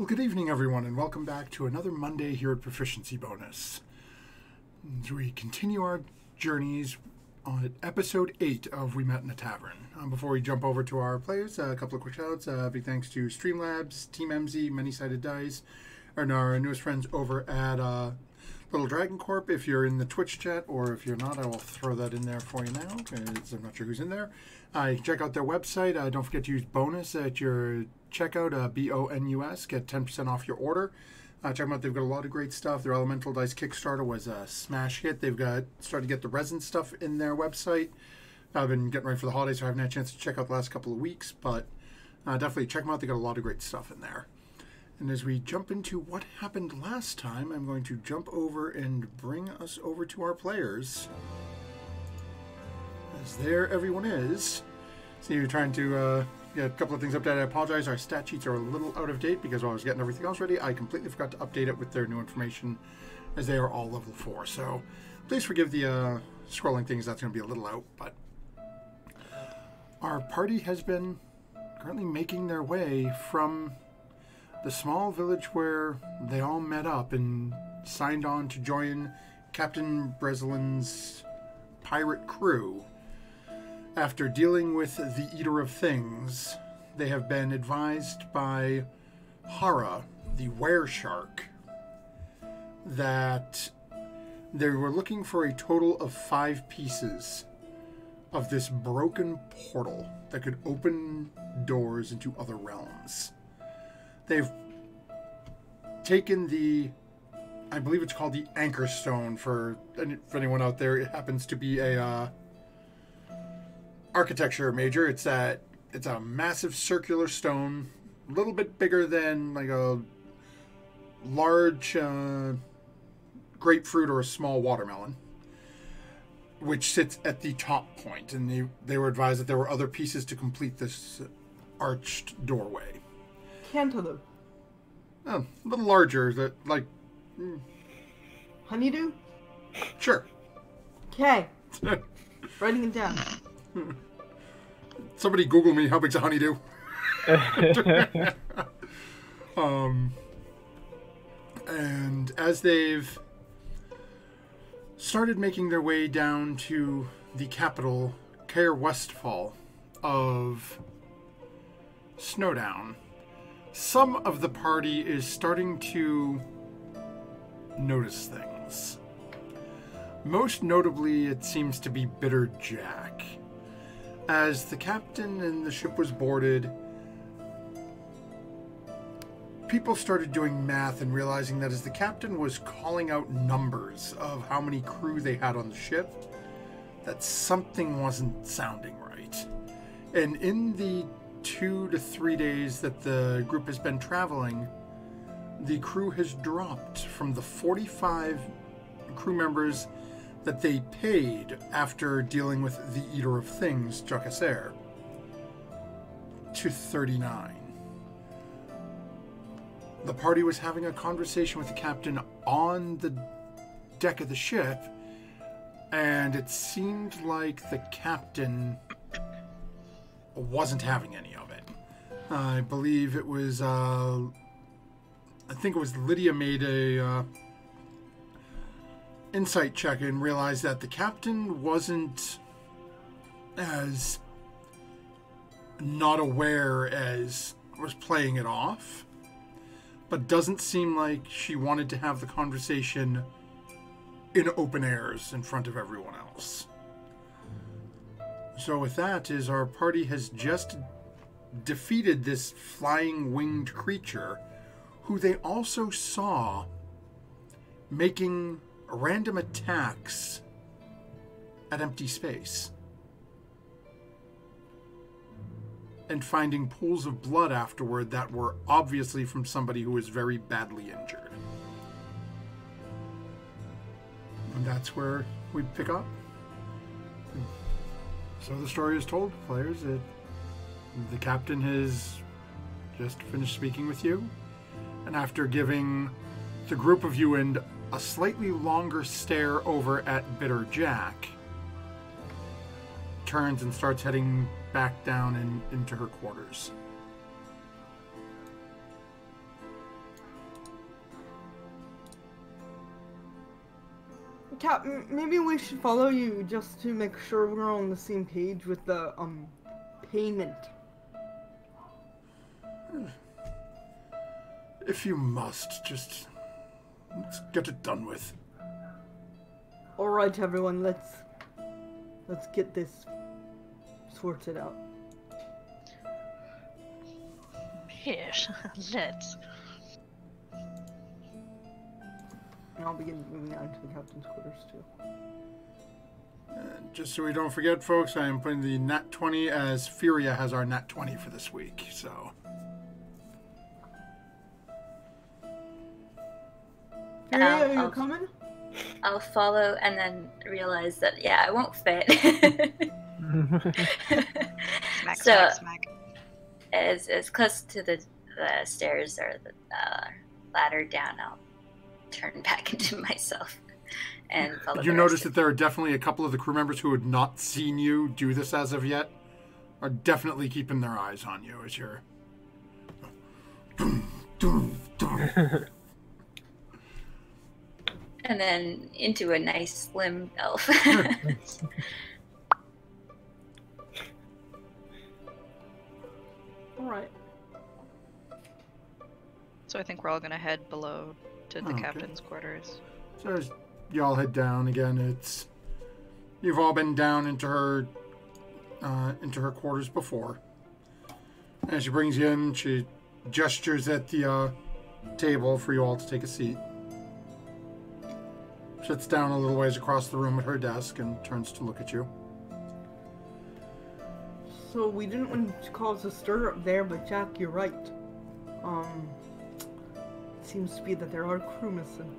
Well, good evening, everyone, and welcome back to another Monday here at Proficiency Bonus. As we continue our journeys on episode 8 of We Met in a Tavern. Before we jump over to our players, a couple of quick shout-outs. Big thanks to Streamlabs, Team MZ, Many-Sided Dice, and our newest friends over at Little Dragon Corp. If you're in the Twitch chat, or if you're not, I will throw that in there for you now, because I'm not sure who's in there. You can check out their website. Don't forget to use bonus at your checkout, BONUS, get 10% off your order. Check them out. They've got a lot of great stuff. Their Elemental Dice Kickstarter was a smash hit. They've got started to get the resin stuff in their website. I've been getting ready for the holidays, so I haven't had a chance to check out the last couple of weeks, but definitely check them out. They got a lot of great stuff in there. And as we jump into what happened last time, I'm going to jump over and bring us over to our players. As there everyone is. So you're trying to get a couple of things updated. I apologize, our stat sheets are a little out of date because while I was getting everything else ready, I completely forgot to update it with their new information, as they are all level 4. So please forgive the scrolling things, that's going to be a little out, but our party has been currently making their way from the small village where they all met up and signed on to join Captain Breslin's pirate crew. After dealing with the Eater of Things, they have been advised by Hara, the were-shark, that they were looking for a total of 5 pieces of this broken portal that could open doors into other realms. They've taken the, I believe it's called the Anchor Stone for anyone out there. It happens to be a architecture major. It's a massive circular stone, a little bit bigger than like a large grapefruit or a small watermelon, which sits at the top point. And they were advised that there were other pieces to complete this arched doorway. Cantaloupe. Oh, a little larger. That like Honeydew? Sure. Okay. Writing it down. Somebody Google me, how big's a honeydew? And as they've started making their way down to the capital, Caer Westfall of Snowdown, some of the party is starting to notice things. Most notably, it seems to be Bitter Jack. As the captain and the ship was boarded, people started doing math and realizing that as the captain was calling out numbers of how many crew they had on the ship, that something wasn't sounding right. And in the 2 to 3 days that the group has been traveling, the crew has dropped from the 45 crew members that they paid after dealing with the Eater of Things, Jacasser, to 39. The party was having a conversation with the captain on the deck of the ship, and it seemed like the captain wasn't having any of it. I believe it was, I think it was Lydia made a insight check and realized that the captain wasn't as not aware as was playing it off, but doesn't seem like she wanted to have the conversation in open airs in front of everyone else. So with that is our party has just defeated this flying winged creature who they also saw making random attacks at empty space and finding pools of blood afterward that were obviously from somebody who was very badly injured. And that's where we pick up. So the story is told, players. The captain has just finished speaking with you, and after giving the group of you and a slightly longer stare over at Bitter Jack, turns and starts heading back down into her quarters. Cap, maybe we should follow you just to make sure we're on the same page with the, payment. If you must, just let's get it done with. Alright, everyone, let's get this sorted out. Yes, let's. And I'll begin moving on to the captain's quarters, too. Just so we don't forget, folks, I am putting the Nat 20 as Furia has our Nat 20 for this week, so... Furia, are you coming? I'll follow and then realize that, yeah, I won't fit. Smack, So- smack, smack. as close to the stairs or the ladder down, I'll turn back into myself and follow. You the notice rest that there are definitely a couple of the crew members who had not seen you do this as of yet are definitely keeping their eyes on you as you're... and then into a nice slim elf. Alright. So I think we're all gonna head below to the Okay. captain's quarters. So as y'all head down again, it's... You've all been down into her quarters before. As she brings you in, she gestures at the table for you all to take a seat. Sits down a little ways across the room at her desk and turns to look at you. So we didn't want to cause a stir up there, but Jack, you're right. It seems to be that there are crew missing.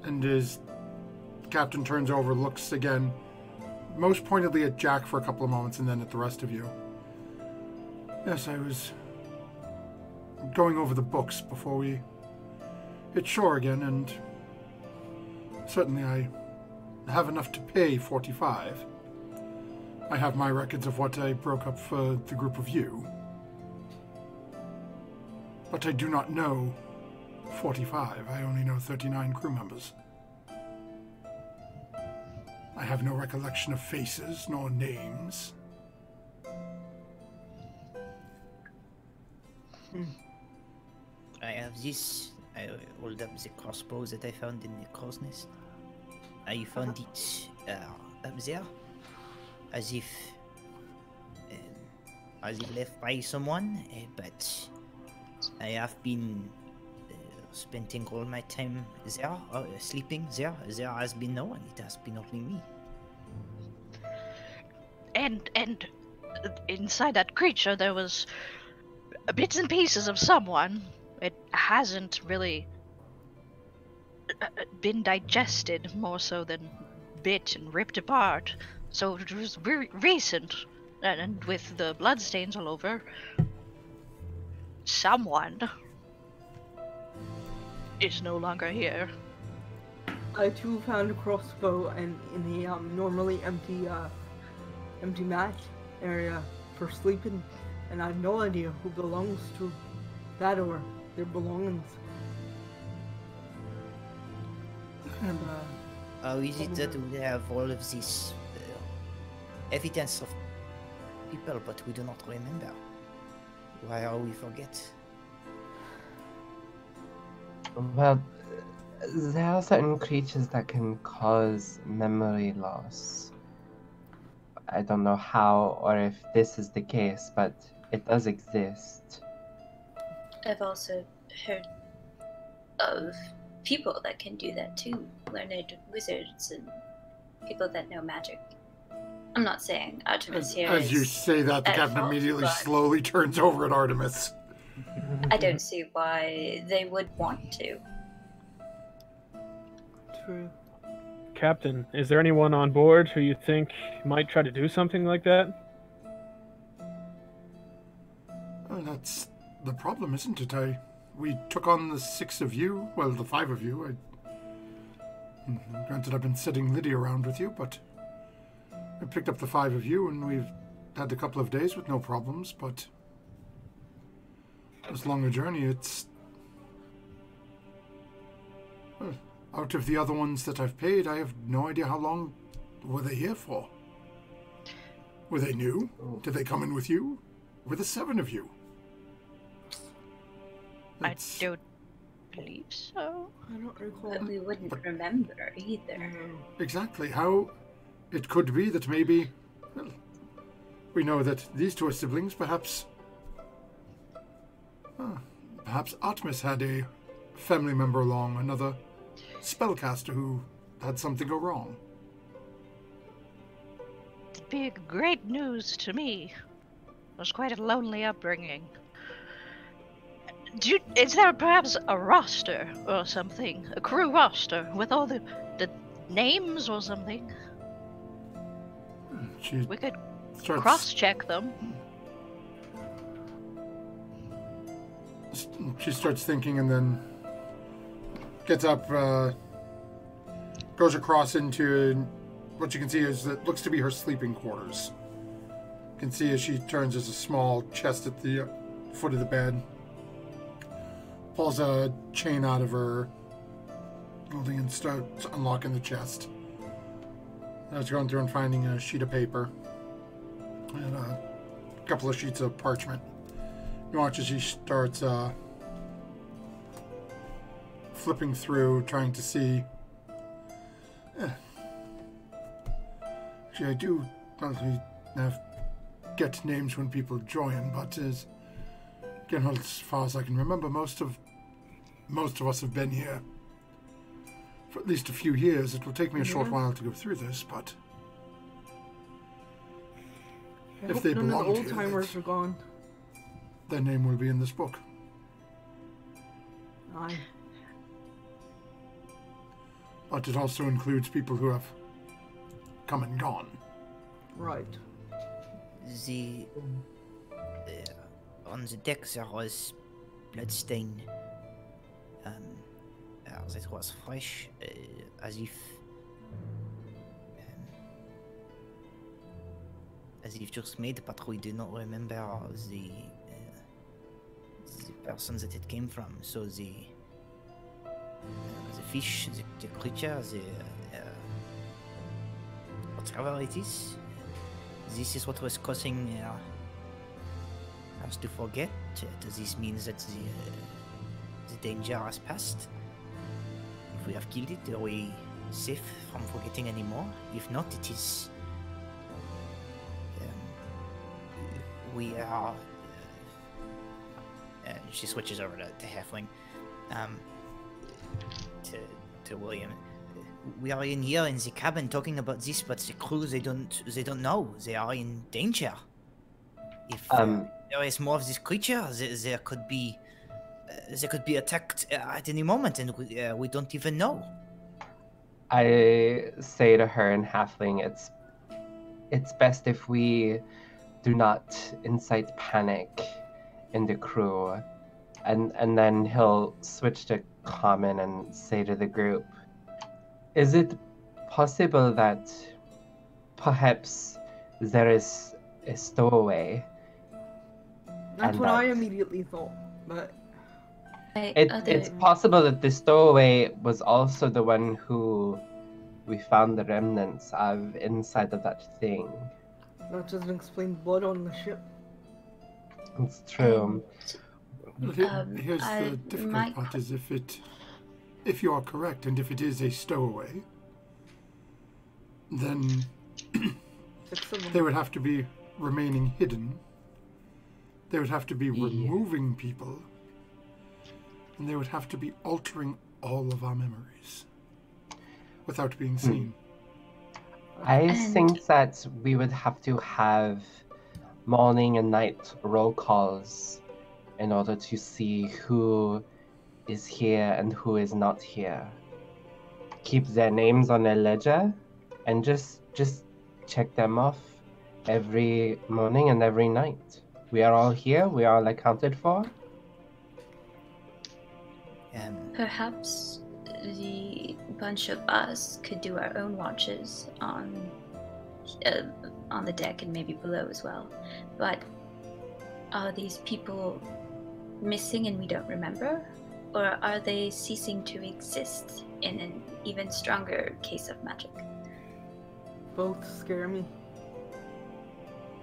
And as the captain turns over, looks again, most pointedly at Jack for a couple of moments and then at the rest of you. Yes, I was going over the books before we hit shore again, and certainly I have enough to pay 45. I have my records of what I broke up for the group of you. But I do not know 45. I only know 39 crew members. I have no recollection of faces nor names. I have this. I hold up the crossbow that I found in the crow's nest. I found it up there, as if left by someone. But I have been spending all my time there, sleeping there. There has been no one. It has been only me. And inside that creature there was bits and pieces of someone. It hasn't really been digested, more so than bit and ripped apart. So it was very recent, and with the bloodstains all over, someone is no longer here. I too found a crossbow and in a normally empty mat area for sleeping, and I have no idea who belongs to that or their belongings. And How is it that we have all of this evidence of people, but we do not remember? Why are we forget? Well, there are certain creatures that can cause memory loss. I don't know how or if this is the case, but it does exist. I've also heard of people that can do that too. Learned wizards and people that know magic. I'm not saying Artemis here As you is say that, the at captain fault, immediately but slowly turns over at Artemis. I don't see why they would want to. true. Captain, is there anyone on board who you think might try to do something like that? That's the problem, isn't it? We took on the 6 of you, well, the 5 of you. Granted, I've been sitting Lydia around with you, but I picked up the 5 of you, and we've had a couple of days with no problems, but this long a journey, it's... Out of the other ones that I've paid, I have no idea how long were they here for. Were they new? Did they come in with you? Were the 7 of you? I don't believe so. I don't recall. But we wouldn't remember either. Exactly. How it could be that maybe... Well, we know that these 2 are siblings. Perhaps... perhaps Atmis had a family member along, another spellcaster who had something go wrong. It'd be great news to me. It was quite a lonely upbringing. Is there perhaps a roster or something? A crew roster with all the names or something? We could cross-check them. She starts thinking and then gets up, goes across into what you can see is that looks to be her sleeping quarters. You can see as she turns, there's a small chest at the foot of the bed. Pulls a chain out of her holding and starts unlocking the chest. I was going through and finding a sheet of paper and a couple of sheets of parchment. You watch as she starts flipping through, trying to see. Actually, I do probably get names when people join, but as far as I can remember, most of us have been here for at least a few years. It will take me a short while to go through this, but if they belong none of here, the old-timers are gone. their name will be in this book. Aye. But it also includes people who have come and gone. Right. On the deck there was bloodstain. That was fresh, as if just made, but we do not remember the person that it came from. So the fish, the creature, whatever it is, this is what was causing us to forget. Does this mean that the danger has passed? If we have killed it, are we safe from forgetting anymore? If not, it is... we are... she switches over to Halfling. To William. We are in here in the cabin talking about this, but the crew, they don't know. They are in danger. If there is more of this creature, there could be attacked at any moment, and we don't even know. I say to her in Halfling, it's best if we do not incite panic in the crew. And then he'll switch to Common and say to the group, is it possible that perhaps there is a stowaway? That's what I immediately thought, but... It's possible that the stowaway was also the one who we found the remnants of inside of that thing. That doesn't explain blood on the ship. It's true. Here's the difficult part: is if you are correct, and if it is a stowaway, then they would have to be remaining hidden. They would have to be removing people, and they would have to be altering all of our memories without being seen. I think that we would have to have morning and night roll calls in order to see who is here and who is not here. Keep their names on a ledger and just check them off every morning and every night. We are all here, we are all accounted for. Perhaps the bunch of us could do our own watches on the deck and maybe below as well. But are these people missing and we don't remember? Or are they ceasing to exist in an even stronger case of magic? Both scare me.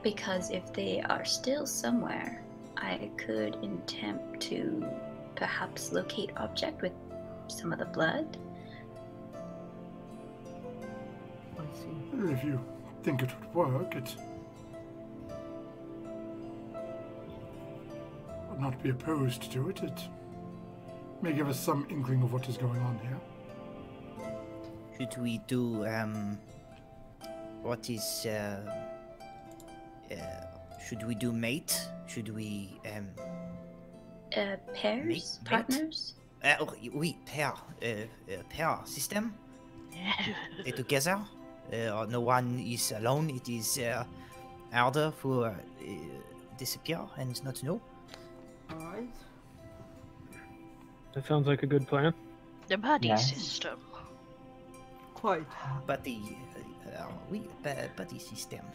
Because if they are still somewhere, I could attempt to perhaps locate object with some of the blood. I see. If you think it would work, it would not be opposed to it. It may give us some inkling of what is going on here. Should we do what is should we do mate? Should we Pairs? Mate? Partners? oui, pair pair system together. No one is alone. It is harder for disappear and not know. Alright. That sounds like a good plan. The buddy Yes. system. Quite. Buddy, buddy system.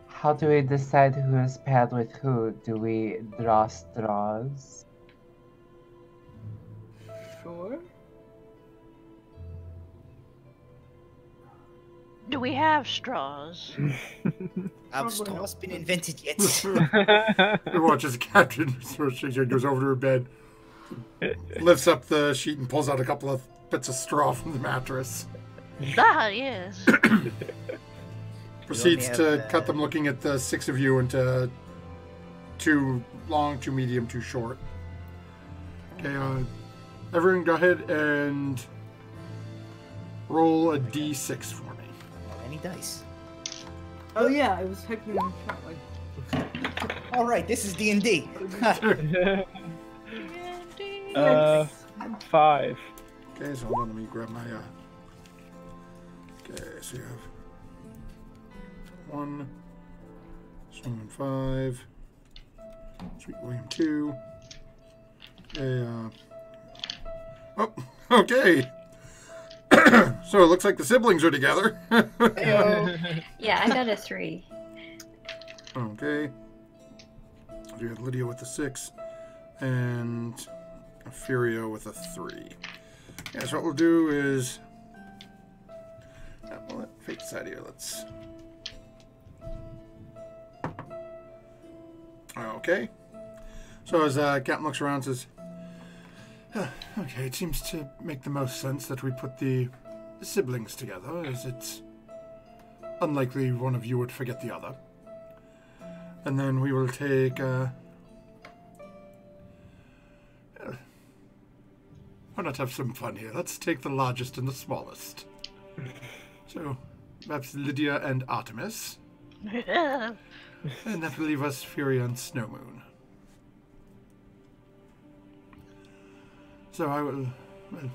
How do we decide who is paired with who? Do we draw straws? Sure. Do we have straws? Have Probably straws not. been invented yet? You watch as the captain sort of shakes her, goes over to her bed, lifts up the sheet and pulls out a couple of bits of straw from the mattress. Ah, yes. Proceeds have, to cut them, looking at the six of you, into two long, two medium, two short. Okay, everyone go ahead and roll a d6 for me. Any dice? Oh yeah, I was typing in the chat like. All right, this is D&D. 5. Okay, so hold on, let me grab my, okay, so you have 1, Solomon 5, Sweet William 2, okay, oh, okay. So it looks like the siblings are together. Yeah, I got a 3. Okay. So you had Lydia with a 6, and Furio with a 3. Yeah, so what we'll do is, we'll let fate decide here. Let's. Okay. So as Captain looks around, says, "Okay, it seems to make the most sense that we put the siblings together, as it's unlikely one of you would forget the other. And then we will take, why not have some fun here? Let's take the largest and the smallest. So, perhaps Lydia and Artemis. And that will leave us Furia and Snowmoon. So I will, well,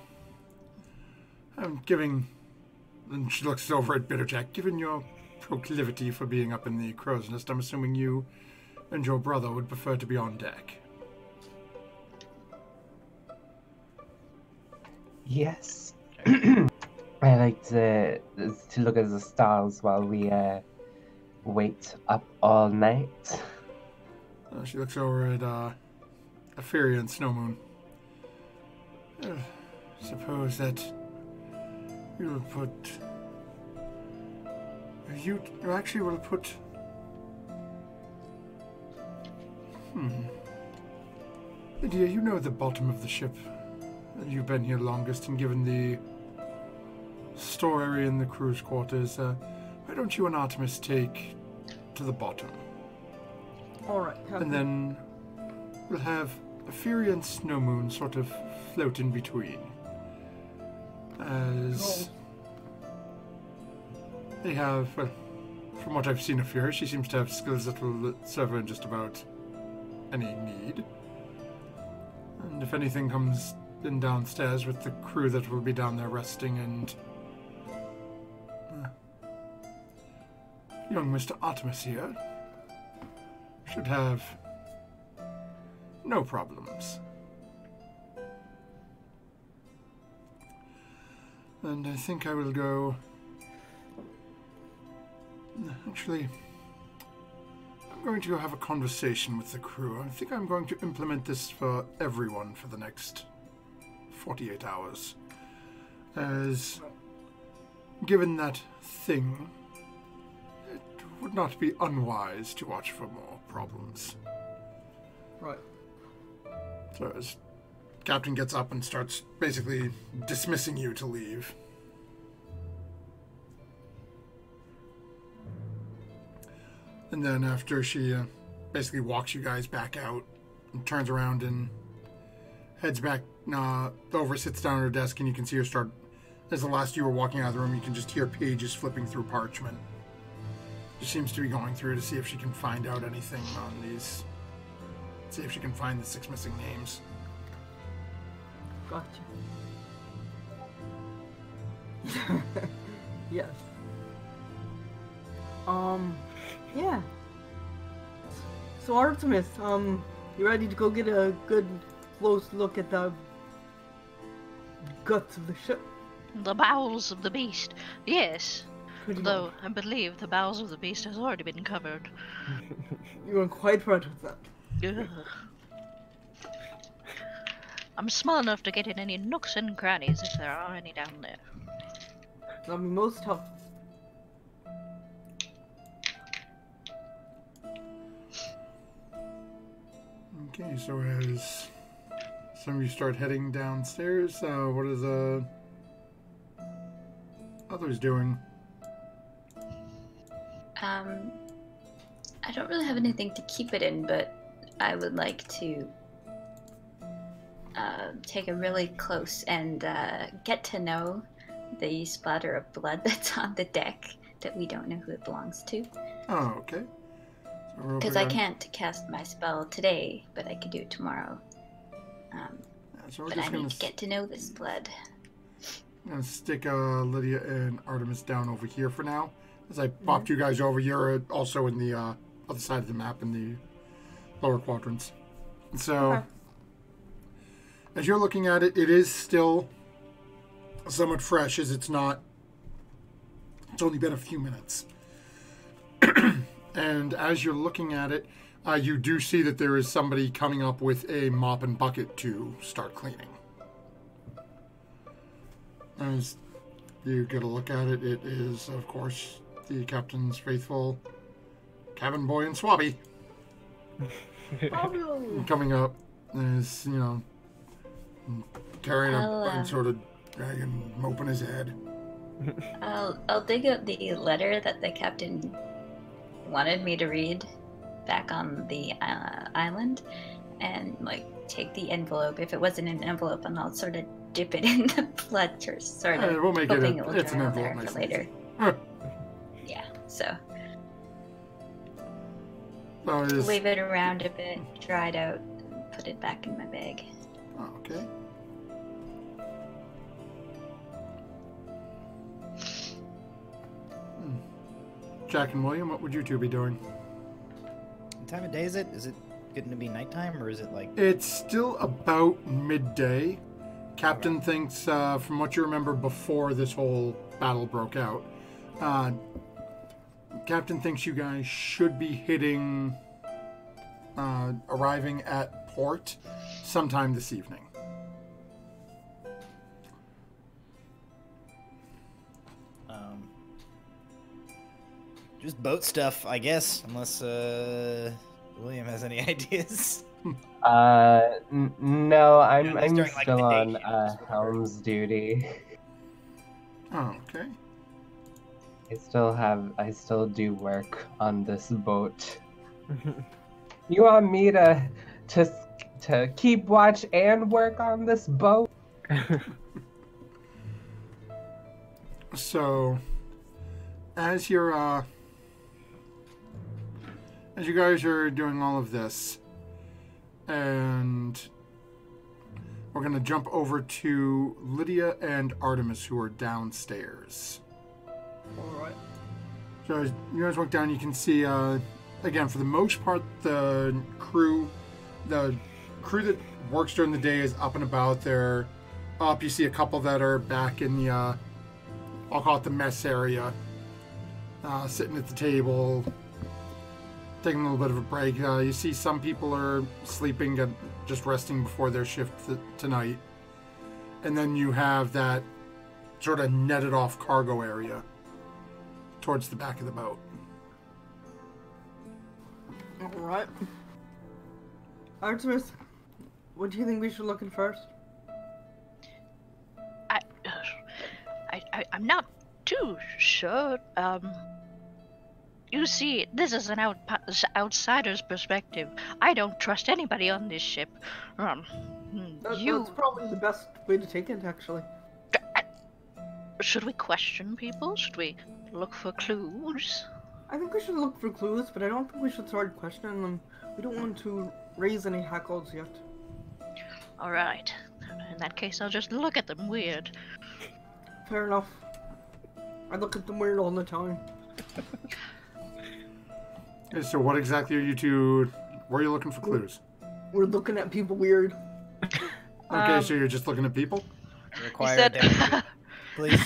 I'm giving, and she looks over at Bitterjack, given your proclivity for being up in the crow's nest, I'm assuming you and your brother would prefer to be on deck. Yes. I like to look at the stars while we wait up all night. She looks over at Furia and Snowmoon. Suppose that you will put... You actually will put... Lydia, you know the bottom of the ship. You've been here longest, and given the store area in the crew's quarters, why don't you and Artemis take to the bottom? Alright, And then we'll have Fury and Snowmoon sort of float in between. As they have, well, from what I've seen of her, she seems to have skills that will serve her in just about any need. And if anything comes in downstairs with the crew that will be down there resting, and young Mr. Artemis here should have no problems. And I think I will go... Actually, I'm going to go have a conversation with the crew. I think I'm going to implement this for everyone for the next 48 hours. As given that thing, it would not be unwise to watch for more problems. Right. So as Captain gets up and starts basically dismissing you to leave. And then after she basically walks you guys back out and turns around and heads back over, sits down at her desk, and you can see her start, as the last you were walking out of the room, you can just hear pages flipping through parchment. She seems to be going through to see if she can find out anything on these, see if she can find the 6 missing names. Gotcha. Yes. Yeah. So Artemis, you ready to go get a good close look at the guts of the ship? The bowels of the beast. Yes. Pretty Though much. I believe the bowels of the beast has already been covered. You are quite right with that. Ugh. I'm small enough to get in any nooks and crannies if there are any down there. That'll be most helpful. Okay, so as some of you start heading downstairs, what are the others doing? I don't really have anything to keep it in, but I would like to take a really close and get to know the splatter of blood that's on the deck that we don't know who it belongs to. Oh, okay. Because I can't cast my spell today, but I could do it tomorrow. So we're But just I gonna, need to get to know this blood. gonna stick Lydia and Artemis down over here for now. As I popped you guys over, you're also in the other side of the map in the lower quadrants. So, Okay. as you're looking at it, it is still somewhat fresh, as it's not. It's only been a few minutes. And as you're looking at it, you do see that there is somebody coming up with a mop and bucket to start cleaning. As you get a look at it, it is, of course, the captain's faithful cabin boy and Swabby Fabulous. coming up. Is, you know, carrying I'll, a and sort of dragging, moping his head. I'll dig out the letter that the captain wanted me to read back on the island, and like take the envelope, if it wasn't an envelope, and I'll sort of dip it in the blood, or sort of We'll make it. hoping it will It's an dry out envelope, there nice for and later. easy. Yeah, so So it is, wave it around a bit, dry it out, and put it back in my bag. okay. Jack and William, what would you two be doing? What time of day is it? Is it getting to be nighttime, or is it like... It's still about midday. Captain thinks, from what you remember before this whole battle broke out, Captain thinks you guys should be arriving at port sometime this evening. Just boat stuff, I guess, unless William has any ideas. No, I'm Yeah, it's during, like, still on midday shift, so helm's duty. Oh, okay. I still do work on this boat. You want me to keep watch and work on this boat? So, as you're, as you guys are doing all of this, and we're going to jump over to Lydia and Artemis, who are downstairs. Alright. So as you guys walk down, you can see, again, for the most part, the crew that works during the day is up and about. They're up. You see a couple that are back in the, I'll call it the mess area, sitting at the table, taking a little bit of a break. You see some people are sleeping, just resting before their shift tonight. and then you have that sort of netted off cargo area towards the back of the boat. Alright. Artemis, what do you think we should look at first? I'm not too sure. You see, this is an outsider's perspective. I don't trust anybody on this ship. That's probably the best way to take it, actually. Should we question people? Should we look for clues? I think we should look for clues, but I don't think we should start questioning them. We don't want to raise any hackles yet. Alright. In that case, I'll just look at them weird. Fair enough. I look at them weird all the time. Okay, so what exactly are you two... Where are you looking for clues? We're looking at people weird. Okay, so you're just looking at people? Require identity, please.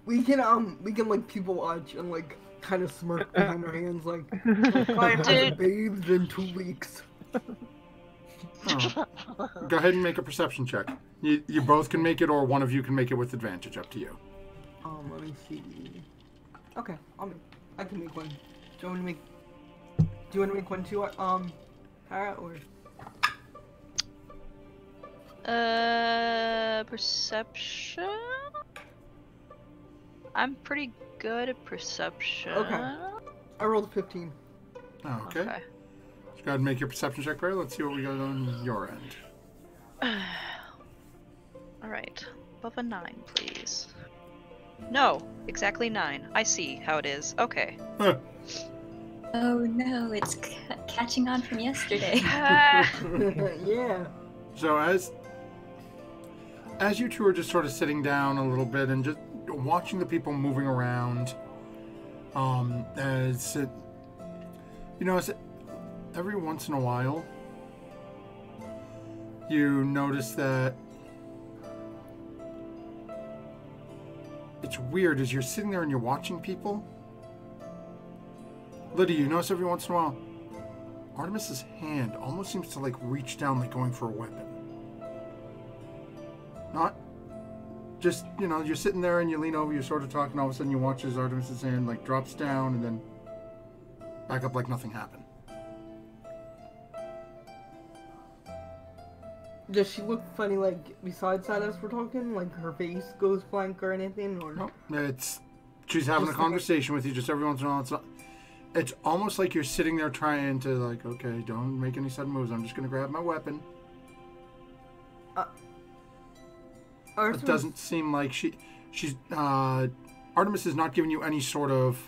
We can like people watch and like kind of smirk behind our hands like I haven't bathed in 2 weeks. Oh. Go ahead and make a perception check. You both can make it, or one of you can make it with advantage. Up to you. Let me see. Okay, I can make one. Do you want to make one too, Hara, or? Perception? I'm pretty good at perception. Okay. I rolled 15. Oh, okay. So go ahead and make your perception check, Barry. Let's see what we got on your end. Alright. Above a 9, please. No, exactly 9. I see how it is. Okay. Huh. Oh no, it's catching on from yesterday. Yeah. So as you two are just sort of sitting down a little bit and just watching the people moving around, as every once in a while, you notice that it's weird as you're sitting there and you're watching people. Lydia, you notice every once in a while, Artemis's hand almost seems to like reach down, like going for a weapon. Not just, you're sitting there and you lean over, you're sort of talking, all of a sudden you watch as Artemis's hand like drops down and then back up like nothing happened. Does she look funny, like, besides that as we're talking? Like, her face goes blank or anything? Or no, she's having a conversation with you just every once in a while. It's almost like you're sitting there trying to, like, okay, don't make any sudden moves. I'm just going to grab my weapon. It doesn't seem like she's Artemis is not giving you any sort of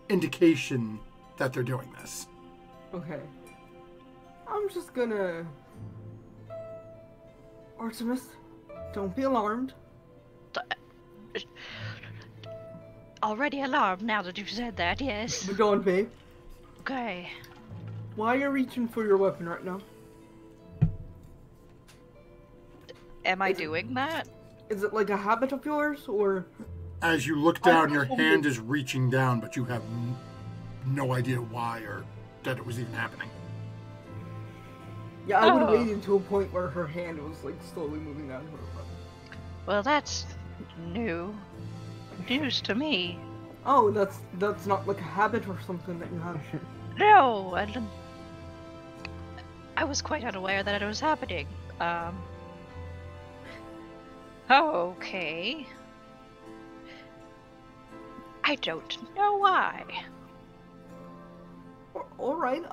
indication that they're doing this. Okay. I'm just gonna... Artemis, don't be alarmed. Already alarmed now that you've said that, yes. But don't be. Okay. Why are you reaching for your weapon right now? Am I doing that? Is it like a habit of yours, or...? As you look down, your hand is reaching down, but you have no idea why or that it was even happening. Yeah, I would have waited to a point where her hand was, like, slowly moving down to her weapon. Well, that's news to me. Oh, that's not like a habit or something that you have. No, I was quite unaware that it was happening. Okay. I don't know why. Alright,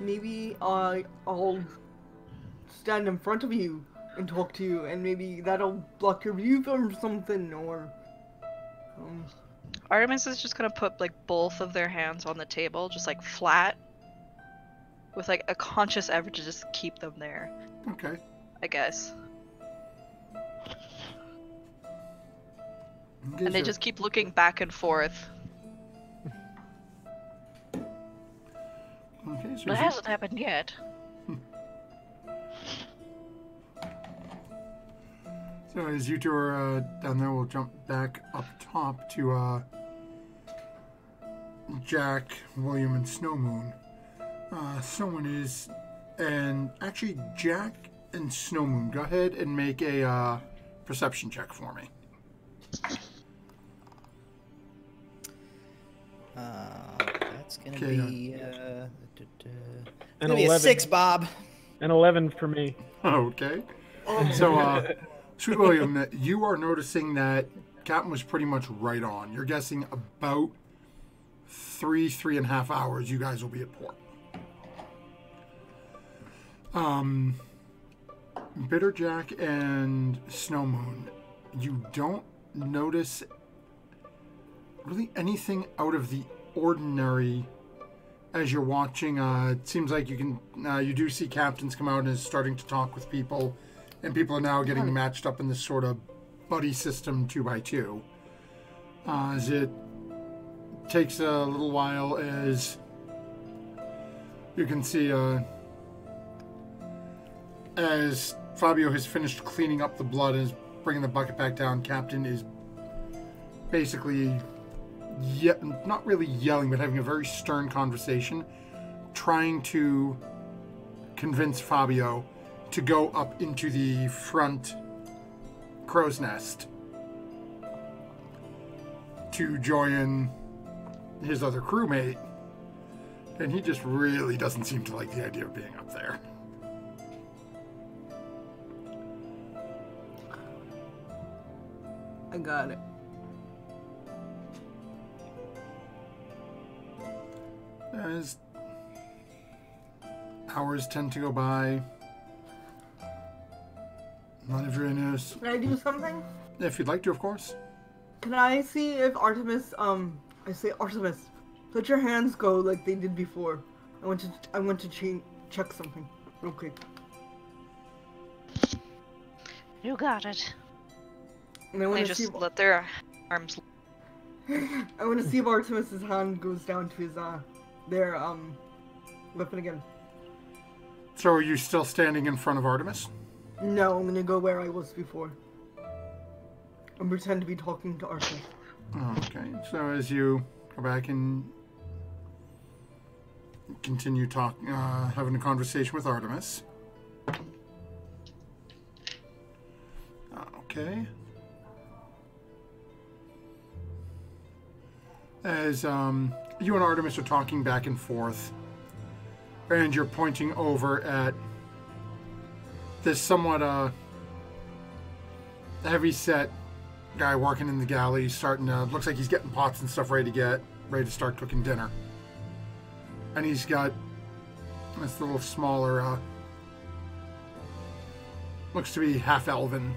maybe I'll stand in front of you and talk to you, and maybe that'll block your view from something, or... Artemis is just gonna put, like, both of their hands on the table, just, like, flat, with, like, a conscious effort to just keep them there. Okay. I guess. And they just keep looking back and forth. Okay, so But it hasn't happened yet. So as you two are down there, we'll jump back up top to Jack, William, and Snowmoon. Someone is, and actually Jack and Snow Moon, go ahead and make a perception check for me. That's gonna Okay, be An gonna be a 11. 6, Bob. An 11 for me. Okay. So, Sweet William, you are noticing that Captain was pretty much right on. You're guessing about 3.5 hours you guys will be at port. Bitterjack and Snow Moon, you don't notice really anything out of the ordinary as you're watching. It seems like you do see captains come out and is starting to talk with people, and people are now getting matched up in this sort of buddy system 2x2. As it takes a little while, as you can see, as Fabio has finished cleaning up the blood and is bringing the bucket back down, Captain is basically not really yelling, but having a very stern conversation, trying to convince Fabio to go up into the front crow's nest to join his other crewmate, and he just really doesn't seem to like the idea of being up there. I got it. As hours tend to go by, none of your news. Can I do something? If you'd like to, of course. Can I see if Artemis, I say, Artemis, let your hands go like they did before. I want to check something real quick. You got it. And I want They to see. just let their arms. I want to see if Artemis's hand goes down to his their weapon again. So are you still standing in front of Artemis? No, I'm gonna go where I was before. And pretend to be talking to Artemis. Okay, so as you go back and continue having a conversation with Artemis. Okay. As you and Artemis are talking back and forth, and you're pointing over at this somewhat heavy-set guy working in the galley, looks like he's getting pots and stuff ready to start cooking dinner. And he's got this little smaller, looks to be half-elven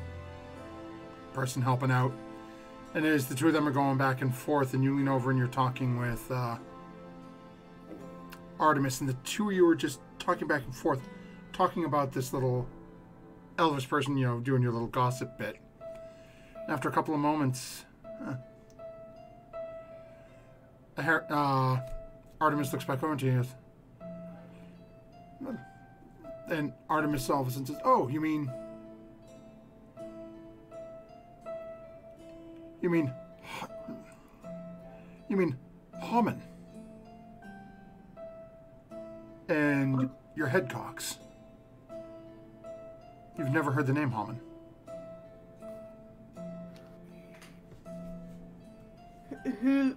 person helping out. And as the two of them are going back and forth, and you lean over and you're talking with Artemis, and the two of you are just talking back and forth, talking about this little elvish person, doing your little gossip bit. After a couple of moments, Artemis looks back over to you and Artemis all of a sudden says, "Oh, you mean Haman?" And your head cocks. You've never heard the name Haman.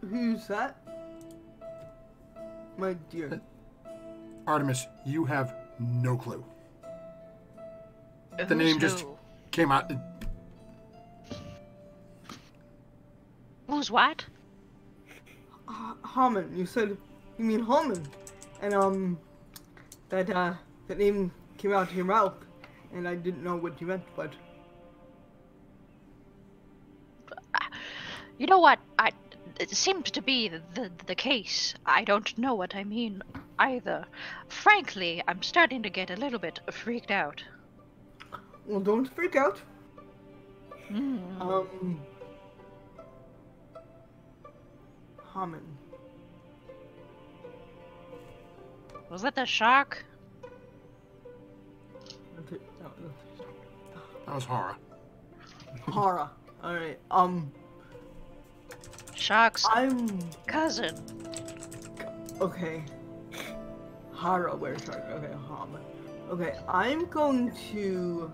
Who's that? My dear. Artemis, you have no clue. The Who's name just who? came out. Who's what? Haman. You mean Haman. And, that name came out of your mouth, and I didn't know what you meant, but... You know what? It seemed to be the case. I don't know what I mean either. Frankly, I'm starting to get a little bit freaked out. Well, don't freak out. Haman. Was that the shark? That was horror. Hara. Alright, Shark's I'm... cousin. Okay. Hara, where's Shark? Okay, Haman. Okay, I'm going to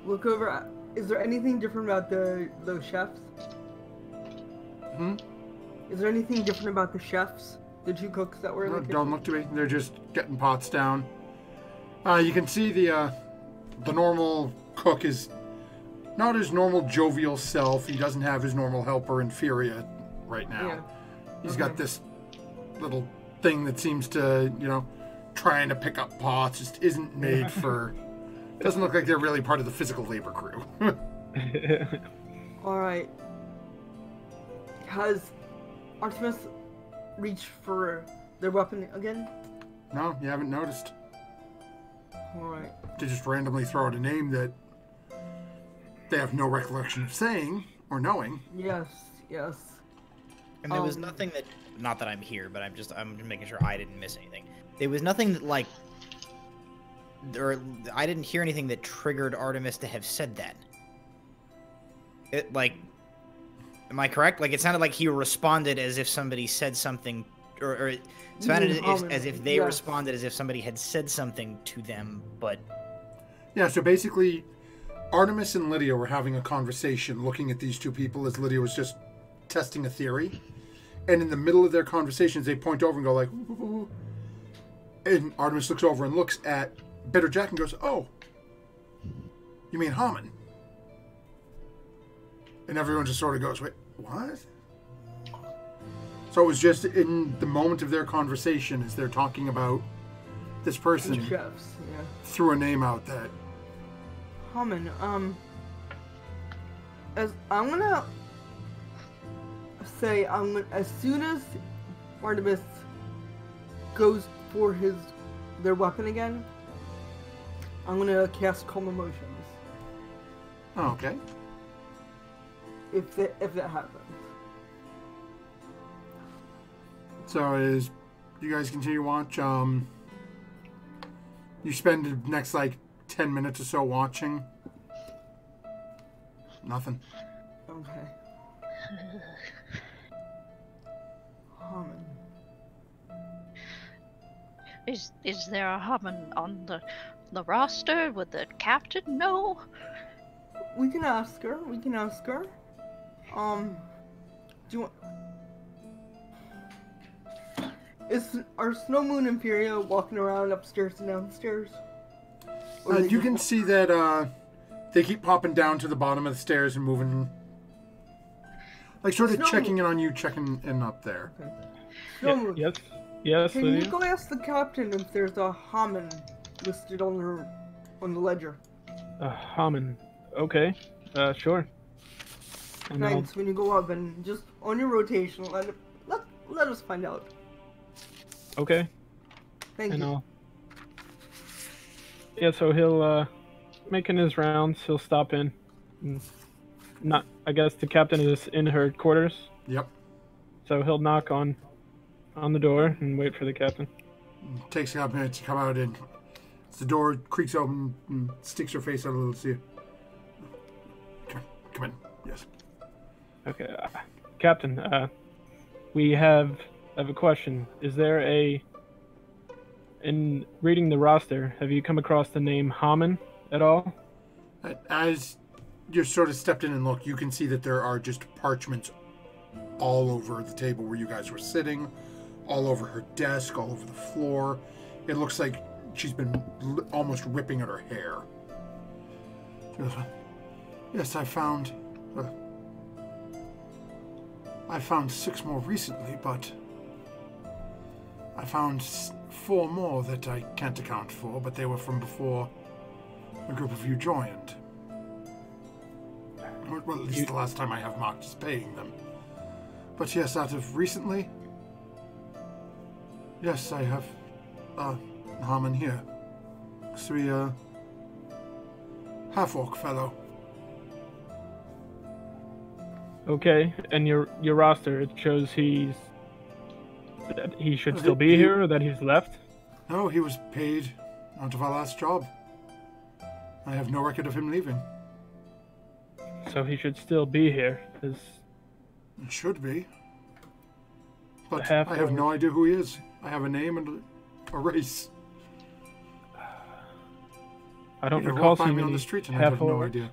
look over. Is there anything different about those chefs? Hmm? Is there anything different about the chefs? The two cooks that were in the kitchen? Don't look to me. They're just getting pots down. You can see the normal cook is not his normal jovial self. He doesn't have his normal helper Inferior right now. Yeah. He's got this little thing that seems to, trying to pick up pots. Just isn't made for... Doesn't look like they're really part of the physical labor crew. Alright. Has Artemis reached for their weapon again? No, you haven't noticed. Alright. They just randomly throw out a name that they have no recollection of saying or knowing. Yes. And there was nothing that, not that I'm here, but I'm just making sure I didn't miss anything. There was nothing that or I didn't hear anything that triggered Artemis to have said that. Am I correct? It sounded like he responded as if somebody said something, or it sounded as if they responded as if somebody had said something to them, but... Yeah, so basically, Artemis and Lydia were having a conversation looking at these two people as Lydia was just testing a theory. And in the middle of their conversations, they point over and go like, ooh. And Artemis looks over and looks at Bitter Jack and goes, oh, you mean Haman? And everyone just sort of goes, wait, what? So it was just in the moment of their conversation as they're talking about this person, Chefs, yeah. threw a name out that... Haman, as I'm gonna say, as soon as Artemis goes for their weapon again, I'm gonna cast Calm Emotions. Oh, okay. If that happens. So as you guys continue to watch, you spend the next 10 minutes or so watching. Nothing. Okay. Haman. Is there a Haman on the roster? Would the captain know? We can ask her. Do you want... Are Snow Moon and Furia walking around upstairs and downstairs? You can see that they keep popping down to the bottom of the stairs and moving, sort of checking in on you, checking in up there. Okay. Snow Moon, Yes, can Lydia? you go ask the captain if there's a Haman listed on the ledger? Haman. Okay. Sure. And Thanks. When you go up and just on your rotation, let us find out. Okay. Thank you. Yeah, so he'll making his rounds. He'll stop in. I guess the captain is in her quarters. Yep. So he'll knock on the door and wait for the captain. It takes a couple minutes to come out, and the door creaks open and sticks her face out a little to see you. Come in. Yes. Okay, Captain. We have a question. Is there in reading the roster, have you come across the name Haman at all? As you sort of stepped in and look, you can see that there are just parchments all over the table where you guys were sitting, all over her desk, all over the floor. It looks like she's been almost ripping at her hair. She goes, yes, I found 6 more recently, but I found 4 more that I can't account for, but they were from before a group of you joined. Well, at least the last time I have marked as paying them. But yes, out of recently, yes, I have Haman here. So a half-orc fellow. Okay, and your roster, it shows that he should still be here, or that he's left? No, he was paid out of our last job. I have no record of him leaving. So he should still be here. It should be. But I have no idea who he is. I have a name and a race. I don't You recall walked by seeing me on any the street, and I have no half-orcs. idea.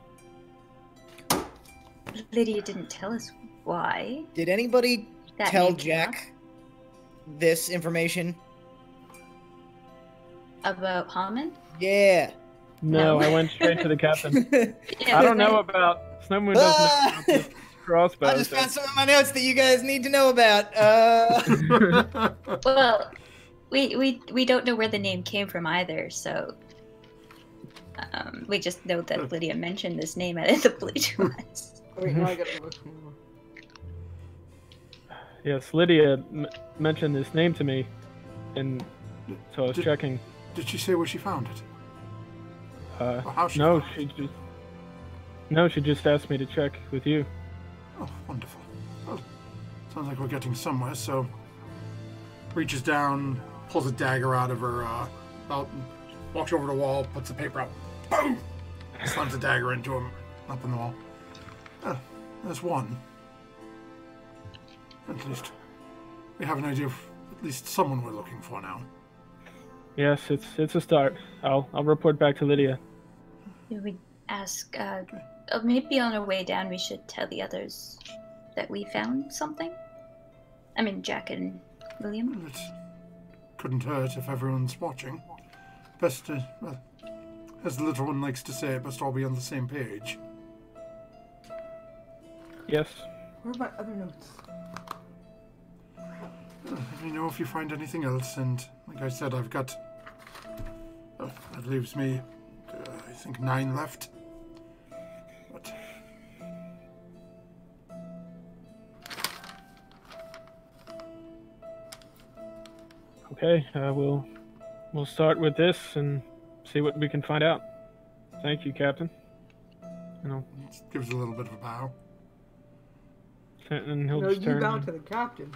Lydia didn't tell us why. Did anybody That tell name came up. Jack this information? About Hammond? Yeah. No, No. I went straight to the captain. Yeah, I don't know right. about Snowmoon. Doesn't know about the crossbow. I just so- found some of my notes that you guys need to know about. Well, we don't know where the name came from either, so we just know that Lydia mentioned this name out of the blue to us. Wait, now I gotta look more. Yes, Lydia mentioned this name to me, and so I was Did- checking. Did she say where she found it? Or how she No, found it? she just asked me to check with you. Oh, wonderful. Well, sounds like we're getting somewhere, so... Reaches down, pulls a dagger out of her belt, and walks over to the wall, puts the paper up. Boom! Slams the dagger into him, up in the wall. There's one. At least we have an idea of at least someone we're looking for now. Yes, it's a start. I'll report back to Lydia. We would ask, maybe on our way down we should tell the others that we found something? I mean, Jack and William? It couldn't hurt if everyone's watching. Best to, as the little one likes to say, best all be on the same page. Yes. Where are my other notes? Let me know if you find anything else, and like I said, I've got... that leaves me, I think, 9 left. But... Okay. We'll start with this and see what we can find out. Thank you, Captain. Gives a little bit of a bow. And he'll No, just you turn. bow to the captain.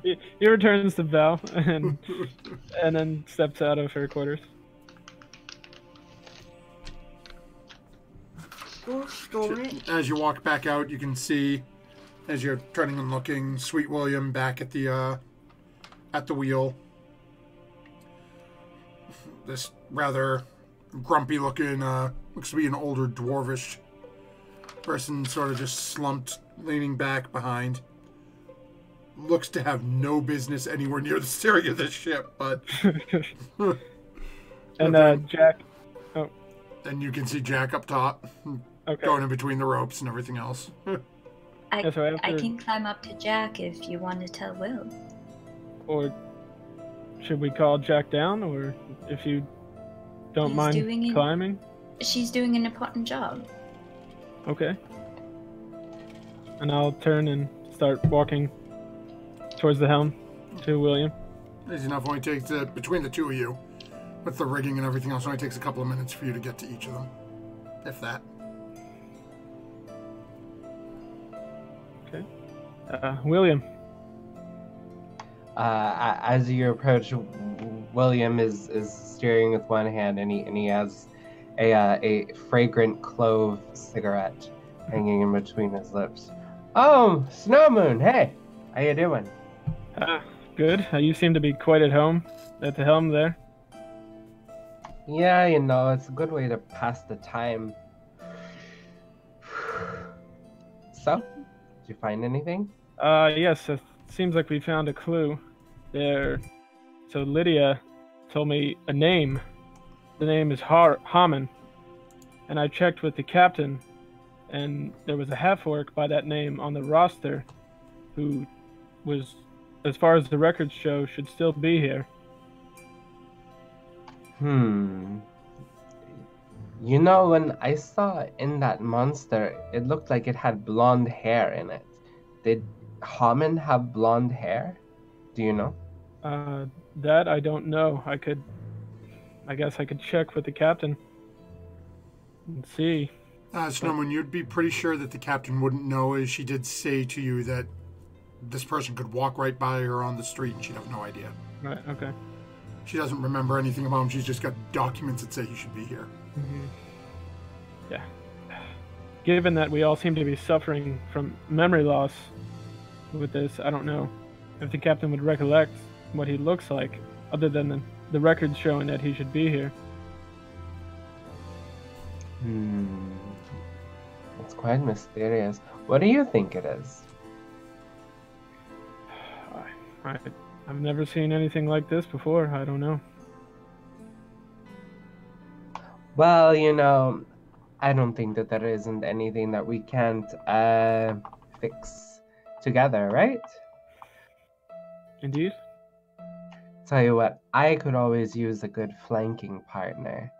He returns the bow and then steps out of her quarters. Full story. As you walk back out, you can see, as you're turning and looking, Sweet William back at the wheel. This rather grumpy-looking, looks to be an older dwarvish person, sort of just slumped, leaning back behind. Looks to have no business anywhere near the steering of this ship, but... And Jack. And you can see Jack up top, Okay. going in between the ropes and everything else. Yeah, so I after, can climb up to Jack if you want to tell Will. or should we call Jack down, or if you don't He's mind doing it. climbing? She's doing an important job. Okay. And I'll turn and start walking towards the helm to William. Easy enough. Only takes between the two of you, with the rigging and everything else, only takes a couple of minutes for you to get to each of them, if that. Okay. William. As you approach, William is steering with one hand, and he has a fragrant clove cigarette hanging in between his lips. Oh, Snowmoon, hey, how you doing? Good. You seem to be quite at home at the helm there. Yeah, it's a good way to pass the time. So, did you find anything? Yes, it seems like we found a clue there. So Lydia told me a name. The name is Hammond. And I checked with the captain, and there was a half-orc by that name on the roster who was, as far as the records show, should still be here. When I saw in that monster, it looked like it had blonde hair in it. Did Hammond have blonde hair? Do you know? That I don't know. I guess I could check with the captain and see. Snowman, you'd be pretty sure that the captain wouldn't know, as she did say to you that this person could walk right by her on the street and she'd have no idea. Right, okay. She doesn't remember anything about him. She's just got documents that say he should be here. Mm-hmm. Yeah. Given that we all seem to be suffering from memory loss with this, I don't know if the captain would recollect what he looks like, other than the records showing that he should be here. It's quite mysterious. What do you think it is? I've never seen anything like this before. I don't know. Well, I don't think that there isn't anything that we can't fix together, right? Indeed. Tell you what, I could always use a good flanking partner.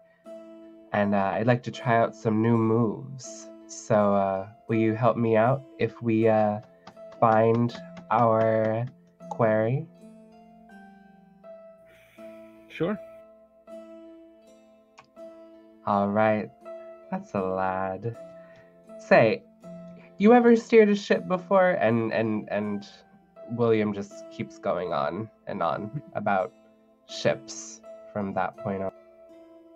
And I'd like to try out some new moves. So will you help me out if we find our quarry? Sure. All right. That's a lad. Say, you ever steered a ship before? And William just keeps going on and on about ships from that point on.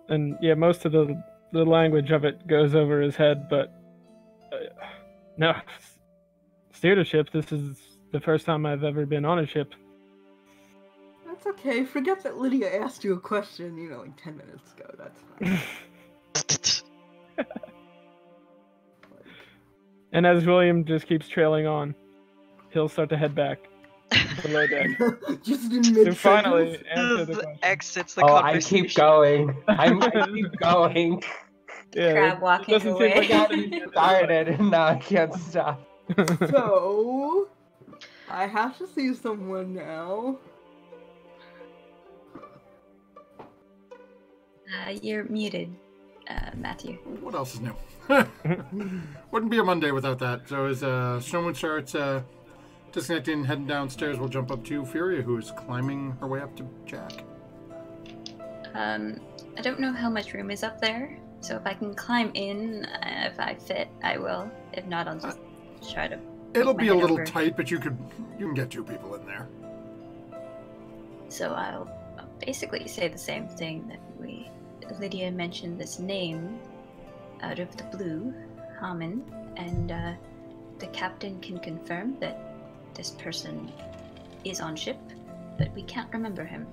And yeah, most of the language of it goes over his head, but no, steered a ship. This is the first time I've ever been on a ship. That's okay. Forget that Lydia asked you a question, like 10 minutes ago. That's fine. And as William just keeps trailing on, he'll start to head back below deck. Just in mid To finally answer the question. Exits the I conversation. keep going. I keep going. Yeah, Crab it walking doesn't away. seem like Got me started, and now I can't stop. So, I have to see someone now. You're muted, Matthew. What else is new? Wouldn't be a Monday without that. So as Snowmoon starts disconnecting, heading downstairs, we'll jump up to Furia, who is climbing her way up to Jack. I don't know how much room is up there, so if I can climb in, if I fit, I will. If not, I'll just try to. It'll poke be my a head little over. tight, but you can get two people in there. So I'll basically say the same thing that Lydia mentioned this name out of the blue, Haman, and the captain can confirm that this person is on ship, but we can't remember him.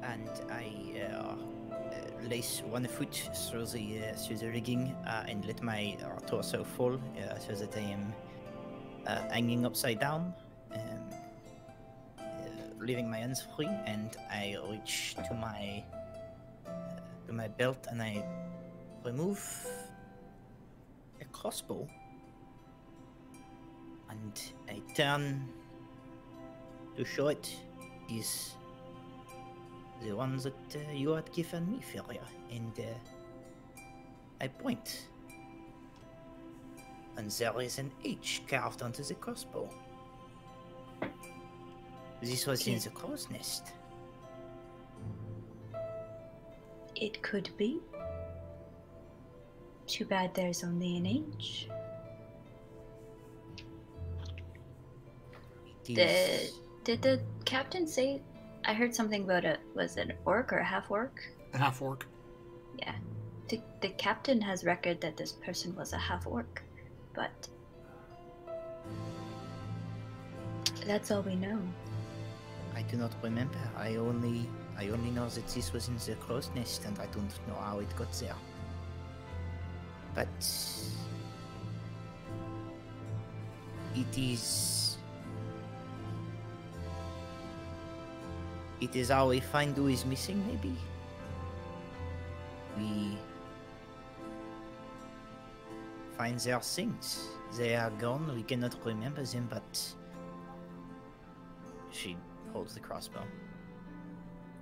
And I lace one foot through the rigging and let my torso fall so that I am hanging upside down, leaving my hands free, and I reach to my belt and I remove a crossbow and I turn to show it is the one that you had given me, Furia, and I point. And there is an H carved onto the crossbow. This was in the crow's nest. It could be. Too bad there's only an H. Did the captain say? I heard something about was it an orc or a half orc? A half orc. Yeah. The captain has record that this person was a half orc, but that's all we know. I do not remember. I only know that this was in the crow's nest, and I don't know how it got there. But it is how we find who is missing, maybe. We find their things. They are gone, we cannot remember them, but she holds the crossbow.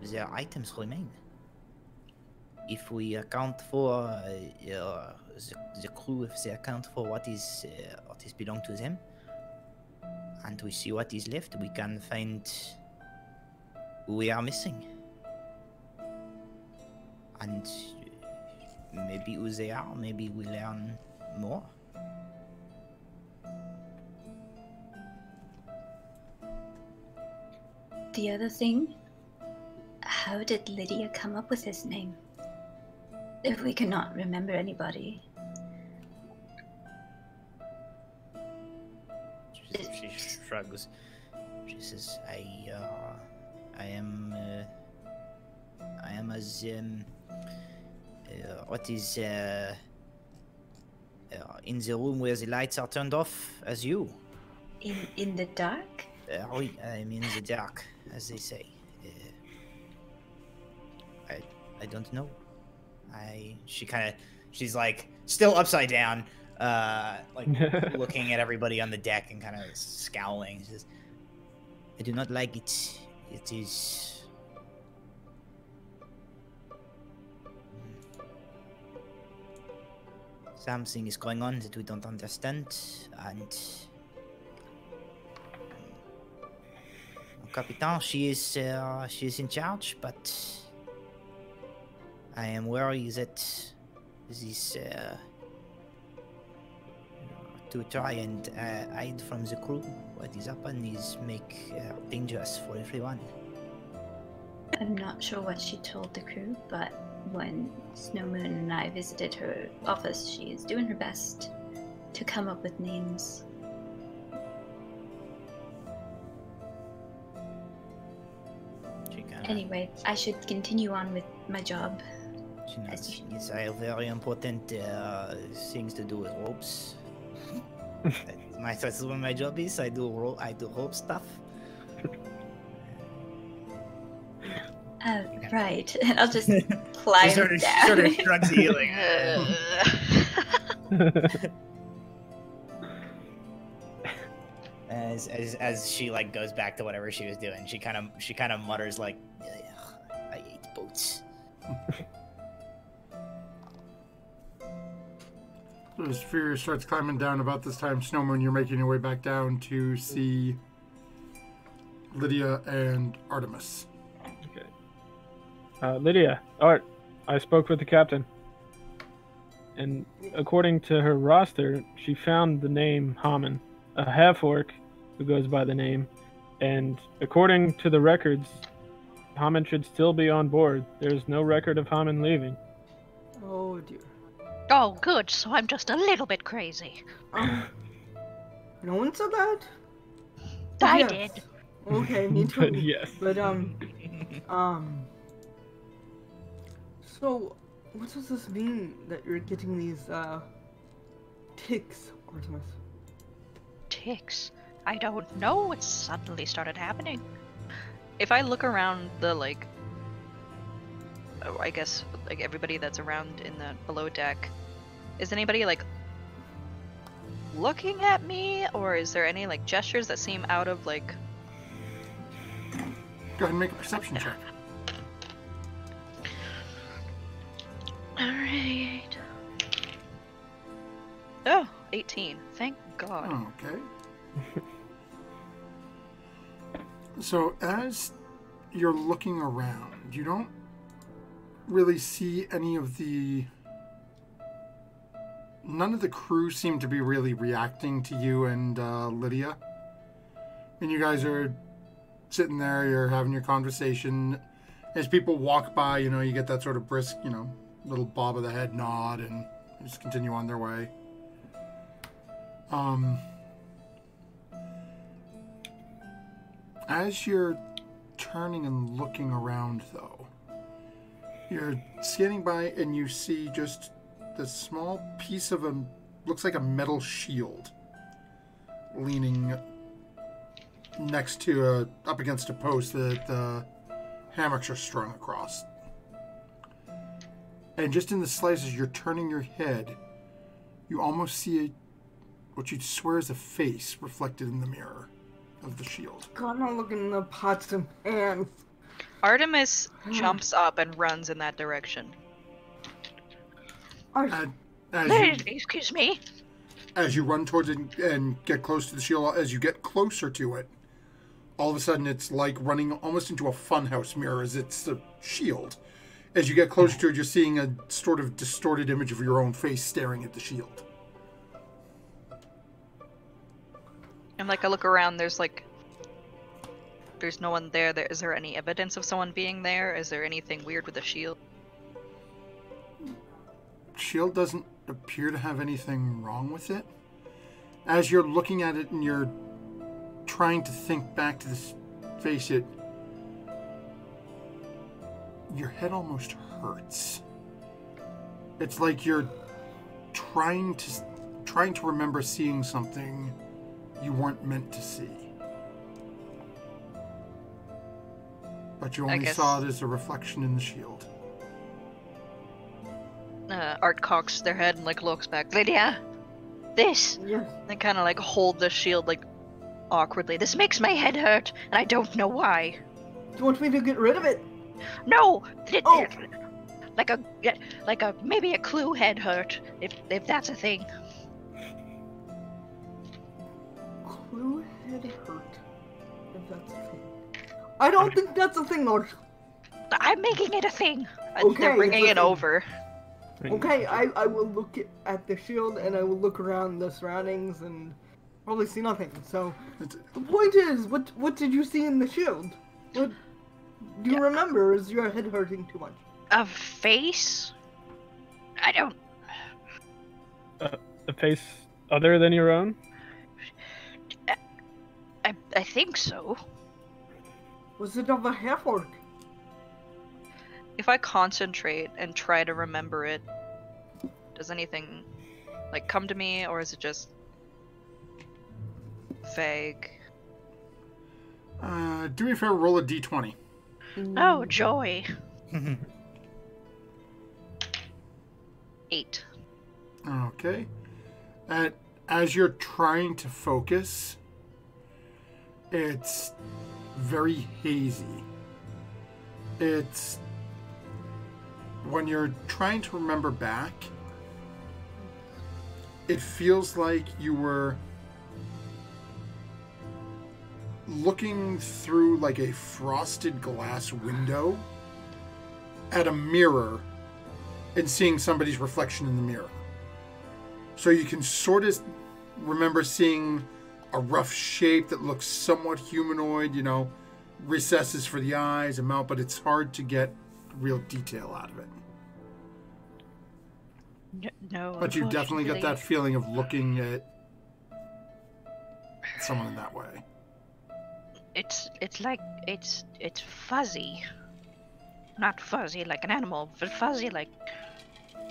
Their items remain. If we account for the crew, if they account for what is belong to them, and we see what is left, we can find who we are missing. And maybe who they are, maybe we learn more. The other thing, how did Lydia come up with his name? If we cannot remember anybody. She shrugs. She says, I am as, what is, in the room where the lights are turned off as you. In the dark? Oui, I'm in the dark, as they say. I don't know. She's like still upside down, like looking at everybody on the deck and kind of scowling. She says, I do not like it. It is. Something is going on that we don't understand, and Capitan, she is in charge, but I am worried that this to try and hide from the crew what is happening is make dangerous for everyone. I'm not sure what she told the crew, but when Snowmoon and I visited her office, she is doing her best to come up with names. Anyway, I should continue on with my job. Yes, I have very important things to do with ropes. That's what my job is. I do rope stuff. Right. And I'll just climb down. Sort of shrugs the healing. As she like goes back to whatever she was doing, she kind of mutters like, "I hate boats." As Fear starts climbing down about this time, Snowmoon, you're making your way back down to see Lydia and Artemis. Okay. Lydia, Art, I spoke with the captain. And according to her roster, she found the name Haman, a half-orc who goes by the name. And according to the records, Haman should still be on board. There's no record of Haman leaving. Oh dear. Oh, good. So I'm just a little bit crazy. No one said that? I Yes. did. Okay, me too. But yes. But, so, what does this mean that you're getting these, ticks, Artemis? Ticks? I don't know. It suddenly started happening. If I look around the, like, I guess, like, everybody that's around in the below deck, is anybody, like, looking at me? Or is there any, like, gestures that seem out of, like... Go ahead and make a perception check. Alright. Oh, 18. Thank God. Okay. So as you're looking around, you don't really see any of the... None of the crew seem to be really reacting to you and Lydia. And you guys are sitting there, you're having your conversation. As people walk by, you know, you get that sort of brisk, you know, little bob of the head nod and just continue on their way. As you're turning and looking around, though, you're scanning by and you see just this small piece of looks like a metal shield leaning next to up against a post that the hammocks are strung across. And just in the slices, you're turning your head, you almost see what you'd swear is a face reflected in the mirror of the shield. God, I'm looking in the pots and pans. Artemis jumps up and runs in that direction. Excuse me. As you run towards it and get close to the shield, as you get closer to it, all of a sudden it's like running almost into a funhouse mirror as it's a shield. As you get closer to it, you're seeing a sort of distorted image of your own face staring at the shield. And like I look around, there's no one there. Is there any evidence of someone being there? Is there anything weird with the shield? Shield doesn't appear to have anything wrong with it. As you're looking at it and you're trying to think back to this, face it, your head almost hurts. It's like you're trying to remember seeing something you weren't meant to see. But you only saw it as a reflection in the shield. Art cocks their head and like looks back. Lydia, this. Yes. They kind of like hold the shield like awkwardly. This makes my head hurt, and I don't know why. Do you want me to get rid of it? No. Oh. Like a maybe a clue head hurt if that's a thing. Clue head hurt. If that's a thing. I don't think that's a thing, Lord. I'm making it a thing. Okay, They're bringing it's a it thing. over. Okay, I will look at the shield and I will look around the surroundings and probably see nothing. So the point is, what did you see in the shield? What do you remember? Is your head hurting too much? A face? I don't. A face other than your own? I think so. Was it of a half orc? If I concentrate and try to remember it, does anything like come to me, or is it just vague? Do me a favor, roll a d20. Oh, joy. 8. Okay. As you're trying to focus, it's very hazy. It's when you're trying to remember back, it feels like you were looking through like a frosted glass window at a mirror and seeing somebody's reflection in the mirror. So you can sort of remember seeing a rough shape that looks somewhat humanoid, you know, recesses for the eyes and mouth, but it's hard to get real detail out of it. No, But you definitely get that unfortunately. feeling of looking at someone in that way. It's like it's fuzzy. Not fuzzy like an animal, but fuzzy like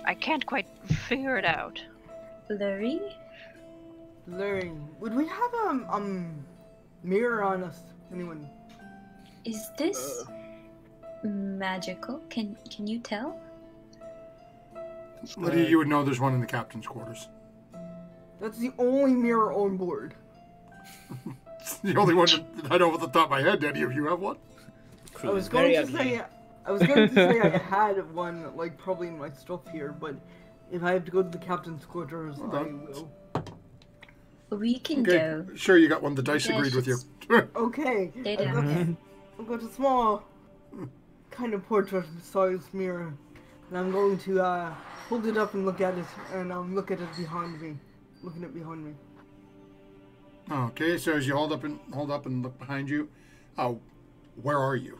I can't quite figure it out. Blurry? Blurring. Would we have mirror on us? Anyone? Is this magical? Can you tell? Lydia, you would know there's one in the captain's quarters. That's the only mirror on board. It's the only one that I know off the top of my head. Do any of you have one? I was going to say I had one, like probably in my stuff here, but if I have to go to the captain's quarters, I will. We can Okay, go. sure, you got one. The dice Yeah, agreed with you. Okay. They I've don't. got a small, kind of portrait-sized mirror, and I'm going to hold it up and look at it, and look at it behind me, looking at behind me. Okay, so as you hold up and look behind you, where are you?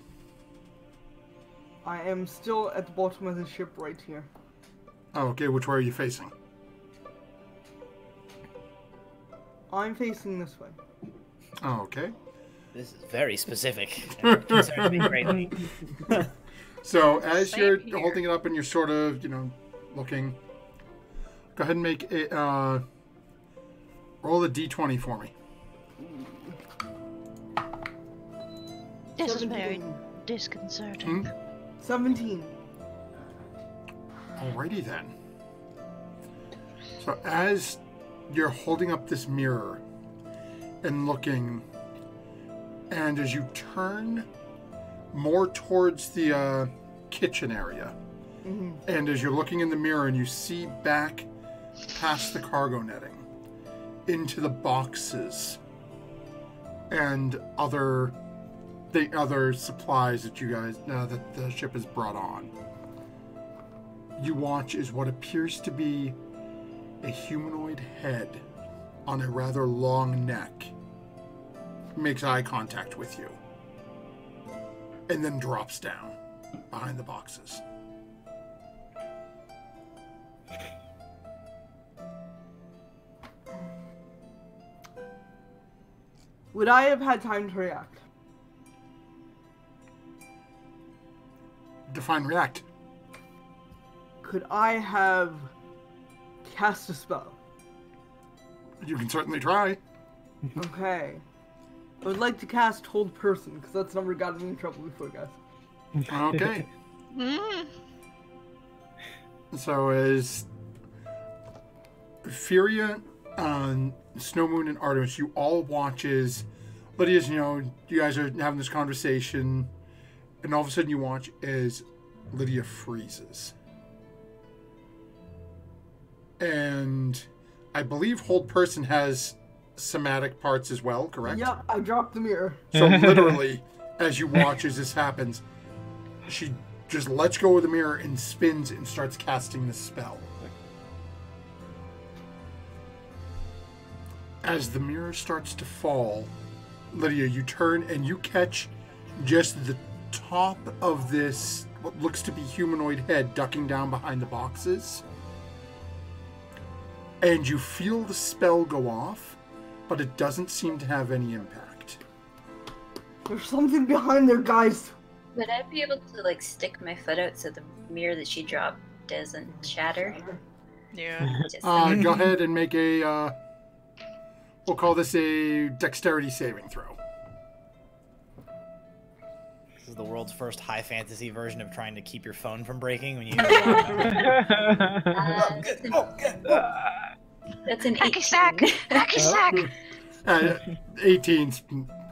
I am still at the bottom of the ship right here. Oh, okay, which way are you facing? I'm facing this way. Oh, okay. This is very specific. It concerns me greatly. So as Same you're here. holding it up and you're sort of, looking, go ahead and make a roll a d20 for me. This is very 17. disconcerting. 17. Alrighty then. So as you're holding up this mirror and looking, and as you turn more towards the kitchen area, and as you're looking in the mirror and you see back past the cargo netting into the boxes and other supplies that you guys that the ship has brought on, you watch as what appears to be a humanoid head on a rather long neck makes eye contact with you and then drops down behind the boxes. Would I have had time to react? Define react. Could I have cast a spell? You can certainly try. Okay. I would like to cast Hold Person, because that's never gotten me in trouble before, guys. Okay. Mm. So as Furia, Snow Moon, and Artemis, you all watch as Lydia's, you guys are having this conversation, and all of a sudden you watch as Lydia freezes. And I believe Hold Person has somatic parts as well, correct? Yep, I dropped the mirror. So literally, as you watch as this happens, she just lets go of the mirror and spins and starts casting the spell. As the mirror starts to fall, Lydia, you turn and you catch just the top of this, what looks to be humanoid head ducking down behind the boxes. And you feel the spell go off, but it doesn't seem to have any impact. There's something behind there, guys. Would I be able to like stick my foot out so the mirror that she dropped doesn't shatter? Yeah. Just Go ahead and make a, we'll call this a dexterity saving throw. This is the world's first high fantasy version of trying to keep your phone from breaking when you. That's an Hacky sack! 18. Hacky sack! 18's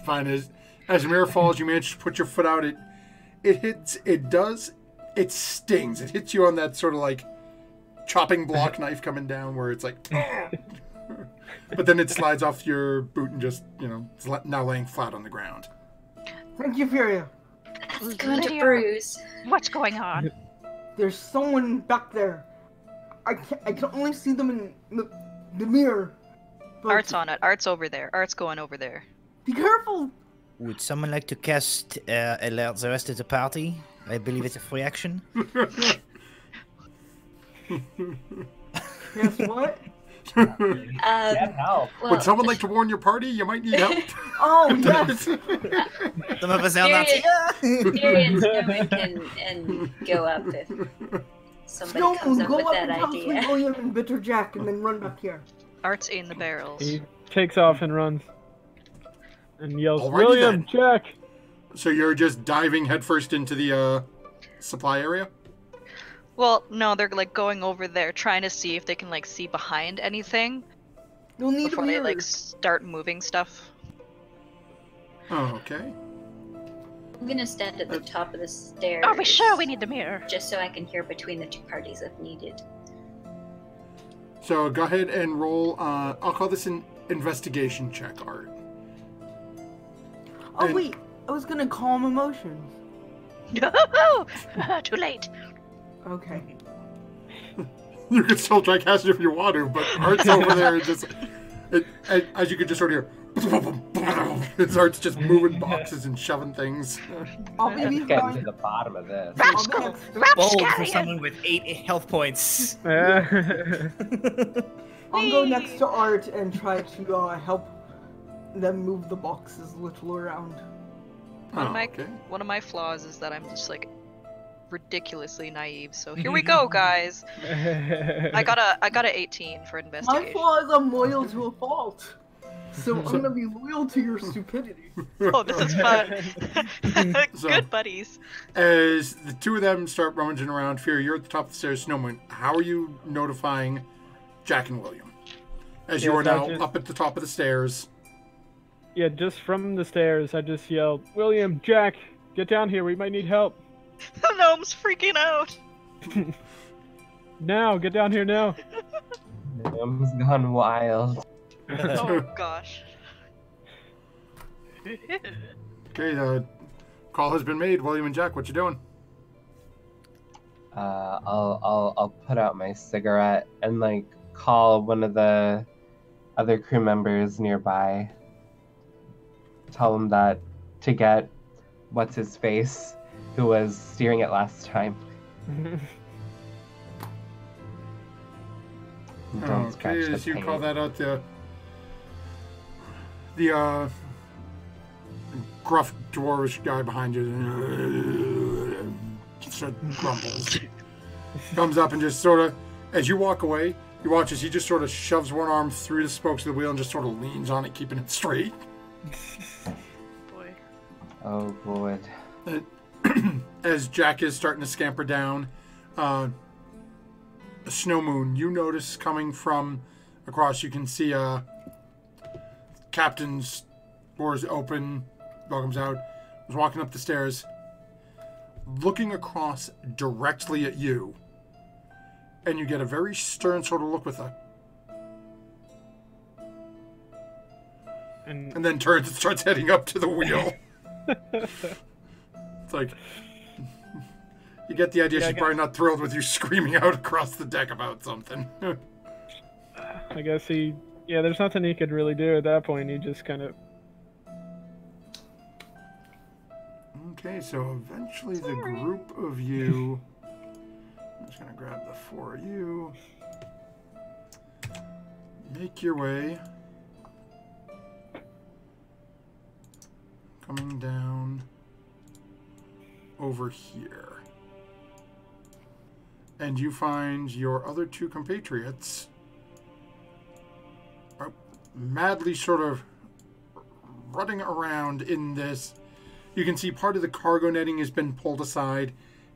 fine. As the mirror falls, you manage to put your foot out. It stings. It hits you on that sort of like chopping block knife coming down where it's like, but then it slides off your boot and just, it's now laying flat on the ground. Thank you, Furia. It's going to Lydia. bruise. What's going on? There's someone back there. I can only see them in the mirror. But Art's on it. Art's over there. Art's going over there. be careful. Would someone like to cast alert the rest of the party? I believe it's a free action. Guess what? Get help. Well, Would someone like to warn your party? You might need help. Oh, yes. Some of us are not. Fury and Snowman can go up if somebody comes Snowmoon, up go with up that and house with idea. William and Bitter Jack and then run back here. Art's in the barrels. He takes off and runs. And yells, Alrighty William, then. Jack! So you're just diving headfirst into the supply area? Well, no, they're like going over there trying to see if they can like see behind anything You'll need before a they mirror. like start moving stuff. Oh, okay. I'm gonna stand at the top of the stairs. Are we sure we need the mirror? Just so I can hear between the two parties if needed. So go ahead and roll, I'll call this an investigation check, Art. Oh, and- wait. I was gonna calm emotions. Too late. Okay. You can still try casting if you want to, but Art's over there and just, as you can just sort of hear, it Art's just moving boxes and shoving things. I'll be Let's get to behind. the bottom of this. Rascal! Bold for Rapscallion! someone with 8 health points. I'll go next to Art and try to help them move the boxes a little around. One Oh, of my okay. one of my flaws is that I'm just like ridiculously naive. So here we go, guys. I got a 18 for My investigation. flaw is I'm loyal to a fault. So I'm gonna be loyal to your stupidity. Oh, this is fun. So- Good buddies. As the two of them start rummaging around, Fury, you're at the top of the stairs, Snowman. How are you notifying Jack and William? As you Yes, are now I just- up at the top of the stairs. Yeah, just from the stairs, I just yelled, William, Jack, get down here, we might need help. The gnome's freaking out. Now, get down here now. Gnome's gone wild. Oh gosh. Okay, the call has been made. William and Jack, what you doing? I'll put out my cigarette and like call one of the other crew members nearby. Tell him that to get what's his face, who was steering it last time. Don't scratch Okay, the as you paint. call that out, the gruff dwarvish guy behind you sort of grumbles. Comes up and just sort of, as you walk away, you watch as he just sort of shoves one arm through the spokes of the wheel and just sort of leans on it, keeping it straight. Boy. Oh, boy. As Jack is starting to scamper down, a Snow Moon, you notice coming from across, you can see Captain's doors open, welcomes out, was walking up the stairs, looking across directly at you, and you get a very stern sort of look with a... And then turns and starts heading up to the wheel. It's like... You get the idea she's probably not thrilled with you screaming out across the deck about something. I guess there's nothing he could really do at that point. He just kind of... Okay, so eventually the group of you... I'm just going to grab the 4 of you. Make your way. Coming down over here. And you find your other 2 compatriots are madly sort of running around in this. You can see part of the cargo netting has been pulled aside,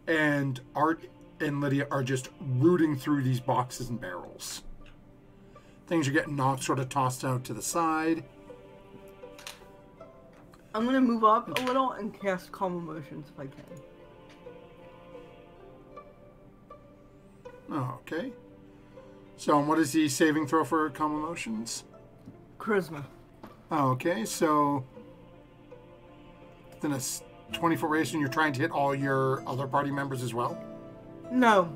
and Art and Lydia are just rooting through these boxes and barrels. Things are getting knocked, sort of tossed out to the side. I'm gonna move up a little and cast Calm Emotions if I can. Okay. So, what is the saving throw for Calm Emotions? Charisma. Okay, so then a 20-foot race, and you're trying to hit all your other party members as well? No.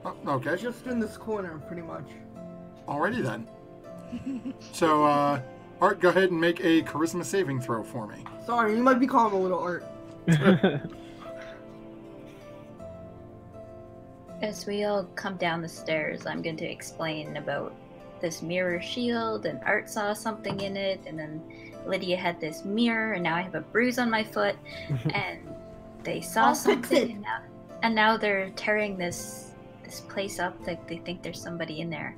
Oh, okay. Just in this corner, pretty much. Alrighty then. So, Art, go ahead and make a charisma saving throw for me. Sorry, you might be calm a little, Art. As we all come down the stairs, I'm going to explain about this mirror shield, and Art saw something in it, and then Lydia had this mirror, and now I have a bruise on my foot, and they saw something, and now they're tearing this place up. Like they think there's somebody in there,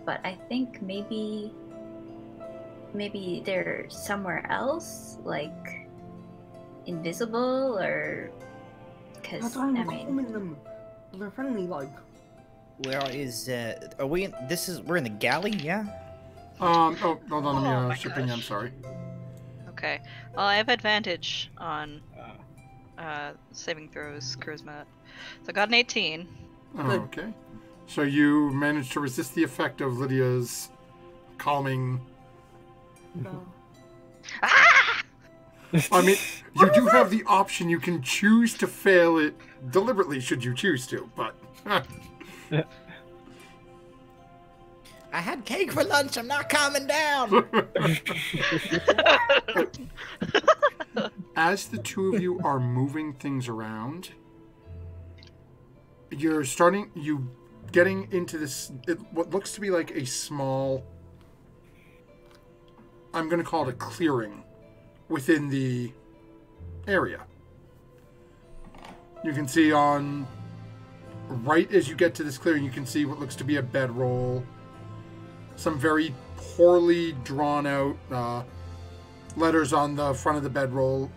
but I think maybe they're somewhere else, like invisible, or because I mean. Them. They're friendly, like. Where is are we in, we're in the galley, yeah? Oh, hold on, let me shipping. I'm sorry. Okay. Well, I have advantage on saving throws, charisma. So I got an 18. Okay. So you managed to resist the effect of Lydia's calming. Ah! I mean, you do have the option. You can choose to fail it deliberately, should you choose to, but... I had cake for lunch, I'm not calming down! As the 2 of you are moving things around, you're getting into this, what looks to be like a small, I'm going to call it a clearing within the area. You can see right as you get to this clearing, you can see what looks to be a bedroll. Some very poorly drawn out letters on the front of the bedroll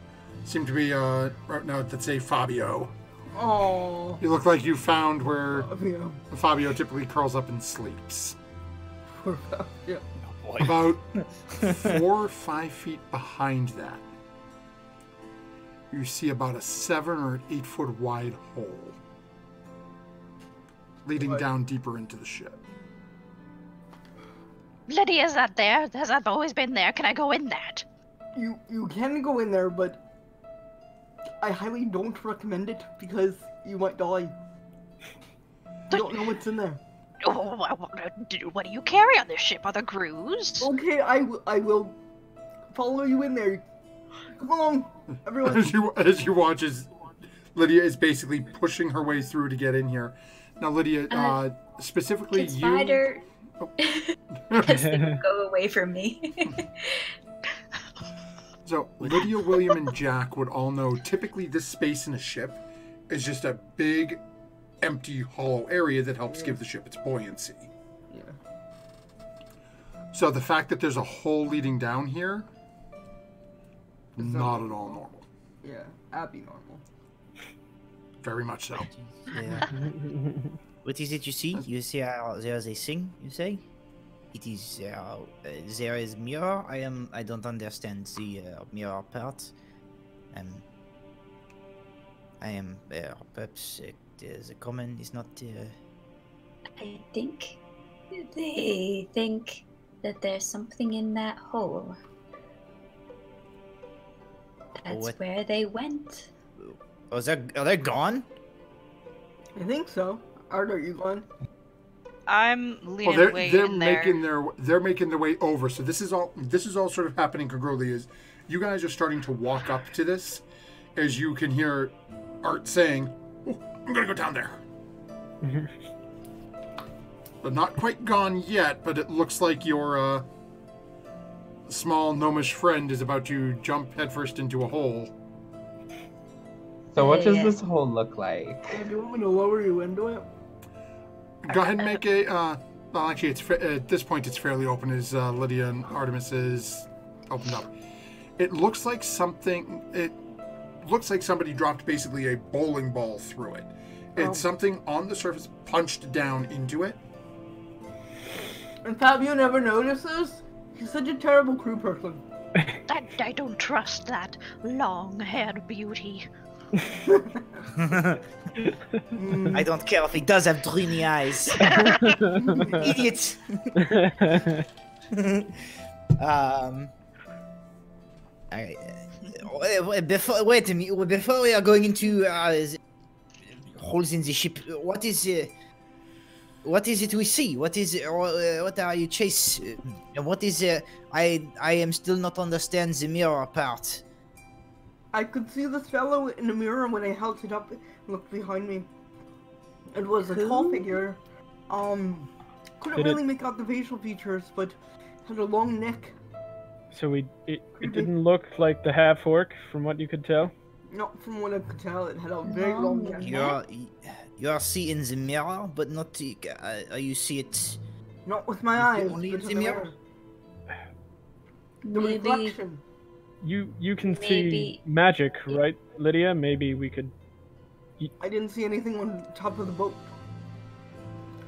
seem to be right now that say Fabio. Oh. You look like you found where Fabio typically curls up and sleeps. Poor Fabio. Oh, About 4 or 5 feet behind that, you see about a 7 or 8 foot wide hole leading down deeper into the ship. Lydia's not there. Has that always been there? Can I go in that? You can go in there, but I highly don't recommend it because you might die. You don't know what's in there. Oh, what do you carry on this ship? Are there crews? Okay, I will follow you in there. Come along, everyone. As you watch, as Lydia is basically pushing her way through to get in here. Now, Lydia, specifically can you... Spider... Go away from me. So Lydia, William, and Jack would all know typically this space in a ship is just a big, empty, hollow area that helps give the ship its buoyancy. Yeah. So the fact that there's a hole leading down here, not at all normal. Yeah, abnormal. Very much so. Yeah. What is it you see? You see there's a thing, you say? It is there is mirror. I don't understand the mirror part. I am perhaps the common is not. I think they think that there's something in that hole. That's What? where they went. Oh, are they gone? I think so. Art, are you going? I'm leaning Well, way they're in there. making their way over. So this is all sort of happening congruently. Is you guys are starting to walk up to this, as you can hear Art saying, "Oh, I'm gonna go down there." But not quite gone yet. But it looks like your small gnomish friend is about to jump headfirst into a hole. So what does Yeah. this hole look like? Do you want me to lower you into it? Go ahead and make a. Well, actually, at this point it's fairly open, as Lydia and Artemis is opened up. It looks like something. It looks like somebody dropped basically a bowling ball through it. It's Oh. something on the surface punched down into it. And Fabio never notices? He's such a terrible crew person. I don't trust that long-haired beauty. I don't care if he does have dreamy eyes. Idiot. Wait a minute. Before we are going into holes in the ship, what is it we see? What are you chase? What is I am still not understand the mirror part. I could see this fellow in the mirror when I held it up and looked behind me. It was a tall figure. Couldn't Did really make out the facial features, but had a long neck. So it didn't look like the half orc from what you could tell. Not from what I could tell, it had a very long neck. You are seeing the mirror, but not you see it. Not with my You eyes. only but in in the mirror? The Maybe- reflection. You can see Maybe- magic, right, Lydia? Maybe we could. I didn't see anything on top of the boat,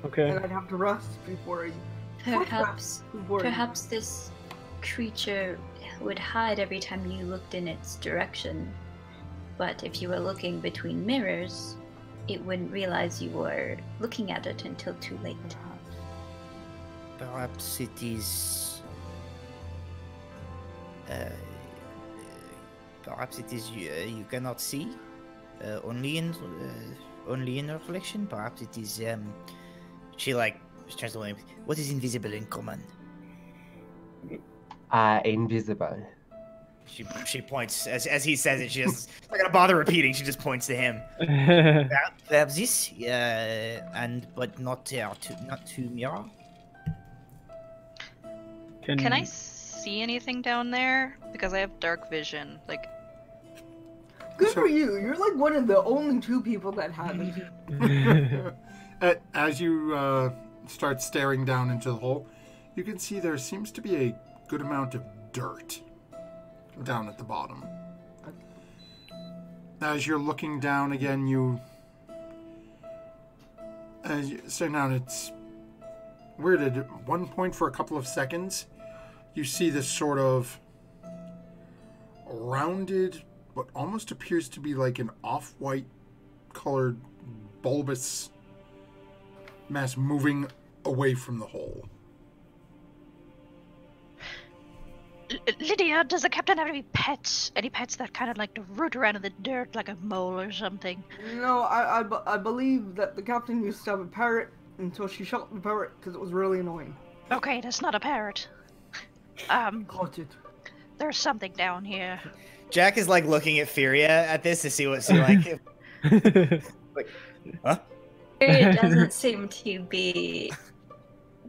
Okay. and I'd have to rest before I. Perhaps this creature would hide every time you looked in its direction. But if you were looking between mirrors, it wouldn't realize you were looking at it until too late. Perhaps it is. Perhaps it is you cannot see only in reflection. Perhaps it is she turns away. What is invisible in common? Invisible. She points as he says it. She just not gonna bother repeating. She just points to him. Perhaps this, but not to mirror. Can I see anything down there? Because I have dark vision. Like, Good So- for you. You're like one of the only two people that have it. As you start staring down into the hole, you can see there seems to be a good amount of dirt down at the bottom. As you're looking down again, as you stare down, it's weird. At one point, for a couple of seconds, you see this sort of rounded, what almost appears to be like an off-white colored bulbous mass moving away from the hole. Lydia, does the captain have any pets? Any pets that kind of like to root around in the dirt like a mole or something? No, I believe that the captain used to have a parrot until she shot the parrot because it was really annoying. Okay, that's not a parrot. Caught it. There's something down here. Jack is like looking at Furia at this to see what's like. Huh? It doesn't seem to be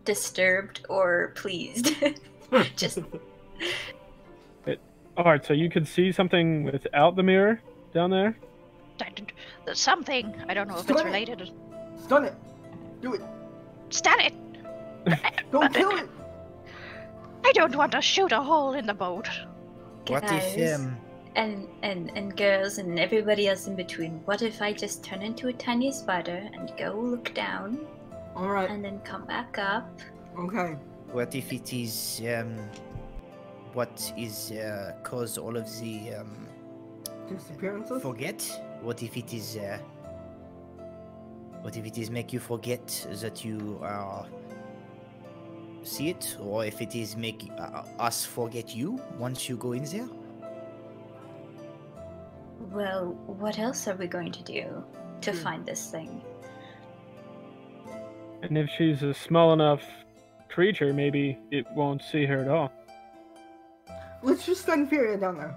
disturbed or pleased. Just Alright, so you could see something without the mirror down there? There's something. I don't know if Stun it's it. related. Stun it. Do it. Stun it! Don't kill it. I don't want to shoot a hole in the boat. What if, Guys, and girls and everybody else in between, what if I just turn into a tiny spider and go look down All right. and then come back up? Okay. what if it is, what is, cause all of the, Disappearances. forget? What if it is, make you forget that you see it, or if it is make us forget you once you go in there? Well, what else are we going to do to find this thing? And if she's a small enough creature, maybe it won't see her at all. Let's just send Furia down there.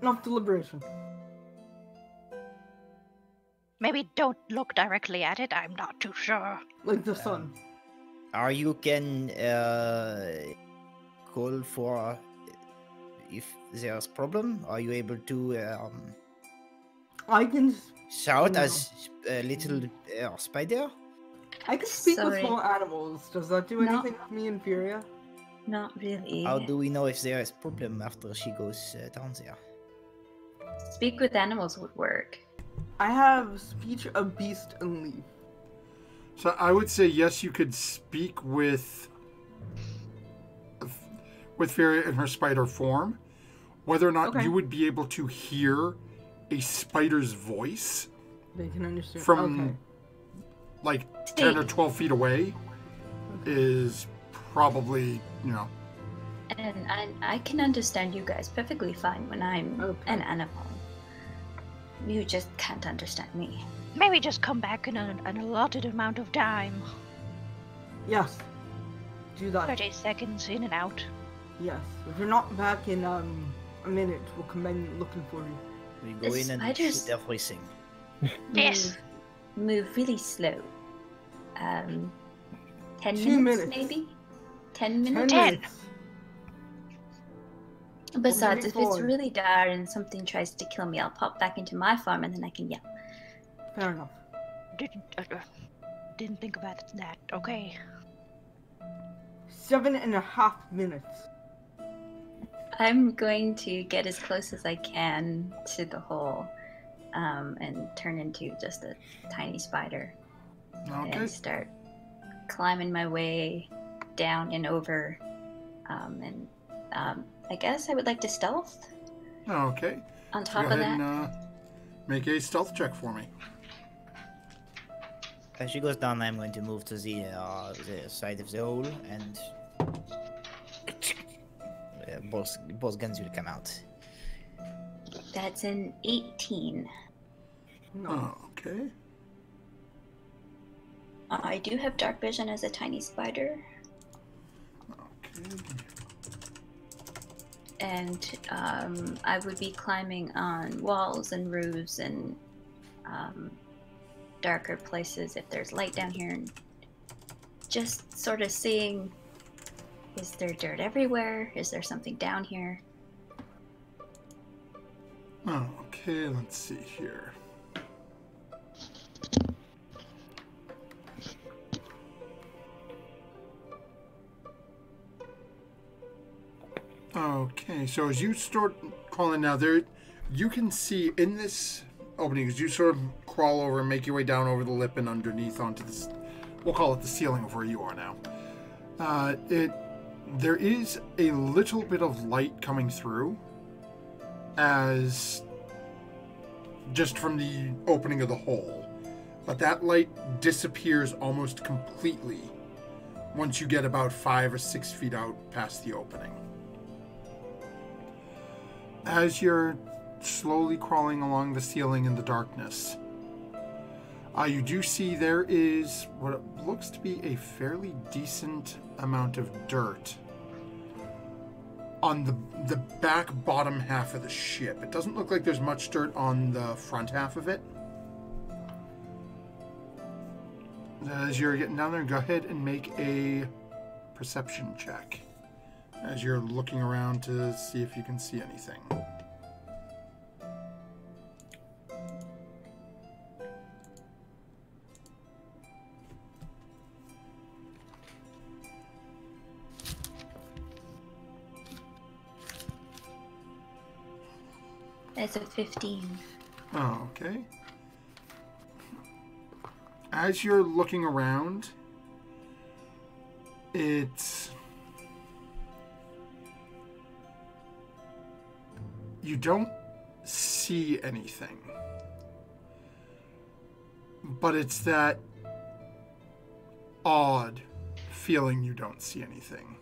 Enough deliberation. Maybe don't look directly at it. I'm not too sure. Like the sun. Are you can call for if there's problem? Are you able to I can shout No. as a little spider? I can speak with Sorry. small animals. Does that do No. anything with me and Furia? Not really. How do we know if there is problem after she goes down there? Speak with animals would work. I have speech of beast and leaf. So I would say yes, you could speak with Furia in her spider form. Whether or not Okay. you would be able to hear a spider's voice They can understand. from Okay. like 10 or 12 feet away is probably, And I can understand you guys perfectly fine when I'm Okay. an animal. You just can't understand me. Maybe just come back in an allotted amount of time. Yes. Do that. 30 seconds in and out. Yes. If you're not back in a minute, we'll come in looking for you. We go The in and spiders- shoot everything. Yes. Move really slow. 10 2 minutes, minutes. maybe? 10 minutes? 10 10. minutes. Besides, if it's forward. really dire and something tries to kill me, I'll pop back into my farm and then I can yell. Fair enough. Didn't think about that. Okay. 7.5 minutes. I'm going to get as close as I can to the hole and turn into just a tiny spider okay. and start climbing my way down and over. I guess I would like to stealth Okay. on Go top ahead of that. and make a stealth check for me. As she goes down, I'm going to move to the side of the hole, and both guns will come out. That's an 18. No. Okay. I do have dark vision as a tiny spider, Okay. and I would be climbing on walls and roofs and darker places if there's light down here, and just sort of seeing, is there dirt everywhere? Is there something down here? Okay, let's see here. Okay, so as you start crawling now, you can see in this opening, as you sort of crawl over and make your way down over the lip and underneath onto this, we'll call it the ceiling of where you are now. There is a little bit of light coming through, as just from the opening of the hole, but that light disappears almost completely once you get about 5 or 6 feet out past the opening. As you're slowly crawling along the ceiling in the darkness, you do see there is what looks to be a fairly decent amount of dirt on the back bottom half of the ship. It doesn't look like there's much dirt on the front half of it. As you're getting down there, go ahead and make a perception check. as you're looking around to see if you can see anything. It's a 15. Oh, okay. As you're looking around, it's... You don't see anything. But it's that odd feeling you don't see anything.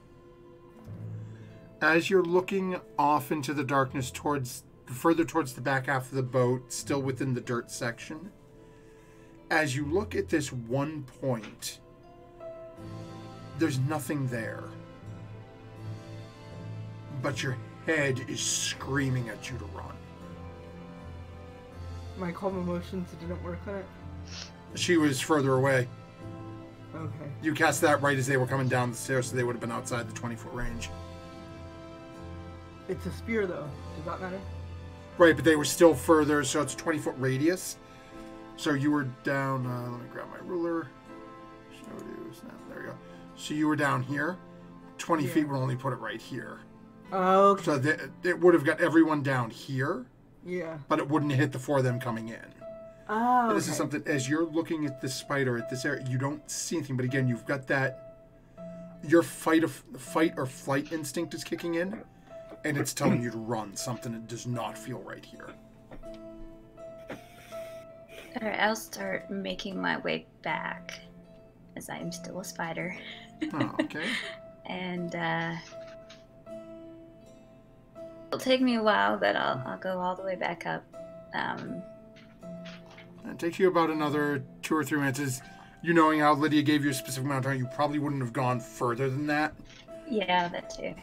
As you're looking off into the darkness further towards the back half of the boat, still within the dirt section, as you look at this one point, there's nothing there. But your head is screaming at you to run. My calm emotions didn't work on it. She was further away. Okay. You cast that right as they were coming down the stairs, so they would have been outside the 20-foot range. It's a spear, though. Does that matter? Right, but they were still further, so it's a 20-foot radius. So you were down, let me grab my ruler. Show do, snap, there you go. So you were down here. 20 feet would only put it right here. Oh, okay. So it would have got everyone down here, Yeah. but it wouldn't hit the four of them coming in. Oh, okay. This is something, as you're looking at this spider, at this area, you don't see anything, but again, you've got that, your fight or flight instinct is kicking in, and it's telling you to run, something that does not feel right here. Alright, I'll start making my way back, as I am still a spider. Oh, okay. And, it'll take me a while, but I'll go all the way back up. It takes you about another 2 or 3 minutes. As you knowing how Lydia gave you a specific amount of time, you probably wouldn't have gone further than that. Yeah, that too.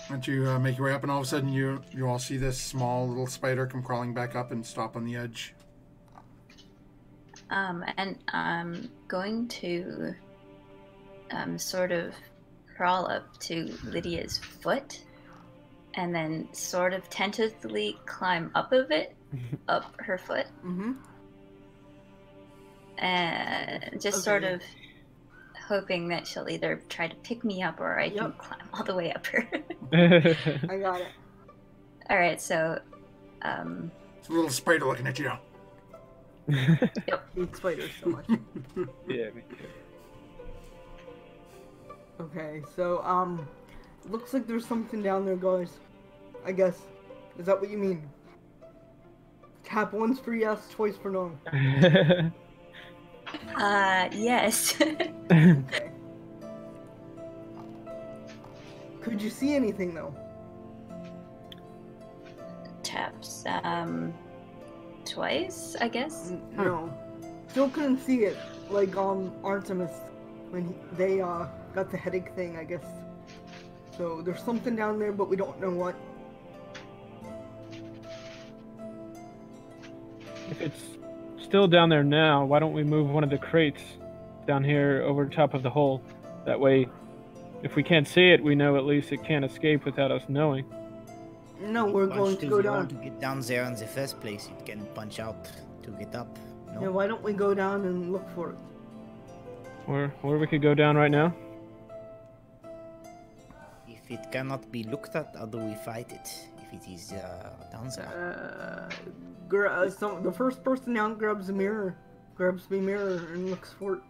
Once you make your way up, and all of a sudden you all see this small little spider come crawling back up and stop on the edge. And I'm going to sort of crawl up to Lydia's foot and then sort of tentatively climb up up her foot. Mm-hmm. And just sort of hoping that she'll either try to pick me up or I can climb all the way up her. I got it. Alright, so It's a little spider looking at you. I hate spiders so much. Yeah, me too. Okay, so, looks like there's something down there, guys. I guess. Is that what you mean? Tap once for yes, twice for no. yes. Okay. Could you see anything, though? Taps, twice, I guess? No. Still couldn't see it, like, Artemis, when they, got the headache thing, I guess. So, there's something down there, but we don't know what. If it's still down there now, why don't we move one of the crates down here over top of the hole? That way, if we can't see it, we know at least it can't escape without us knowing. No, we're going to go down. To get down there in the first place, you can punch out to get up. No? Yeah, why don't we go down and look for it? Or we could go down right now. If it cannot be looked at, how do we fight it? If it is down there. The first person down grabs the mirror, and looks for it.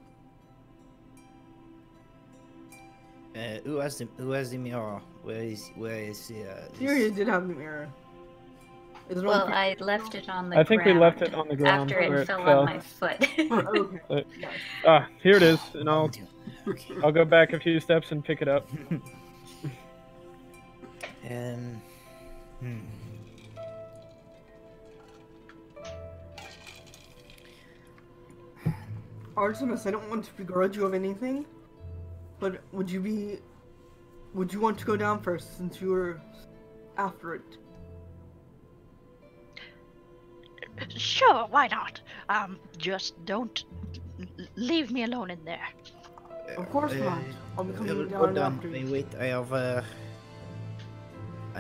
Who has the mirror? Where is Syria did have the mirror. Well, I left it on the ground. I think we left it on the ground after where it fell on my foot. Okay. Here it is, and I'll go back a few steps and pick it up. Artemis, I don't want to begrudge you of anything, but would you want to go down first since you were after it? Sure, why not? Just don't leave me alone in there. Of course not. I'll be coming down hold on. after you. Wait, I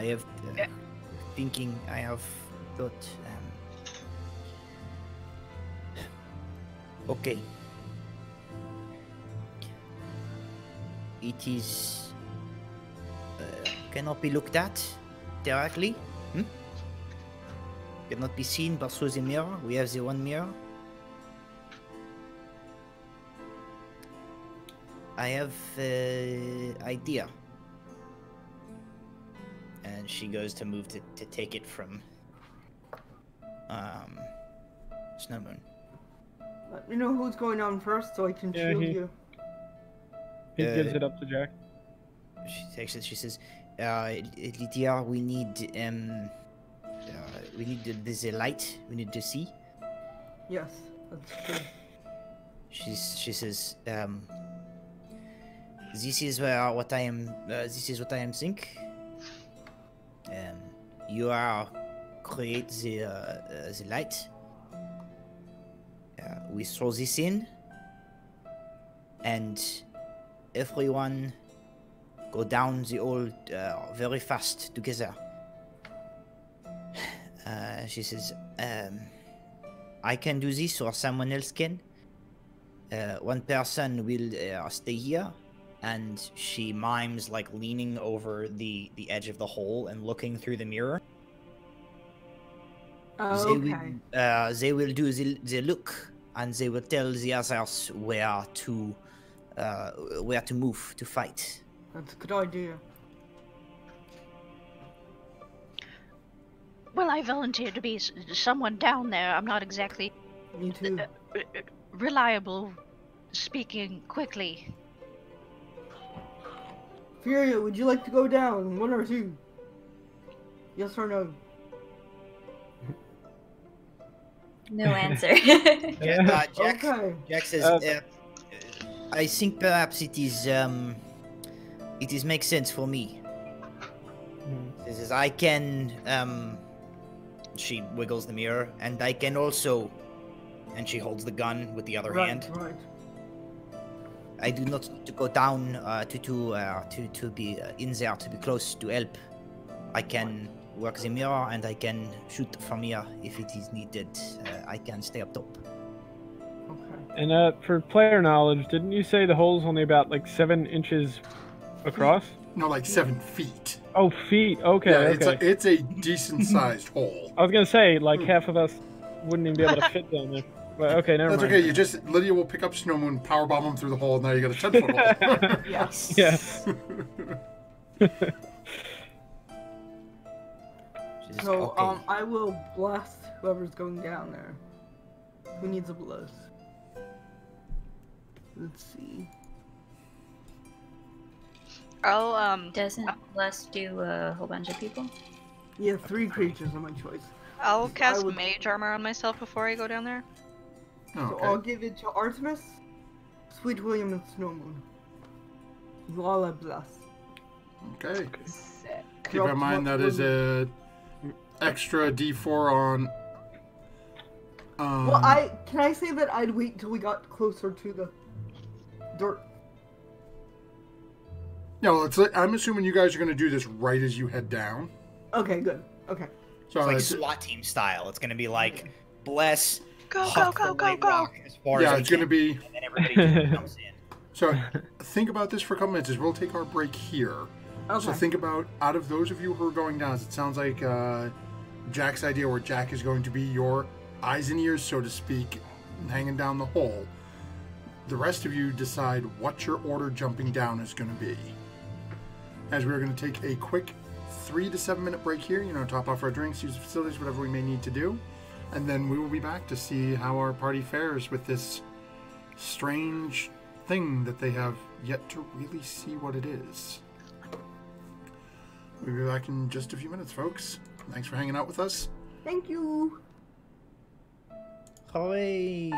have thinking. I have thought. Okay. It is cannot be looked at directly. Cannot be seen but through the mirror. We have the one mirror. I have idea. And she goes to move to take it from Snowmoon. Let me know who's going on first so I can shield you. He gives it up to Jack. She takes it. She says, "Lydia, we need the light. We need to see." Yes, that's true. She says, "This is what I am. This is what I am think. You are create the light. We throw this in, and everyone go down the hall very fast together." She says, "I can do this, or someone else can. One person will stay here." And she mimes like leaning over the edge of the hole and looking through the mirror. Okay. They will do the look, and they will tell the others where to move to fight. That's a good idea. Well, I volunteer to be someone down there. I'm not exactly Me too. reliable speaking quickly. Furia, would you like to go down? One or two? Yes or no? No answer. Jack, Okay. Jack says, "I think perhaps it is makes sense for me." She says, "I can." She wiggles the mirror, and I can also. And she holds the gun with the other hand. Right. I do not need to go down to be in there to be close to help. I can work the mirror and I can shoot from here if it is needed. I can stay up top. Okay. And for player knowledge, didn't you say the hole's only about like 7 inches across? No, like 7 feet. Oh, feet. Okay, Yeah, okay. it's a decent sized hole. I was gonna say like half of us wouldn't even be able to fit down there. But okay, never That's mind. okay. Lydia will pick up Snowmoon, powerbomb him through the hole, and now you got a 10-foot hole. Yes. Yes. So, okay. I will blast whoever's going down there. Who needs a blast? Let's see. I'll Doesn't Les do a whole bunch of people? Yeah, 3 creatures are my choice. I'll cast would- mage armor on myself before I go down there. So Okay. I'll give it to Artemis, Sweet William, and Snowmoon. You all have blast. Okay. Sick. Keep in mind that is a extra D4 on. Well, can I say that I'd wait till we got closer to the dirt? No, I'm assuming you guys are going to do this right as you head down. Okay, good. Okay. So It's like SWAT team style. It's gonna be like, bless, huck the white rock as far yeah, as it's they going to can, be. and then everybody just comes in. So think about this for a couple minutes. As we'll take our break here. Okay. So think about, out of those of you who are going down, it sounds like Jack's idea, where Jack is going to be your eyes and ears, so to speak, hanging down the hole. The rest of you decide what your order jumping down is going to be. As we're going to take a quick 3 to 7 minute break here, top off our drinks, use the facilities, whatever we may need to do. And then we will be back to see how our party fares with this strange thing that they have yet to really see what it is. We'll be back in just a few minutes, folks. Thanks for hanging out with us. Thank you. Hooray!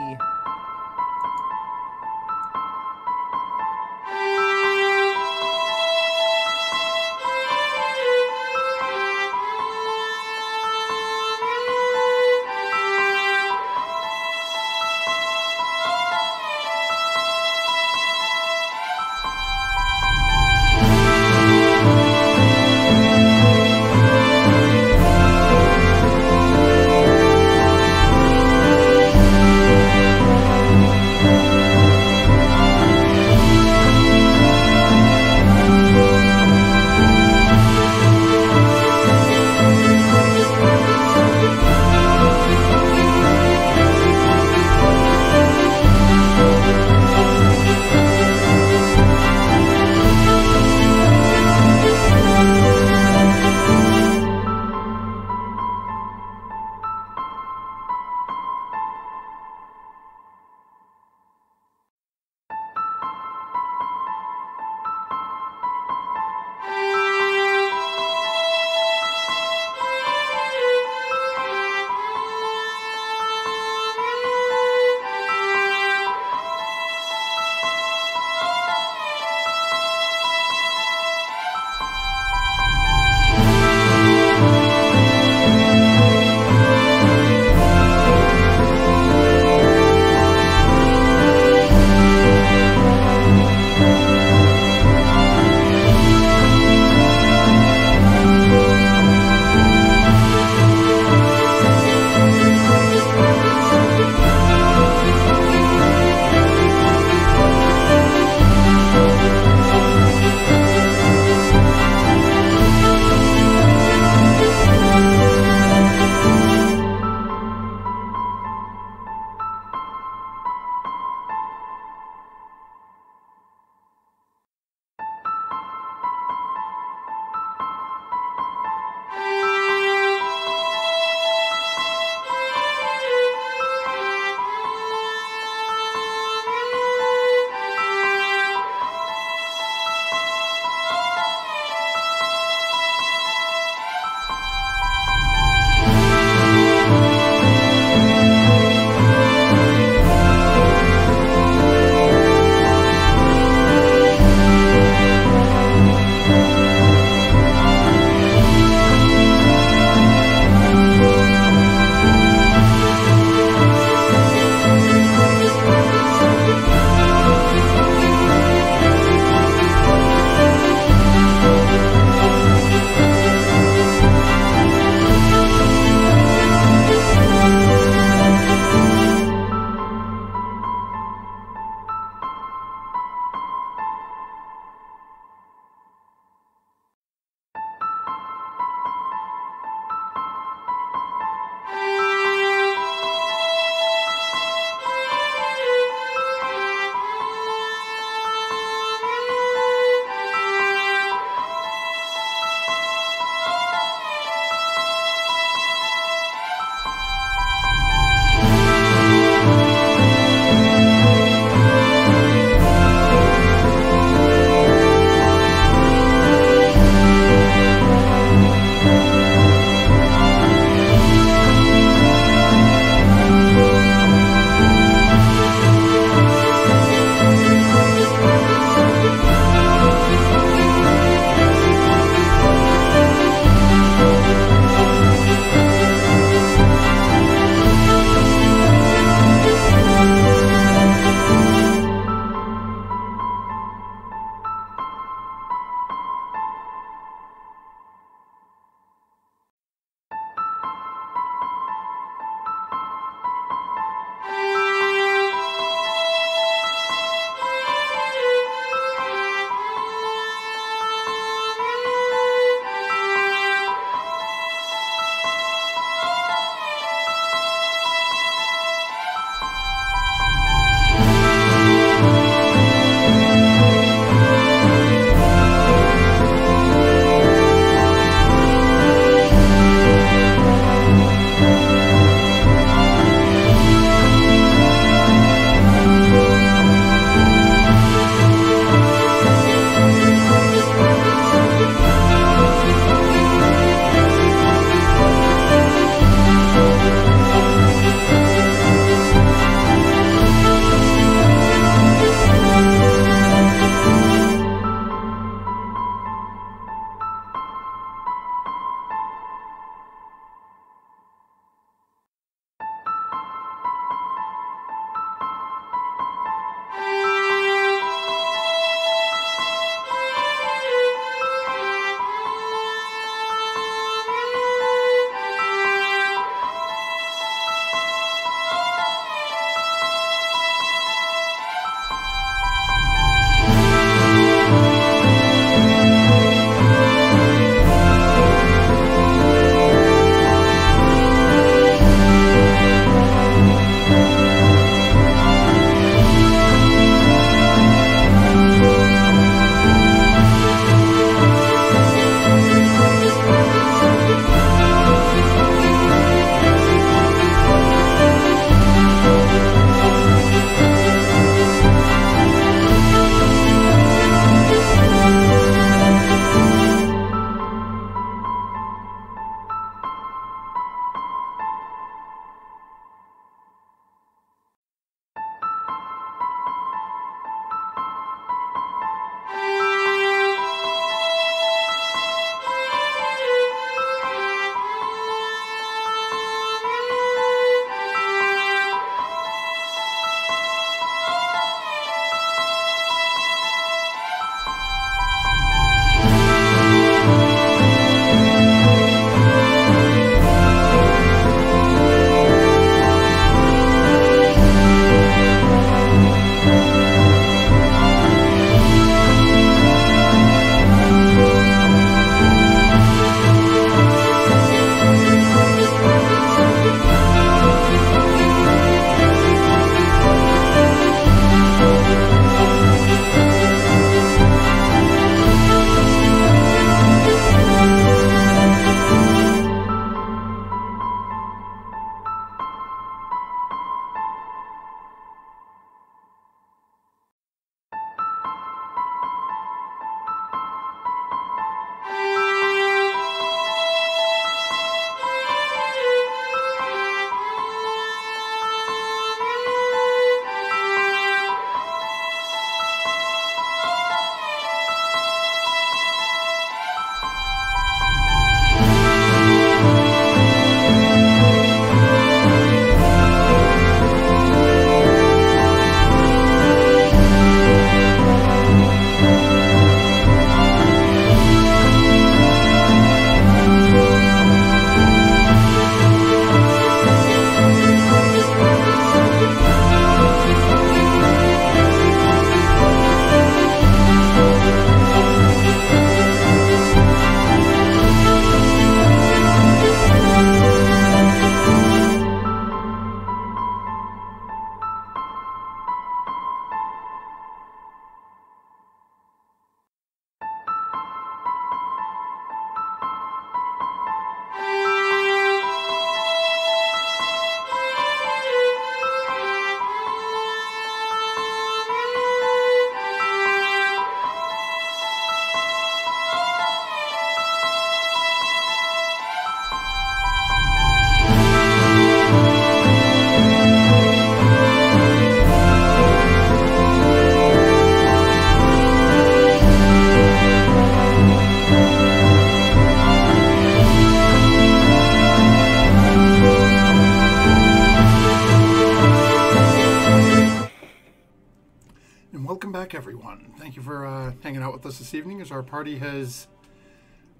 back, everyone. Thank you for hanging out with us this evening as our party has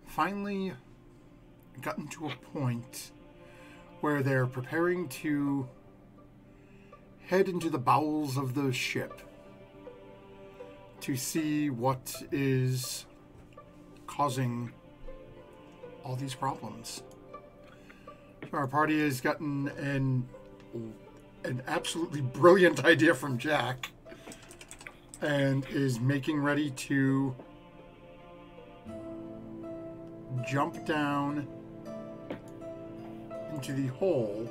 finally gotten to a point where they're preparing to head into the bowels of the ship to see what is causing all these problems. Our party has gotten an absolutely brilliant idea from Jack and is making ready to jump down into the hole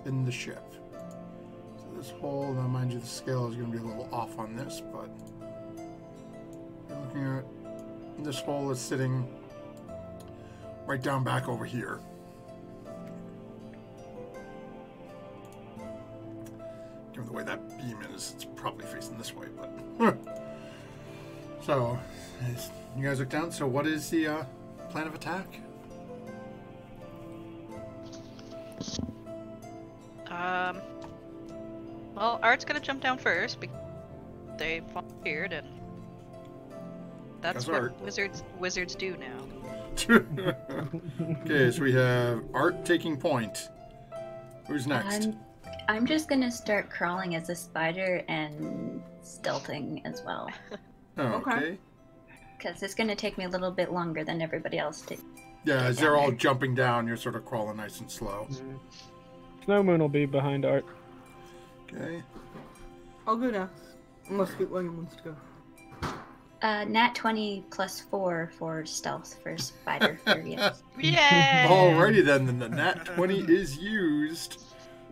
in the ship. So this hole, now mind you, the scale is going to be a little off on this, but you're looking at this hole is sitting right down back over here. Given the way that beam is, it's probably facing this way, but so as you guys look down, so what is the plan of attack? Well, Art's gonna jump down first because they volunteered, and that's what wizards do now. Okay, so we have Art taking point. Who's next? I'm just gonna start crawling as a spider and stealthing as well. Oh, okay. Because it's gonna take me a little bit longer than everybody else to. Yeah, as they're all jumping down, you're sort of crawling nice and slow. Snow Moon will be behind Art. Okay. I'll go next. Unless Sweet William wants to go. Nat 20 plus 4 for stealth for spider. Yes. Yay! Alrighty then the nat 20 is used.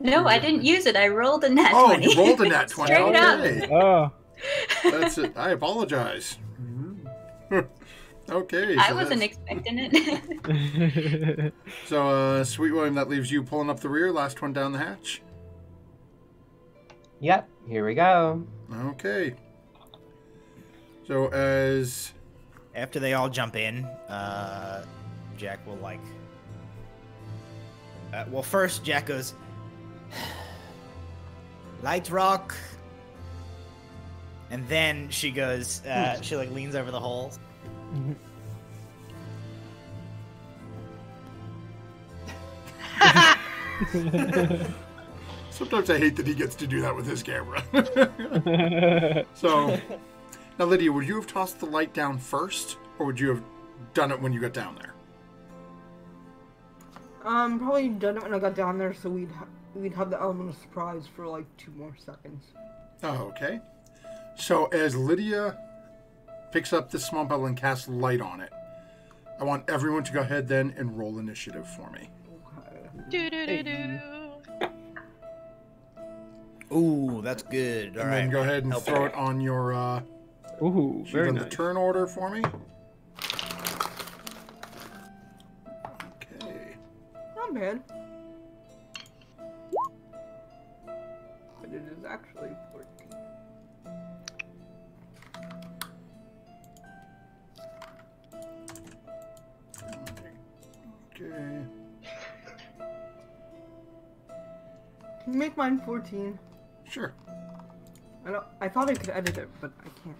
No, I didn't use it. I rolled a nat 20. Oh, you rolled a nat 20. Straight Okay. up. Oh. That's it. I apologize. Okay. I wasn't expecting it. So, Sweet William, that leaves you pulling up the rear. Last one down the hatch. Yep, here we go. Okay. So, as... After they all jump in, Jack will like... well, first Jack goes... Light rock. And then she goes, she like leans over the hole. Sometimes I hate that he gets to do that with his camera. So, now Lydia, would you have tossed the light down first, or would you have done it when you got down there? Probably done it when I got down there, so we'd have the element of surprise for like 2 more seconds. Oh, okay. So as Lydia picks up this small bottle and casts light on it, I want everyone to go ahead then and roll initiative for me. Do-do-do-do. Ooh, that's good. All And right. then go ahead and Help throw out. it on your Ooh, sheet very on nice. the turn order for me. Okay. Not bad. But it is actually 14. Okay. Can you make mine 14? Sure. I thought I could edit it, but I can't.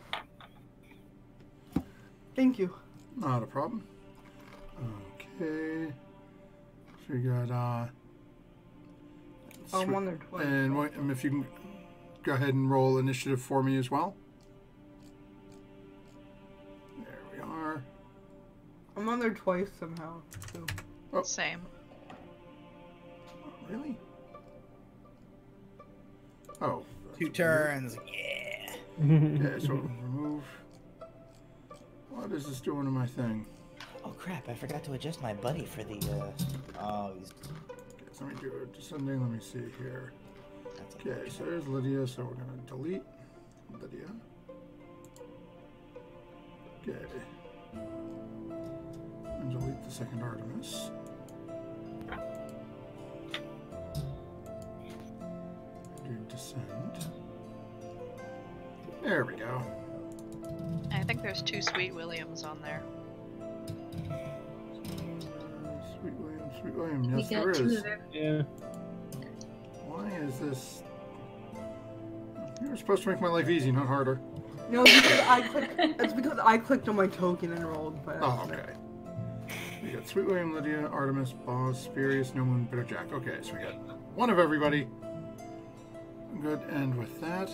Thank you. Not a problem. Okay. So you got I'm on there twice. and if you can go ahead and roll initiative for me as well. There we are. I'm on there twice somehow. So. Oh. Same. Really? Oh. 2 turns. Yeah. Okay, so remove. What is this doing to my thing? Oh crap! I forgot to adjust my buddy for the. Oh, he's. Okay, so let me do it. Descending. Let me see here. That's Okay, so there's Lydia. So we're gonna delete Lydia. Okay. And delete the second Artemis. Do descend. There we go. I think there's 2 Sweet Williams on there. Sweet William, Sweet William. We Yes, there got 2 is. of them. Yeah. Why is this? You were supposed to make my life easy, not harder. No, because I clicked. It's because I clicked on my token and rolled. But Oh, okay. We got Sweet William, Lydia, Artemis, Boz, Spurious, No Moon, Bitter Jack. Okay, so we got one of everybody. Good, and with that...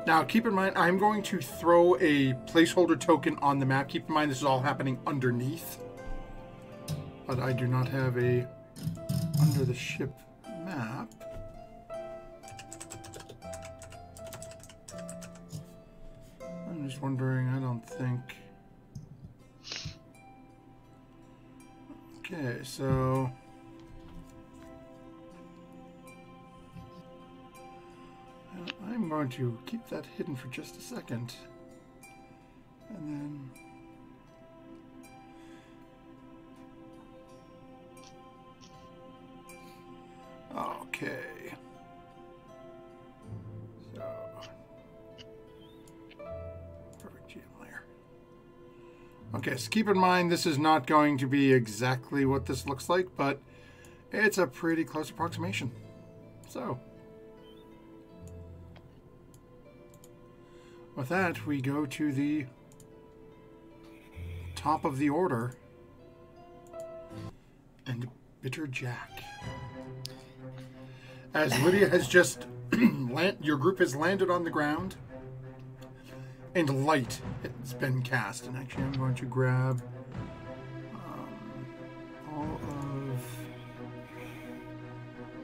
Now, keep in mind, I'm going to throw a placeholder token on the map. Keep in mind, this is all happening underneath. But I do not have a under the ship map. I'm just wondering, I don't think... Okay, so... I'm going to keep that hidden for just a second. And then... Okay. So... Perfect GM layer. Okay, so keep in mind this is not going to be exactly what this looks like, but it's a pretty close approximation. So... With that, we go to the top of the order and Bitter Jack. As Lydia has just your group has landed on the ground and light has been cast. And actually, I'm going to grab all of...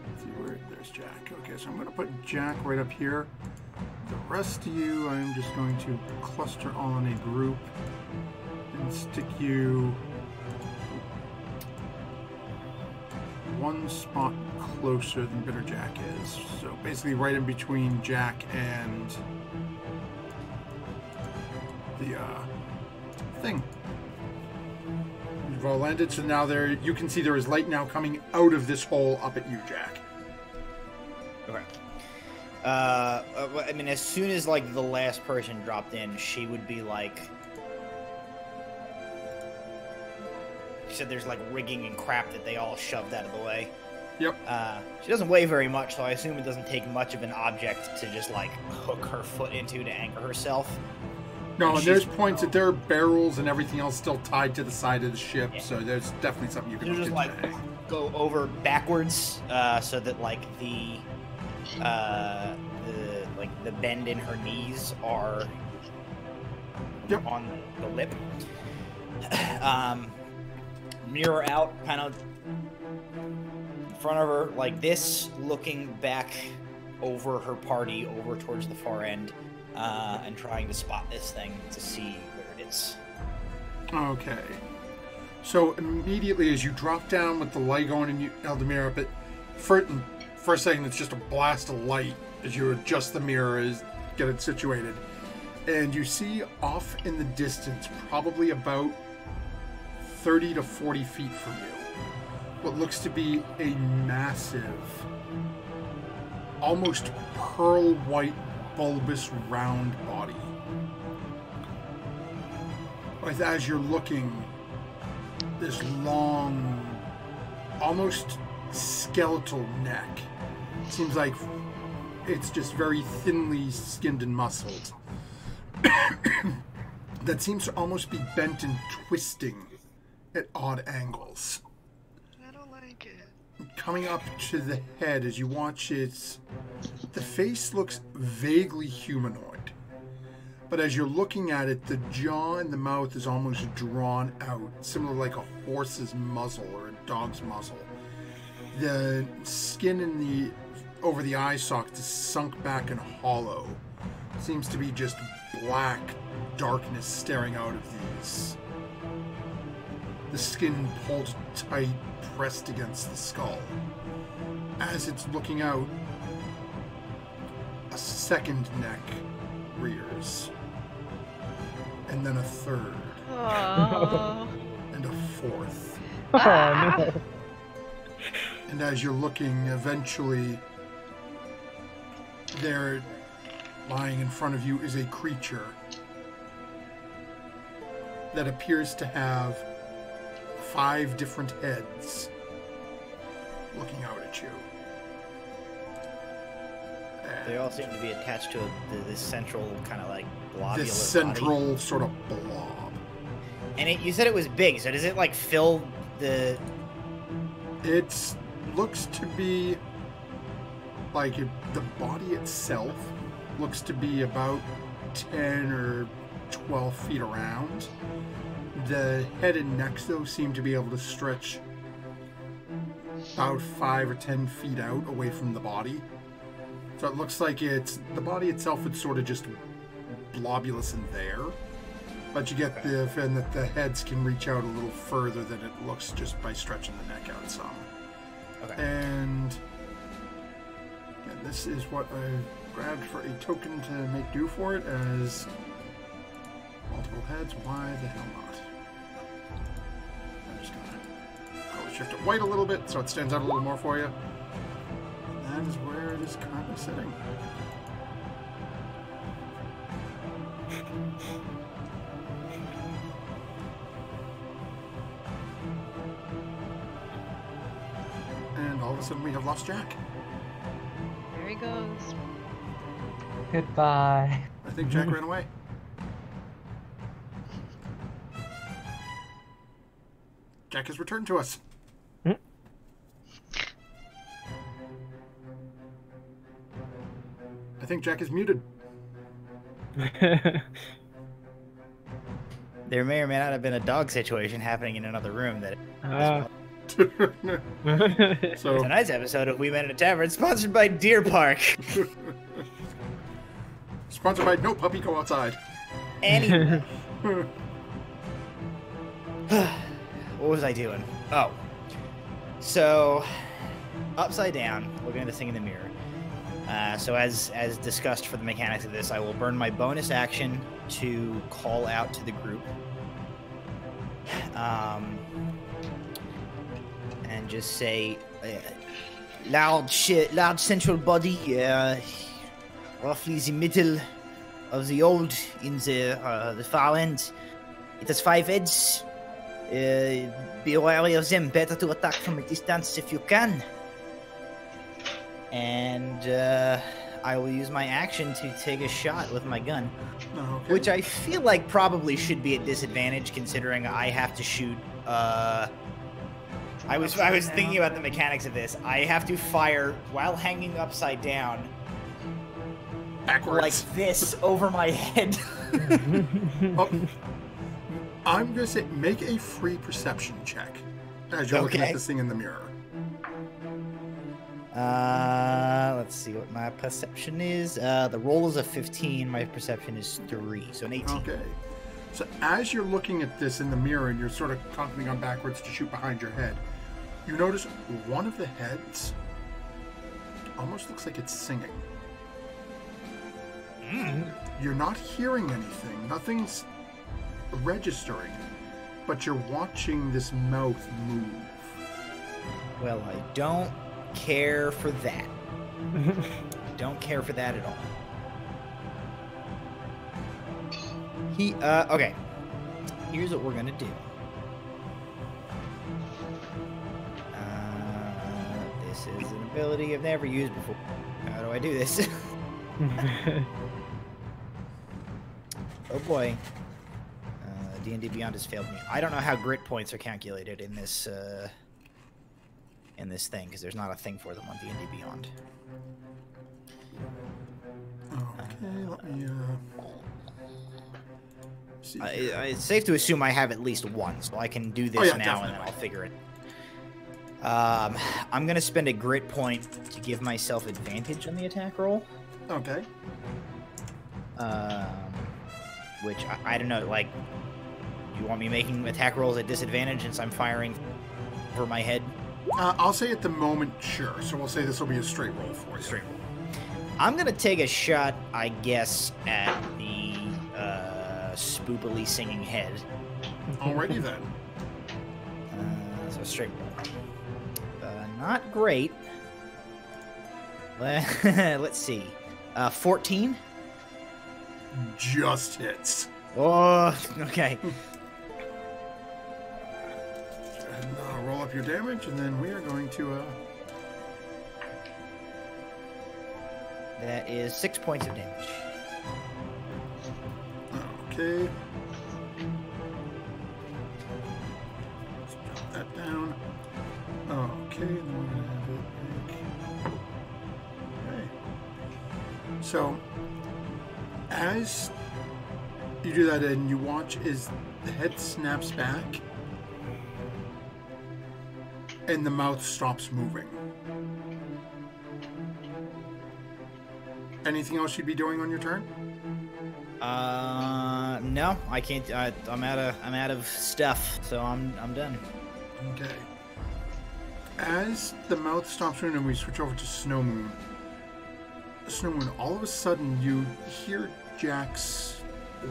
Let's see where... There's Jack. Okay, so I'm going to put Jack right up here. The rest of you, I'm just going to cluster on a group and stick you one spot closer than Bitter Jack is. So basically right in between Jack and the thing. You've all landed, so now there you can see there is light now coming out of this hole up at you, Jack. Okay. I mean, as soon as, like, the last person dropped in, she would be, like... She said there's, like, rigging and crap that they all shoved out of the way. Yep. She doesn't weigh very much, so I assume it doesn't take much of an object to just, like, hook her foot into to anchor herself. No, and there's points that there are barrels and everything else still tied to the side of the ship, yeah. So there's definitely something you can just, like, go over backwards, so that, like, the bend in her knees are on the lip. Mirror out, kind of in front of her like this, looking back over her party, over towards the far end, and trying to spot this thing to see where it is. Okay. So immediately as you drop down with the light going and you held the mirror up, for a second it's just a blast of light as you adjust the mirror, as get it situated, and you see off in the distance, probably about 30 to 40 feet from you, what looks to be a massive, almost pearl white, bulbous, round body. As you're looking, this long, almost skeletal neck. It seems like it's just very thinly skinned and muscled. That seems to almost be bent and twisting at odd angles. I don't like it. Coming up to the head as you watch it, the face looks vaguely humanoid. But as you're looking at it, the jaw and the mouth is almost drawn out, similar like a horse's muzzle or a dog's muzzle. The skin in the over the eye sockets is sunk back and hollow. Seems to be just black darkness staring out of these. The skin pulled tight, pressed against the skull. As it's looking out, a second neck rears. And then a third. Oh. And a fourth. Oh, no. And as you're looking, eventually, there, lying in front of you, is a creature that appears to have 5 different heads looking out at you. They all seem to be attached to this central kind of like globular This central body. sort of blob. And you said it was big, so does it like fill the... It looks to be like the body itself looks to be about 10 or 12 feet around. The head and neck, though, seem to be able to stretch about 5 or 10 feet out away from the body. So it looks like the body itself is sort of just blobulous in there. But you get the feeling that the heads can reach out a little further than it looks just by stretching the neck out some. Okay. And this is what I grabbed for a token to make do for it as multiple heads. Why the hell not? I'm just gonna probably shift it white a little bit so it stands out a little more for you. And that is where it is currently sitting. And all of a sudden we have lost Jack. There he goes. Goodbye. I think Jack ran away. Jack has returned to us. I think Jack is muted. There may or may not have been a dog situation happening in another room that... So Tonight's episode of We Met in a Tavern, sponsored by Deer Park. sponsored by No Puppy Go Outside. Anyway. What was I doing? Oh. So, upside down, looking at this thing in the mirror. So as discussed for the mechanics of this, I will burn my bonus action to call out to the group. And just say, large central body, roughly the middle of the old in the far end. It has 5 heads. Be wary of them. Better to attack from a distance if you can. And I will use my action to take a shot with my gun. Okay. Which I feel like probably should be at disadvantage, considering I have to shoot. I was thinking about the mechanics of this. I have to fire while hanging upside down, backwards like this, over my head. Oh, I'm gonna say make a free perception check as you're looking at this thing in the mirror. Let's see what my perception is. The roll is a 15. My perception is 3, so an 18. Okay. So as you're looking at this in the mirror and you're sort of constantly on backwards to shoot behind your head, you notice one of the heads almost looks like it's singing. You're not hearing anything. Nothing's registering, but you're watching this mouth move. Well, I don't care for that. Don't care for that at all. Okay. Here's what we're gonna do. This is an ability I've never used before. How do I do this? Oh boy. D&D Beyond has failed me. I don't know how grit points are calculated in this thing, because there's not a thing for them on D&D Beyond. Okay, let me see. It's safe to assume I have at least one, so I can do this now and then I'll figure it. I'm gonna spend a grit point to give myself advantage on the attack roll. Okay. Which I don't know, like, you want me making attack rolls at disadvantage since I'm firing over my head? I'll say at the moment, sure. So we'll say this will be a straight roll for you. Straight roll. I'm gonna take a shot, I guess, at the spoopily singing head. Alrighty then. So straight roll. Not great. Let's see. 14? Just hits. Oh, okay. And roll up your damage, and then we are going to That is 6 points of damage. Okay. Let's drop that down. Okay, and then we're gonna have it. Okay. So, as you do that, and you watch as the head snaps back, and the mouth stops moving. Anything else you'd be doing on your turn? No, I can't. I'm out of stuff, so I'm done. Okay. As the mouth stops moving and we switch over to Snow Moon, all of a sudden you hear Jack's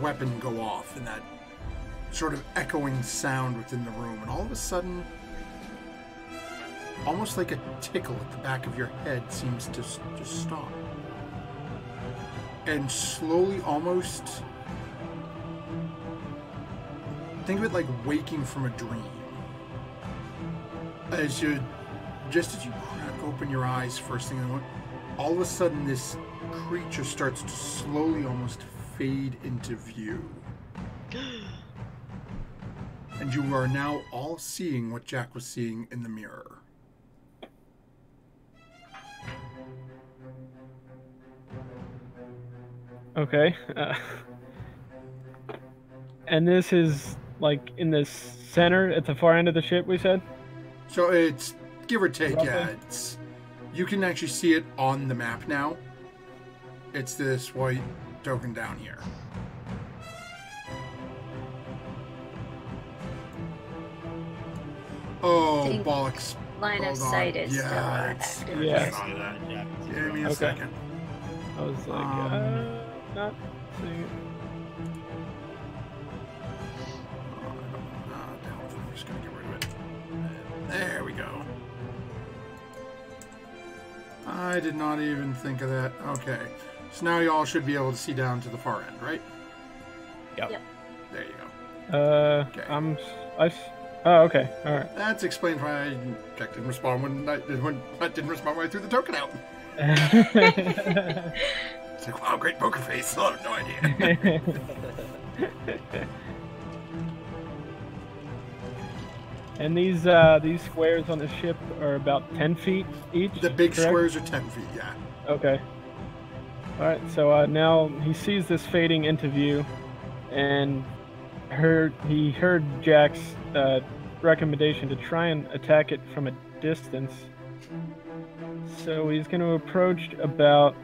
weapon go off in that sort of echoing sound within the room, and all of a sudden, almost like a tickle at the back of your head seems to just stop. And slowly, almost, think of it like waking from a dream. Just as you crack open your eyes first thing in the morning, all of a sudden this creature starts to slowly almost fade into view. And you are now all seeing what Jack was seeing in the mirror. Okay. And this is like in the center at the far end of the ship, we said? So it's, give or take, Roughly? yeah, you can actually see it on the map now. It's this white token down here. Oh, Think bollocks. Line of Hold on. sight is still Yeah, it's, active. Yeah. saw that. Give me a Okay. second. I was like, not seeing it. Down with it. I'm just going to get rid of it. There we go. I did not even think of that. Okay. So now you all should be able to see down to the far end, right? Yep. There you go. Okay. Oh, okay. All right. That's explained why Jack didn't respond when I didn't respond when I threw the token out. It's like, wow, great poker face. I have no idea. And these squares on the ship are about 10 feet each. The big correct? squares are 10 feet, yeah. Okay. All right. So now he sees this fading into view, and he heard Jack's recommendation to try and attack it from a distance. So he's going to approach about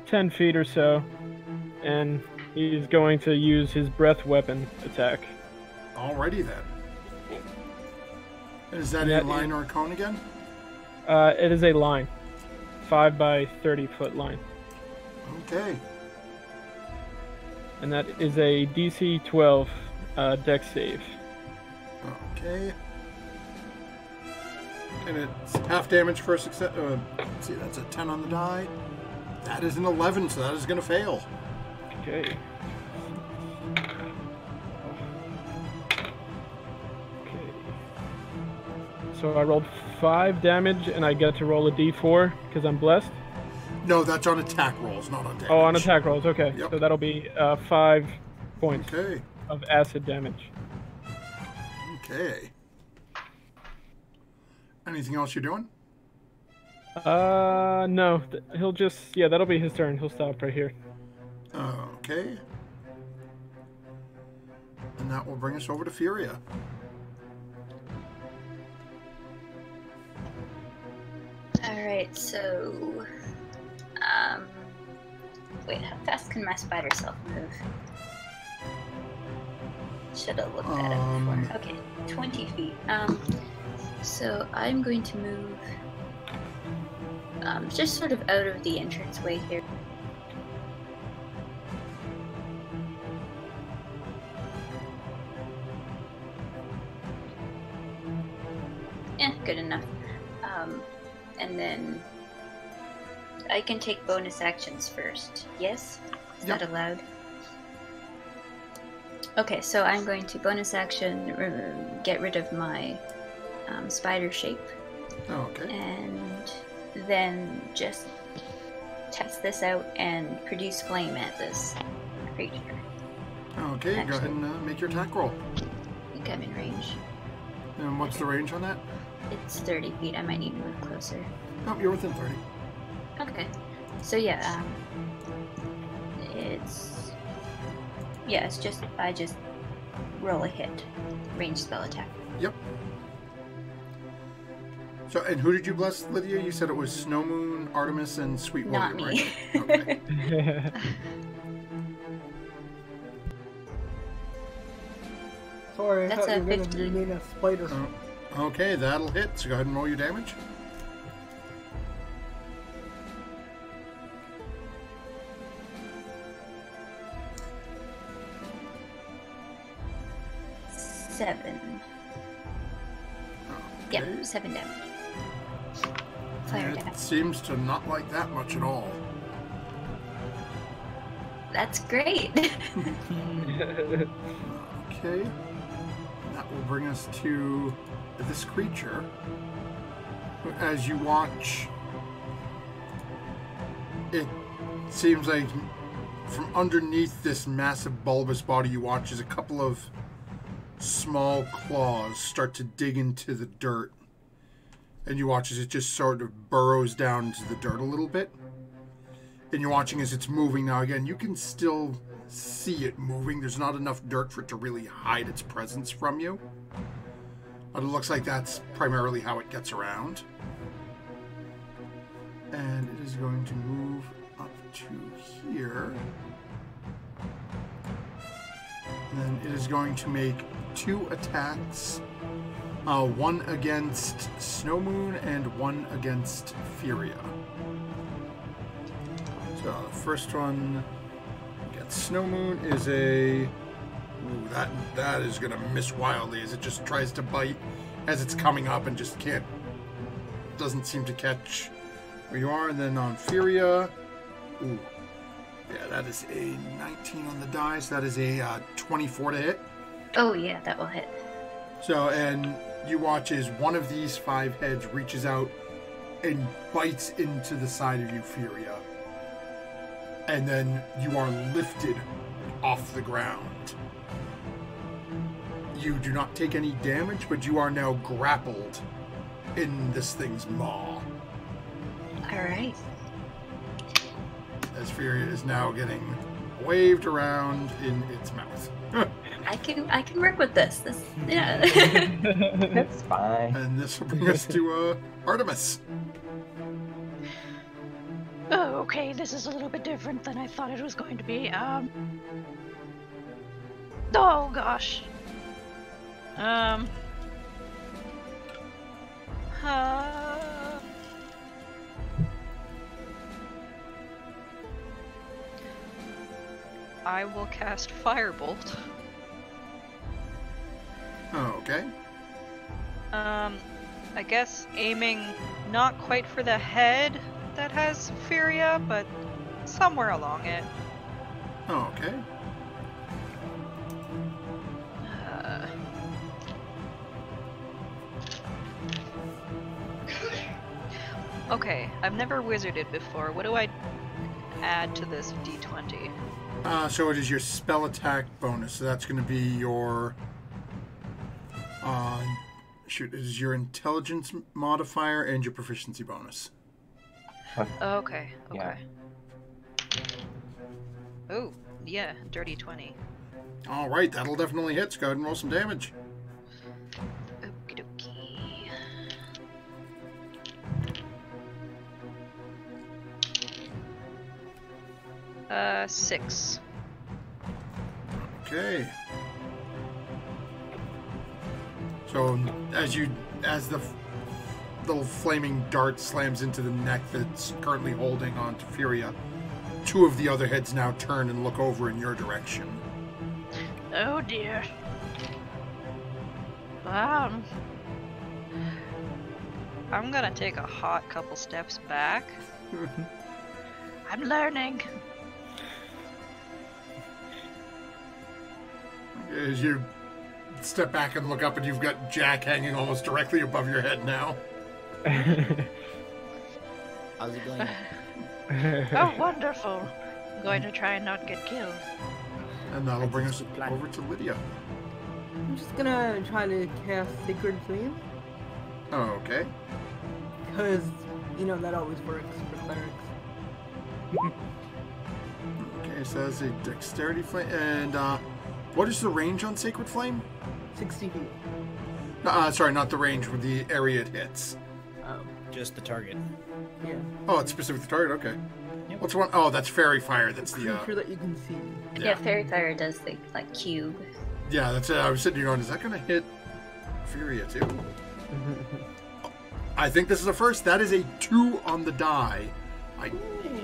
10 feet or so, and he's going to use his breath weapon attack. Alrighty then. Is that Yeah, a line or a cone again? It is a line, 5 by 30 foot line, Okay. and that is a DC 12 dex save. Okay. And it's half damage for a success. Let's see, that's a 10 on the die. That is an 11, so that is going to fail. Okay. So I rolled 5 damage, and I get to roll a d4 because I'm blessed. No, that's on attack rolls, not on damage. Oh, on attack rolls. Okay, Yep. so that'll be 5 points Okay. of acid damage. Okay. Anything else you're doing? No. He'll just... Yeah, that'll be his turn. He'll stop right here. Okay. And that will bring us over to Furia. Alright, so... Wait, how fast can my spider self move? Should have looked that up before. Okay, 20 feet. So I'm going to move just sort of out of the entranceway here. Yeah, good enough. And then I can take bonus actions first. Yes? Is Yep. that allowed? Okay, so I'm going to bonus action get rid of my spider shape, Okay. and then just test this out and produce flame at this creature. Okay, go ahead and make your attack roll. I think I'm in range. And what's the range on that? It's 30 feet. I might need to move closer. Oh, you're within 30. Okay. So yeah, it's just I just roll a hit, range spell attack. Yep. So, and who did you bless, Lydia? You said it was Snow Moon, Artemis, and Sweet Not Warrior, me. right? Okay. Sorry, I That's thought you a were going to 15. remain a spider. Okay, that'll hit. So go ahead and roll your damage. Seven. Yep, 7 damage. Fire It damage. seems to not like that much at all. That's great. Okay. That will bring us to this creature. As you watch, it seems like from underneath this massive bulbous body you watch as a couple of small claws start to dig into the dirt. And you watch as it just sort of burrows down into the dirt a little bit. And you're watching as it's moving. Now again, you can still see it moving. There's not enough dirt for it to really hide its presence from you. But it looks like that's primarily how it gets around. And it is going to move up to here. And then it is going to make 2 attacks. One against Snow Moon and one against Furia. So the first one against Snow Moon is a... Ooh, that is going to miss wildly as it just tries to bite as it's coming up and just can't... Doesn't seem to catch where you are. And then on Furia... Ooh. Yeah, that is a 19 on the dice. That is a 24 to hit. Oh yeah, that will hit. So, and you watch as one of these 5 heads reaches out and bites into the side of you, Furia. And then you are lifted off the ground. You do not take any damage, but you are now grappled in this thing's maw. Alright. As Furia is now getting waved around in its mouth. I can work with this. Yeah. It's fine. And this will bring us to Artemis. Oh, okay, this is a little bit different than I thought it was going to be. Oh gosh. I will cast Firebolt. Okay. I guess aiming not quite for the head that has Furia, but somewhere along it. Okay. Okay, I've never wizarded before. What do I add to this d20? So it is your spell attack bonus. So that's going to be your... it is your intelligence modifier and your proficiency bonus. Okay, okay. Yeah. Oh, yeah, dirty 20. All right, that'll definitely hit. So go ahead and roll some damage. Okie dokie. Uh, 6. Okay. So as the little flaming dart slams into the neck that's currently holding on to Furia, 2 of the other heads now turn and look over in your direction. Oh dear. I'm gonna take a hot couple steps back. I'm learning. As you step back and look up, and you've got Jack hanging almost directly above your head now. How's it going? Oh, wonderful. I'm going to try and not get killed. And that'll bring us over to Lydia. I'm just gonna try to cast Sacred Flame. Oh, okay. Because, that always works for clerics. Okay, so that's a dexterity flame. And what is the range on Sacred Flame? 60 feet. Sorry, not the range with the area it hits. Oh, Just the target. yeah. Oh, it's specific to target, okay. Yep. What's one? Oh, that's Fairy Fire. That's the Creature that you can see. Yeah, Fairy Fire does the cube. Yeah, that's it. I was sitting here going, is that gonna hit Furia too? I think this is a first. That is a 2 on the die. I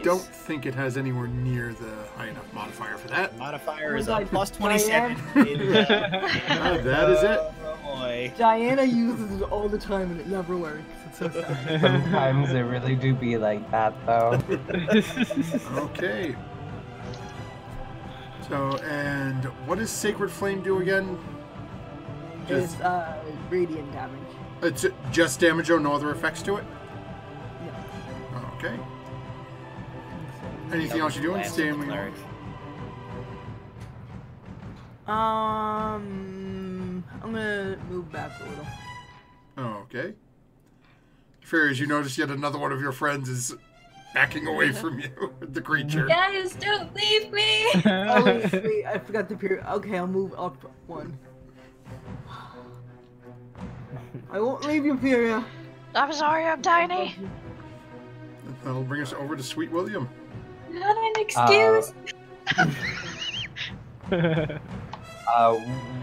don't think it has anywhere near the high enough modifier for that. Modifier Oh is my a God, plus 27. That is it. Oh boy. Diana uses it all the time and it never works. It's so sad. Sometimes it really do be like that, though. Okay. So, and what does Sacred Flame do again? It's radiant damage. It's just damage, no other effects to it? No. Okay. Anything else you're doing? Lance of the Staying cleric. I'm gonna move back a little. Okay. Fairies, you notice yet another one of your friends is backing away from you, the creature. Guys, don't leave me! Oh, wait, I forgot the period. Okay, I'll move up 1. I won't leave you, Furia. I'm sorry, I'm tiny. That'll bring us over to Sweet William. Not an excuse!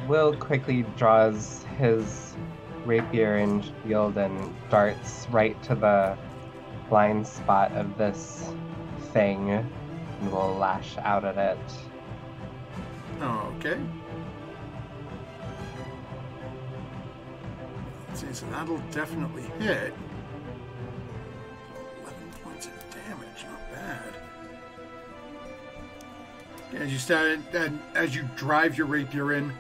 Will quickly draws his rapier and shield and darts right to the blind spot of this thing and will lash out at it. Okay. Let's see, so that'll definitely hit. 11 points of damage, not bad. As you start, and as you drive your rapier in,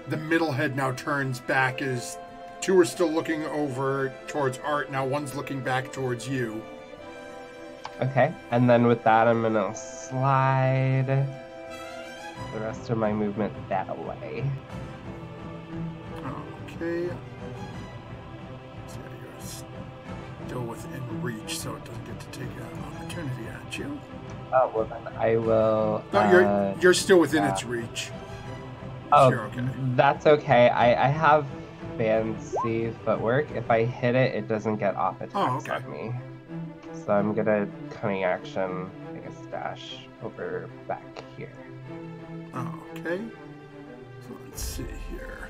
the middle head now turns back as 2 are still looking over towards Art. Now 1's looking back towards you. Okay, and then with that, I'm gonna slide the rest of my movement that way. Okay. So you're still within reach, so it doesn't get to take an opportunity at you. Oh, well then I will... No, you're still within its reach. Oh, You're okay. that's okay. I have fancy footwork. If I hit it, it doesn't get off attacks okay. on me. So I'm gonna cunning action, I guess, dash over back here. Okay. So let's see here.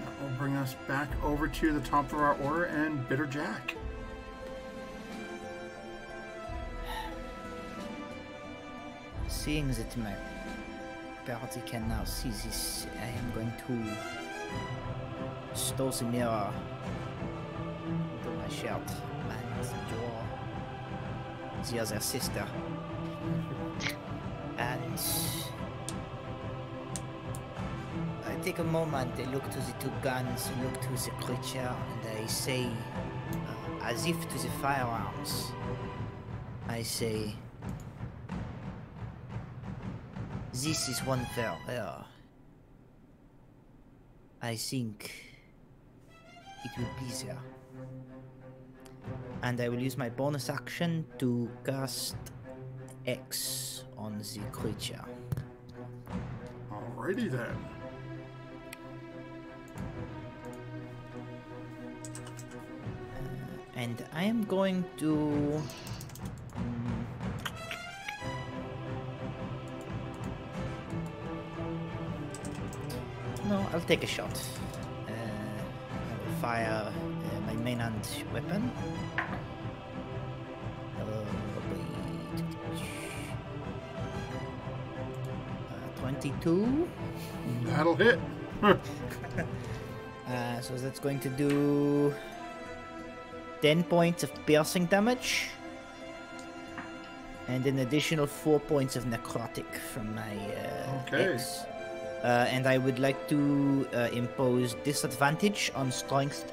That will bring us back over to the top of our order and Bitter Jack. Seeing that my party can now see this, I am going to stow the mirror into my shirt and draw the other sister. And I take a moment, I look to the 2 guns, I look to the creature, and I say, as if to the firearms, I say, this is one for her. I think it will please her. And I will use my bonus action to cast X on the creature. Alrighty then. And I am going to... No, I'll take a shot. I will fire my main hand weapon. Wait. 22. That'll hit. So that's going to do 10 points of piercing damage. And an additional 4 points of necrotic from my Okay. X. And I would like to impose disadvantage on strength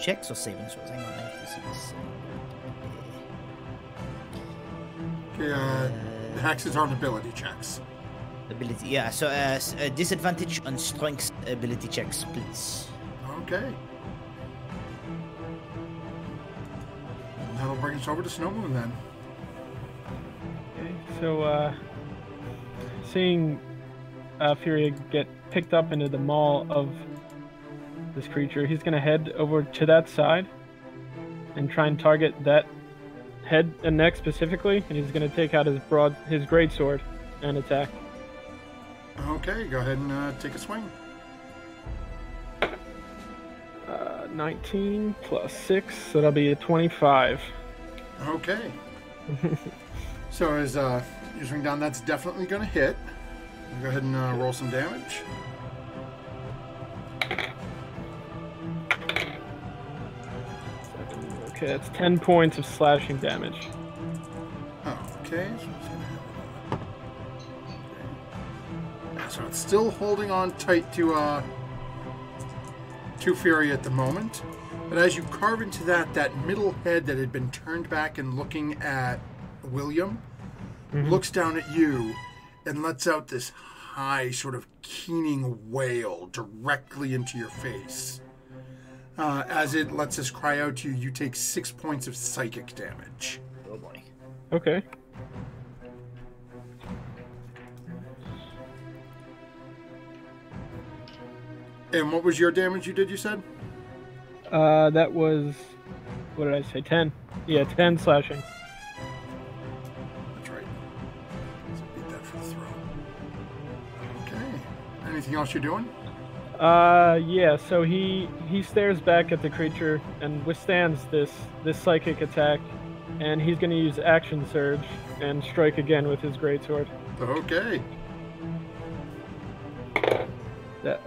checks or saving throws. Hang on, I have to see this. Okay, hexes aren't ability checks. Ability, yeah. So disadvantage on strength ability checks, please. Okay. And that'll bring us over to Snowmoon then. Okay, so seeing Furia get picked up into the maw of this creature, he's gonna head over to that side and try and target that head and neck specifically, and he's gonna take out his greatsword and attack. Okay, go ahead and take a swing. 19 plus 6, so that'll be a 25. Okay. So as you swing down, that's definitely going to hit. Go ahead and roll some damage. Okay, that's 10 points of slashing damage. Okay. So it's still holding on tight to Fury at the moment. But as you carve into that middle head that had been turned back and looking at William, looks down at you and lets out this high sort of keening wail directly into your face. As it lets us cry out to you, you take 6 points of psychic damage. Oh boy. Okay. And what was your damage you did, you said? That was, what did I say, 10? Yeah, 10 slashing. That's right. So beat that for the throw. Okay. Anything else you're doing? Yeah, so he stares back at the creature and withstands this psychic attack, and he's gonna use Action Surge and strike again with his greatsword. Okay.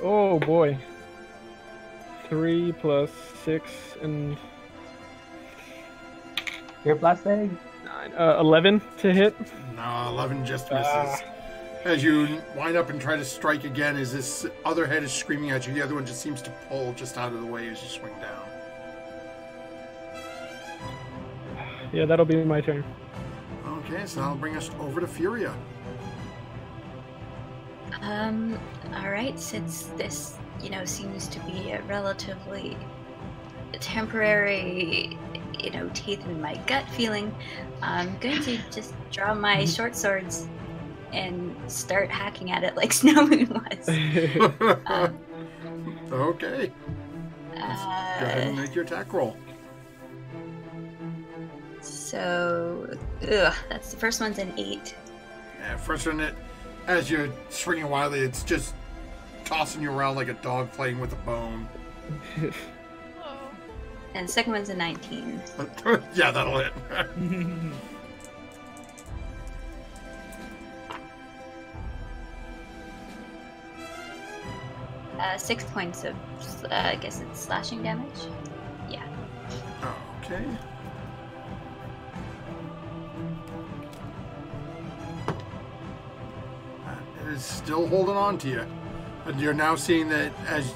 Oh boy. 3 plus 6 and Your blessing. 9. 11 to hit. No, 11 just misses. As you wind up and try to strike again, as this other head is screaming at you, the other one just seems to pull just out of the way as you swing down. Yeah, that'll be my turn. Okay, so that'll bring us over to Furia. Alright, since this, seems to be a relatively temporary, teeth in my gut feeling, I'm going to just draw my short swords and start hacking at it like Snowmoon was. Okay. Go ahead and make your attack roll. So, that's the first one's an 8. Yeah, first one, as you're swinging wildly, it's just tossing you around like a dog playing with a bone. And the second one's a 19. Yeah, that'll hit. 6 points of, I guess it's slashing damage? Yeah. Okay. It is still holding on to you. And you're now seeing that as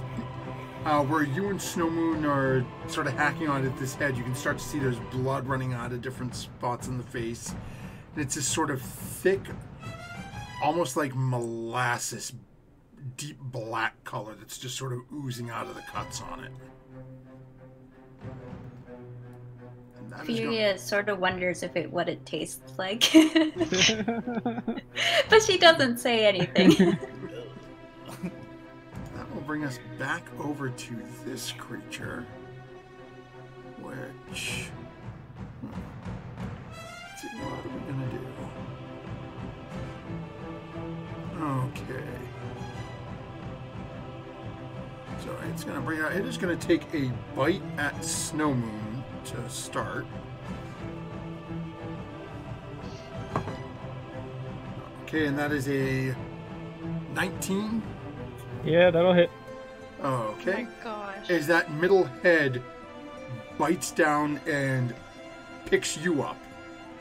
where you and Snowmoon are sort of hacking on at this head, you can start to see there's blood running out of different spots in the face. And it's this sort of thick, almost like molasses, deep black color that's just sort of oozing out of the cuts on it. Furia sort of wonders what it tastes like. But she doesn't say anything. That will bring us back over to this creature, which... Let's see, what are we going to do? Okay. So it's going to bring out... It is going to take a bite at Snowmoon to start. Okay, and that is a 19. Yeah, that'll hit. Okay. Oh my gosh. As that middle head bites down and picks you up.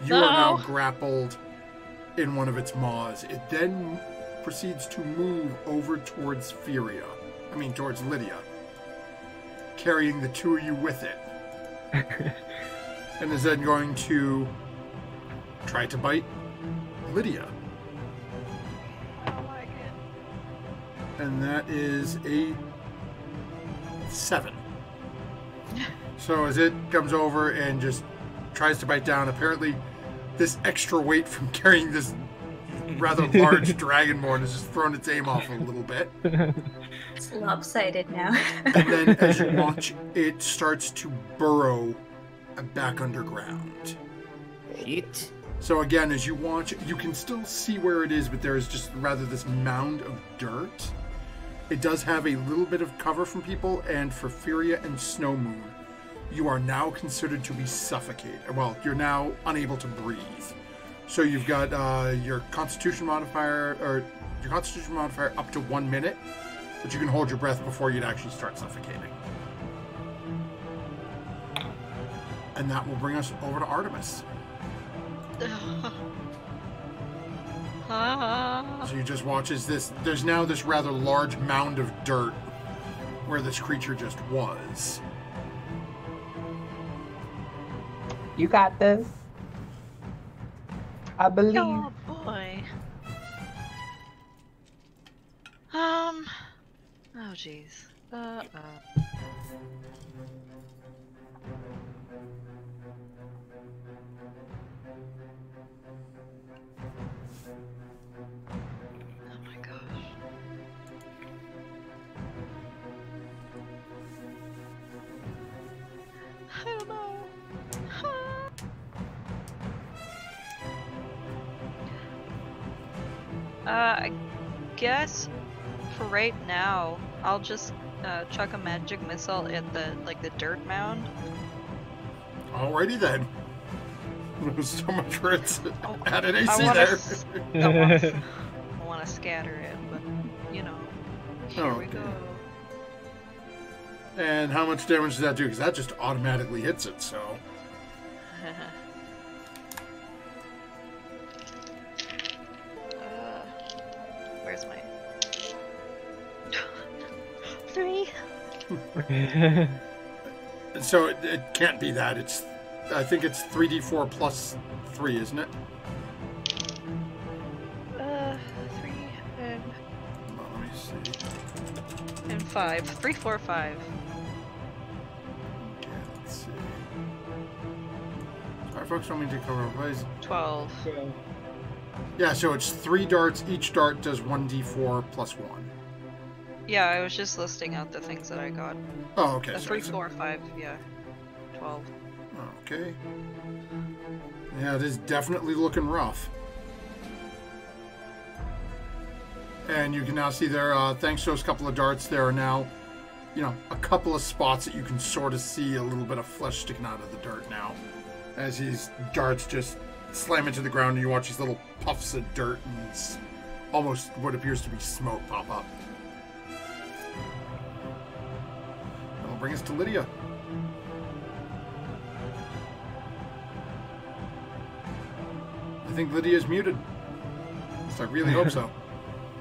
You are now grappled in one of its maws. It then proceeds to move over towards towards Lydia, carrying the two of you with it. And is then going to try to bite Lydia. I don't like it. And that is a 7. So as it comes over and just tries to bite down, apparently this extra weight from carrying this rather large dragonborn has just thrown its aim off a little bit. It's lopsided now. And then as you watch, it starts to burrow back underground. Shit. So again, as you watch, you can still see where it is, but there is just rather this mound of dirt. It does have a little bit of cover from people, and for Furia and Snow Moon, you are now considered to be suffocated. Well, you're now unable to breathe. So you've got your Constitution modifier up to 1 minute, but you can hold your breath before you'd actually start suffocating. And that will bring us over to Artemis. So you just watch as there's now this rather large mound of dirt where this creature just was. You got this. I believe. Oh boy. Oh jeez. Oh my gosh. I don't know. I guess for right now, I'll just chuck a magic missile at the dirt mound. Alrighty then. There's so much for its added AC I there. want to scatter it, but you know, here Oh, we okay. go. And how much damage does that do? Because that just automatically hits it, so. Where's my 3? So it can't be that. I think it's 3d4 plus 3, isn't it? 3 and Hold on, let me see. 5. 3, 4, 5. Okay, let's see. Alright, folks, want me to cover plays? 12. Yeah, so it's 3 darts. Each dart does 1d4 plus 1. Yeah, I was just listing out the things that I got. Oh, okay. 3, 4, 5. Yeah, 12. Okay. Yeah, it is definitely looking rough. And you can now see there, thanks to those couple of darts, there are now, a couple of spots that you can sort of see a little bit of flesh sticking out of the dirt now. As these darts just slam into the ground and you watch these little puffs of dirt and almost what appears to be smoke pop up. That'll bring us to Lydia. I think Lydia's muted. I really hope so.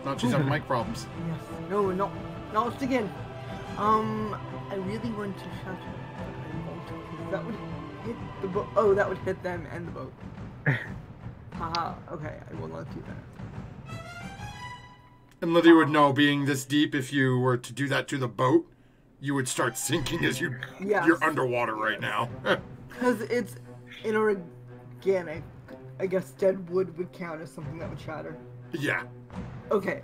Not she's having mic problems. Yes. No, not again. I really want to shout it, but I won't, because that would hit the boat. Oh, that would hit them and the boat. Haha, okay, I will not do that. And Lydia would know, being this deep, if you were to do that to the boat, you would start sinking as you're underwater right now. Because it's inorganic. I guess dead wood would count as something that would shatter. Yeah. Okay,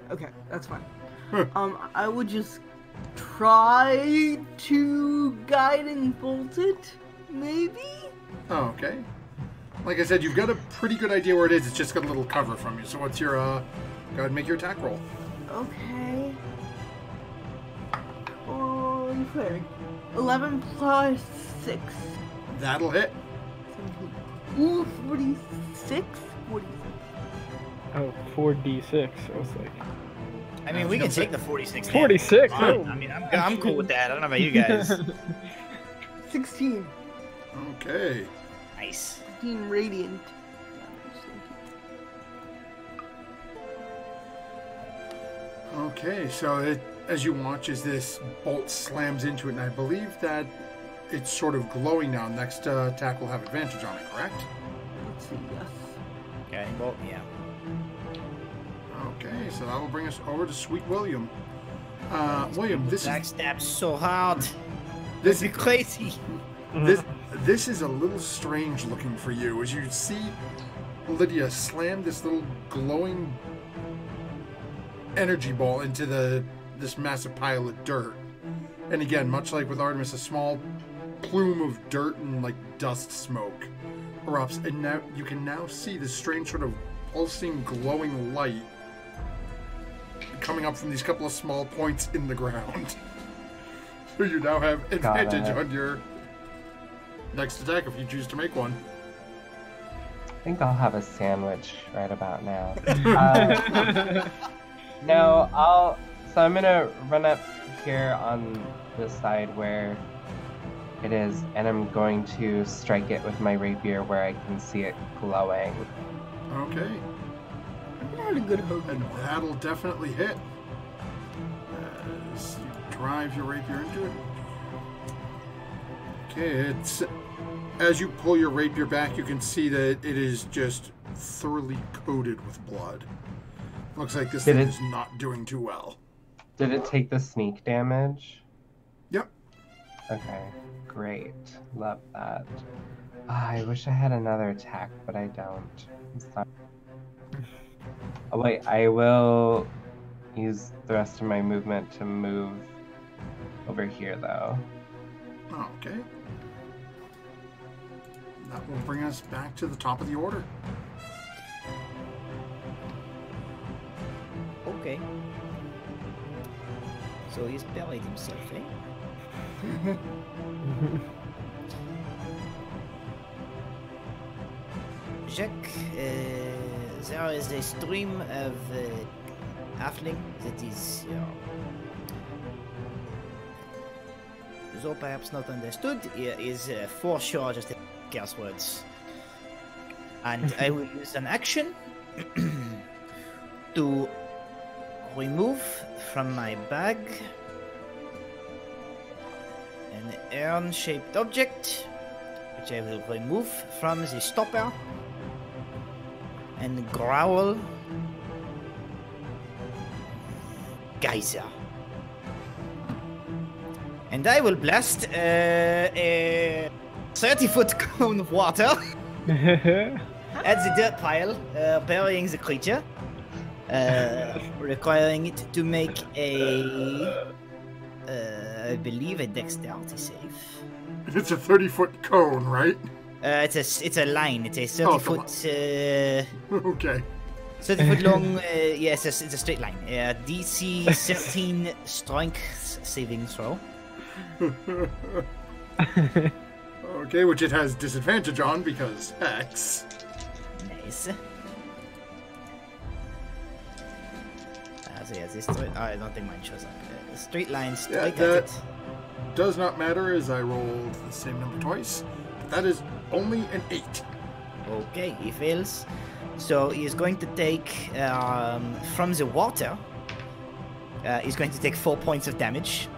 that's fine. I would just try to guiding bolt it, maybe? Oh, okay. Like I said, you've got a pretty good idea where it is. It's just got a little cover from you. So what's your, go ahead and make your attack roll. Okay. Oh, you clearing. 11 plus 6. That'll hit. 17. Ooh, 46? 46. Oh, 4d6. I was like, I mean, we can take the 46. 46? Fine. Oh. I mean, I'm cool with that. I don't know about you guys. 16. Okay. Nice. 16 radiant. Okay, so as you watch as this bolt slams into it, and I believe that it's sort of glowing now. Next attack will have advantage on it, correct? Let's see, yes. Guiding bolt, yeah. Okay, so that will bring us over to Sweet William. William, this is Backstab so hard. this This is crazy. this is a little strange looking for you as you see Lydia slam this little glowing energy ball into this massive pile of dirt. And again, much like with Artemis, a small plume of dirt and like dust smoke erupts, and now you can now see this strange sort of pulsing, glowing light coming up from these couple of small points in the ground. So you now have advantage on your next attack if you choose to make one. I think I'll have a sandwich right about now. No, so I'm gonna run up here on the side where it is, and I'm going to strike it with my rapier where I can see it glowing. Okay. I had a good hope. And that'll definitely hit. As you drive your rapier into it. Okay, it's... As you pull your rapier back, you can see that it is just thoroughly coated with blood. Looks like this thing is not doing too well. Did it take the sneak damage? Yep. Okay, great. Love that. I wish I had another attack, but I don't. I'm sorry. Oh wait, I will use the rest of my movement to move over here though. Okay. That will bring us back to the top of the order. Okay. So he's buried himself, eh? Jacques, there is a stream of halfling that is, though perhaps not understood, is for sure just a curse words. And I will use an action to remove from my bag an urn-shaped object, which I will remove from the stopper and growl geyser. And I will blast a 30-foot cone of water at the dirt pile, burying the creature, requiring it to make a, I believe, a dexterity save. It's a 30-foot cone, right? It's a line. It's a 30-foot. Okay. 30-foot long. Yes, it's a straight line. DC 13 strength saving throw. Okay, which it has disadvantage on because X. Nice. So yeah, this straight. Oh, I don't think mine shows up. Straight line, straight at it. Does not matter as I rolled the same number twice. But that is only an 8. Okay, he fails. So he is going to take from the water. He's going to take 4 points of damage.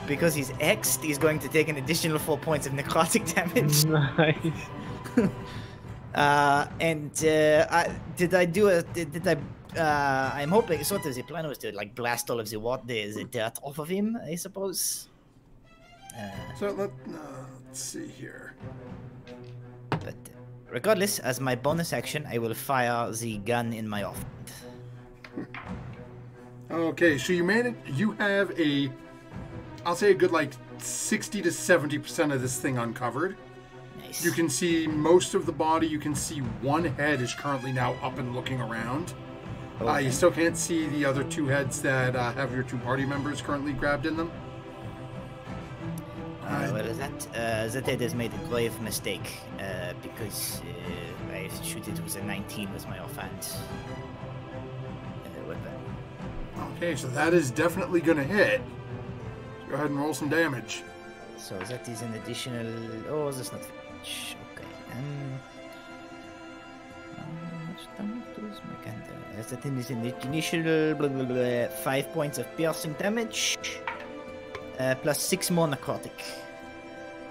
Because he's X'd, he's going to take an additional 4 points of necrotic damage. Nice. I'm hoping sort of the plan was to like blast all of the dirt off of him, I suppose. So let's see here. But regardless, as my bonus action, I will fire the gun in my offhand. Okay, so you have a, I'll say a good like 60 to 70% of this thing uncovered. Nice. You can see most of the body. You can see one head is currently now up and looking around. Okay. You still can't see the other 2 heads that have your 2 party members currently grabbed in them. Well, that head has made a grave mistake because I shoot it with a 19 with my offhand weapon. Okay, so that is definitely going to hit. Go ahead and roll some damage. So that is an additional. Oh, that's not much. Okay. How much damage does my candle? That is an initial 5 points of piercing damage, plus 6 more necrotic.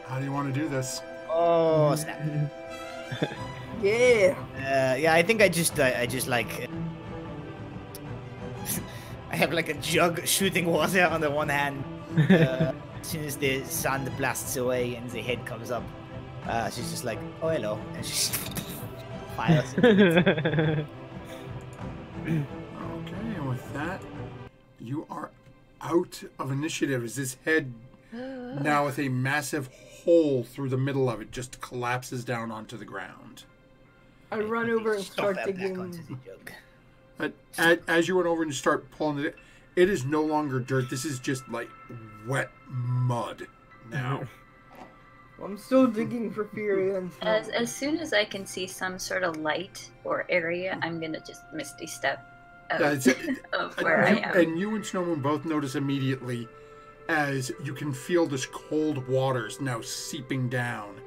How do you want to do this? Oh, snap. Yeah. Yeah, I think I just like... I have like a jug shooting water on the one hand. As soon as the sand blasts away and the head comes up, she's just like, oh, hello. And she fires. Okay, and with that, you are out of initiative as this head, now with a massive hole through the middle of it, just collapses down onto the ground. I run over and Stuff start that back digging. onto the jug. As you went over and you start pulling it, it is no longer dirt. This is just like wet mud now. I'm still digging for Fury and Snow. As soon as I can see some sort of light or area, I'm gonna just misty step out of where I am. And you and Snowmoon both notice immediately as you can feel this cold waters now seeping down.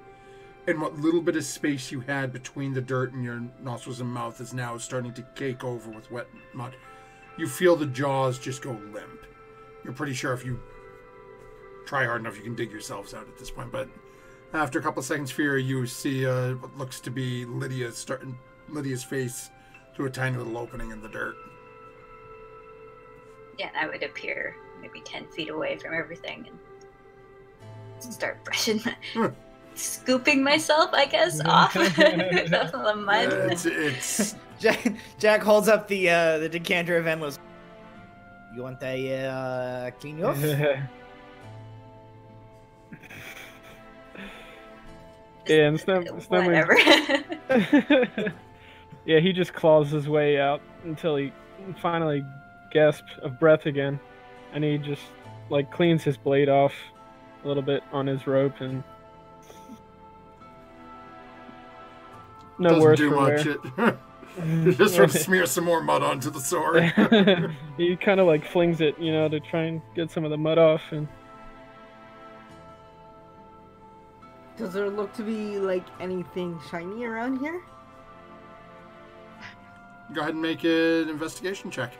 And what little bit of space you had between the dirt and your nostrils and mouth is now starting to cake over with wet mud. You feel the jaws just go limp. You're pretty sure if you try hard enough, you can dig yourselves out at this point. But after a couple of seconds, Fury, you see what looks to be Lydia's face through a tiny little opening in the dirt. Yeah, I would appear maybe 10 feet away from everything and start brushing scooping myself, I guess, off the mud. Yeah, Jack holds up the decanter of endless. You want a clean you off? Yeah, and Whatever. Yeah, he just claws his way out until he finally gasps of breath again, and he just like cleans his blade off a little bit on his rope and no doesn't worse do for much. wear. You just sort of smear some more mud onto the sword. He kind of like flings it, to try and get some of the mud off. And Does there look to be like anything shiny around here? Go ahead and make an investigation check.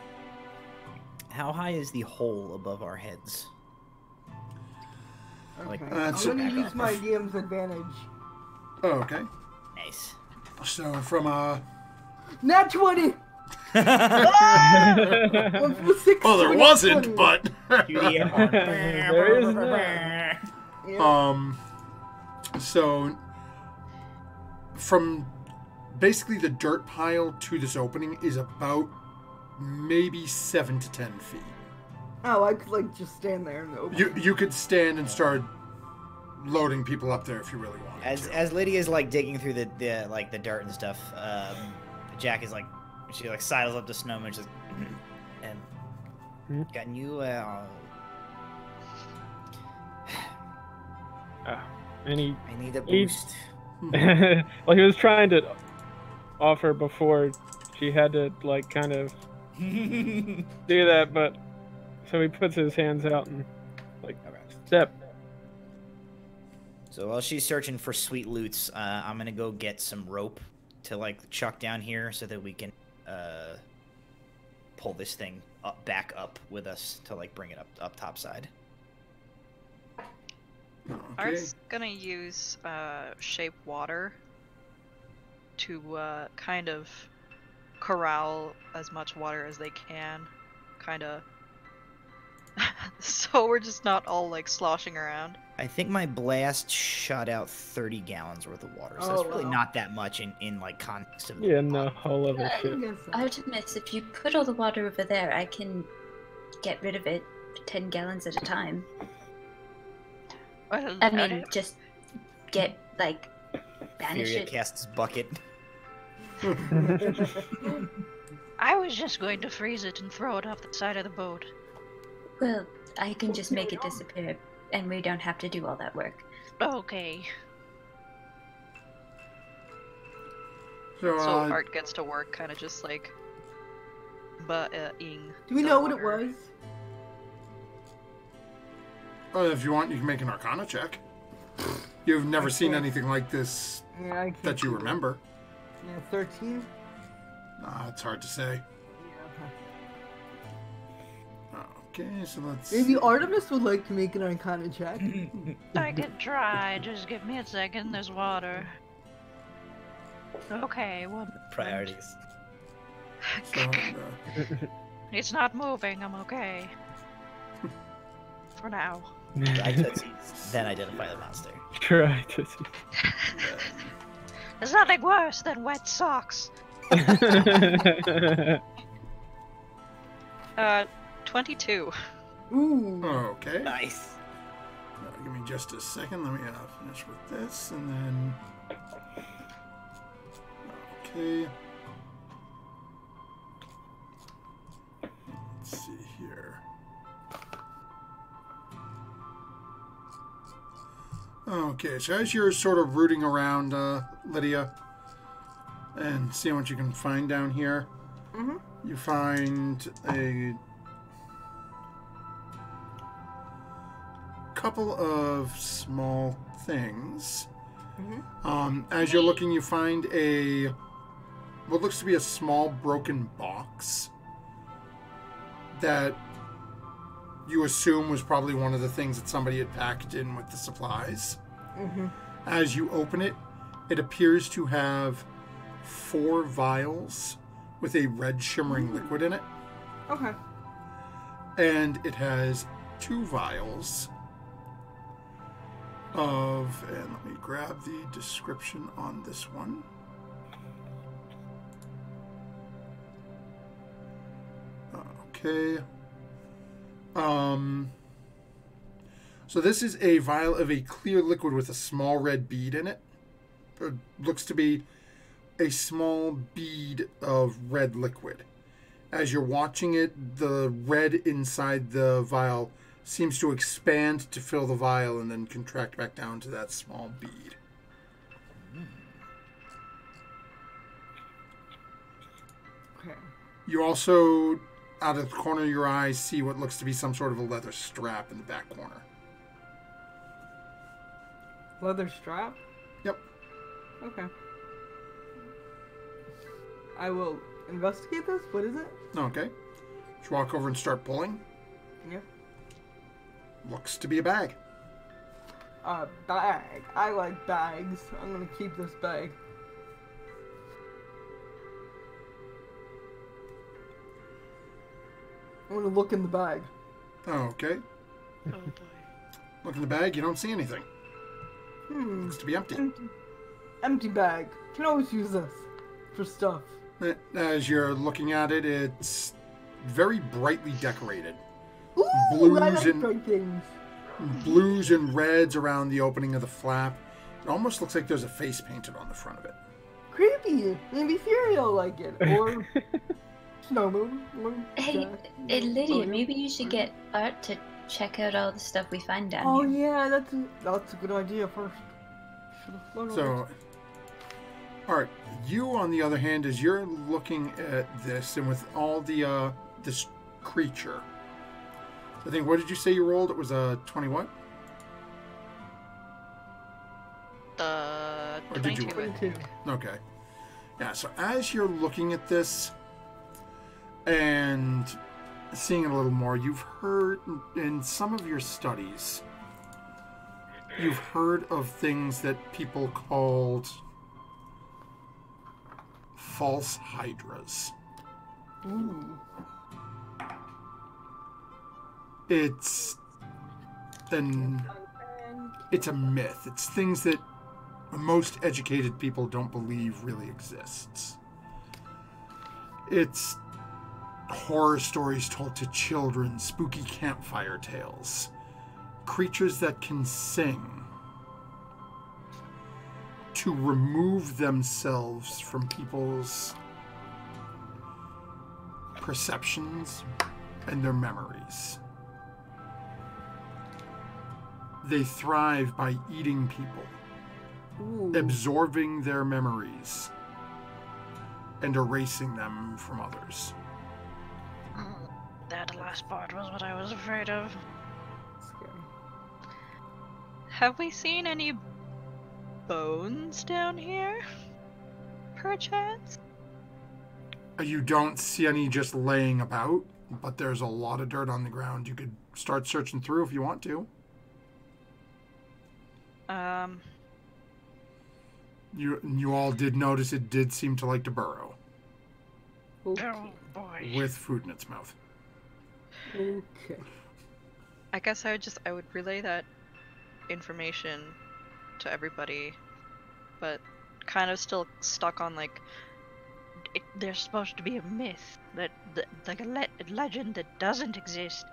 How high is the hole above our heads? Like, Okay. I'm gonna use my DM's advantage. Oh, okay. Nice. So from Nat 20! well, there wasn't, but there is none. Yeah. So from basically the dirt pile to this opening is about maybe 7 to 10 feet. Oh, I could like just stand there and open. You could stand and start loading people up there if you really wanted to. As Lydia's like digging through the dirt and stuff, Jack is like, she like sidles up to Snowman, just and can you And I need a boost. well, he was trying to offer before she had to like kind of do that, but so he puts his hands out and like step. So while she's searching for sweet loots, I'm gonna go get some rope to like chuck down here so that we can pull this thing back up with us to like bring it up topside. Okay. Art's gonna use shape water to kind of corral as much water as they can, kind of. So we're just not all like sloshing around. I think my blast shot out 30 gallons worth of water, so that's really not that much in like context of Yeah, no, whole other shit. Artemis, if you put all the water over there, I can get rid of it 10 gallons at a time. Well, I mean, just get, like, banish Furia it. casts bucket. I was just going to freeze it and throw it off the side of the boat. Well, I can just make it disappear, and we don't have to do all that work. Okay. So, So Art gets to work, kind of just like ing. Do we know what it was? if you want, you can make an Arcana check. You've never seen anything like this Yeah, I can't that you do remember. Yeah, 13? It's hard to say. Okay, so let's Maybe see. Artemis would like to make an Arcana check. I can try. Just give me a second. There's water. Okay, one moment. Priorities. So, It's not moving. I'm okay. For now. Dry tootsies, then identify the monster. Try to see. There's nothing worse than wet socks. 22. Ooh. okay. Nice. Give me just a second. Let me finish with this, and then. Okay. Let's see here. Okay, so as you're sort of rooting around, Lydia, and seeing what you can find down here, you find a couple of small things. As you're looking, you find what looks to be a small broken box that you assume was probably one of the things that somebody had packed in with the supplies. As you open it, it appears to have 4 vials with a red shimmering liquid in it. Okay. And it has 2 vials of, and let me grab the description on this one. Okay. So this is a vial of a clear liquid with a small red bead in it. It looks to be a small bead of red liquid. As you're watching it, the red inside the vial seems to expand to fill the vial and then contract back down to that small bead. Okay. You also, out of the corner of your eyes, see what looks to be some sort of a leather strap in the back corner. Leather strap? Yep. Okay. I will investigate this. What is it? Okay. Just walk over and start pulling. Yeah. Looks to be a bag. A bag. I like bags. I'm gonna keep this bag. I'm gonna look in the bag. Okay. Oh boy. Look in the bag, you don't see anything. Looks to be empty. Empty bag. Can always use this for stuff. As you're looking at it, it's very brightly decorated. Ooh, Blues I like and- bright things. Blues and reds around the opening of the flap. It almost looks like there's a face painted on the front of it. Creepy. Maybe Fury will like it. Or Snow Moon. Or Hey, Jack. Lydia, Oh, maybe you should get Art to check out all the stuff we find down Oh here. yeah, that's a good idea first. Should've thought of So, Art, you on the other hand, as you're looking at this and with all the this creature, I think, what did you say you rolled? It was a 20 what? Or did you 22, I it. think. 22. Okay. Yeah, so as you're looking at this and seeing it a little more, you've heard in some of your studies, you've heard of things that people called false hydras. Ooh. It's a myth. It's things that most educated people don't believe really exists. It's horror stories told to children, spooky campfire tales, creatures that can sing to remove themselves from people's perceptions and their memories. They thrive by eating people, Ooh. absorbing their memories, and erasing them from others. That last part was what I was afraid of. Scary. Have we seen any bones down here? Perchance? You don't see any just laying about, but there's a lot of dirt on the ground. You could start searching through if you want to. You all did notice it did seem to like to burrow. Okay. Oh boy. With food in its mouth. Okay. I guess I would relay that information to everybody, but kind of still stuck on like There's supposed to be a myth like a legend that doesn't exist.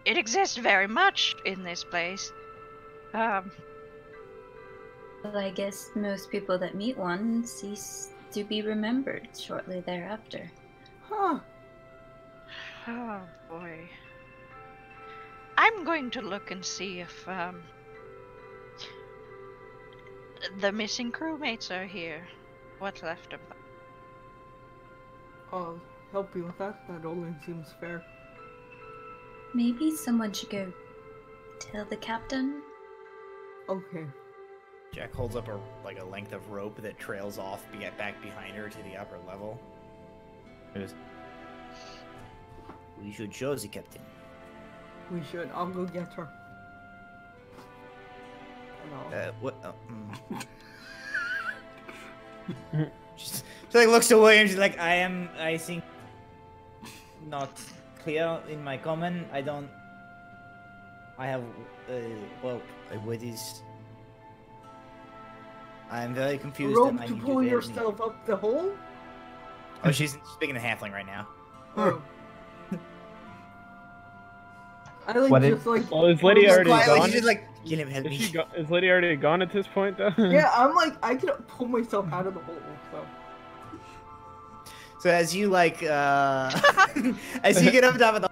It exists very much in this place. Well, I guess most people that meet one cease to be remembered shortly thereafter. Huh. Oh boy. I'm going to look and see if the missing crewmates are here. What's left of them. I'll help you with that. That only seems fair. Maybe someone should go tell the captain. Okay. Jack holds up a length of rope that trails off back behind her to the upper level. We should show the captain. We should. I'll go get her. And I'll- What? She like looks away and she's like, I think, not clear in my comment. I have, what is... I'm very confused. Rope to pull yourself up the hole? Oh, she's speaking in halfling right now. Oh. I like What just like. Well, is Lydia already Quietly, gone? she's just like, Gilliam, help Is, me. is Lydia already gone at this point, though? Yeah, I'm like, I can pull myself out of the hole, so. So as you as you get up top of the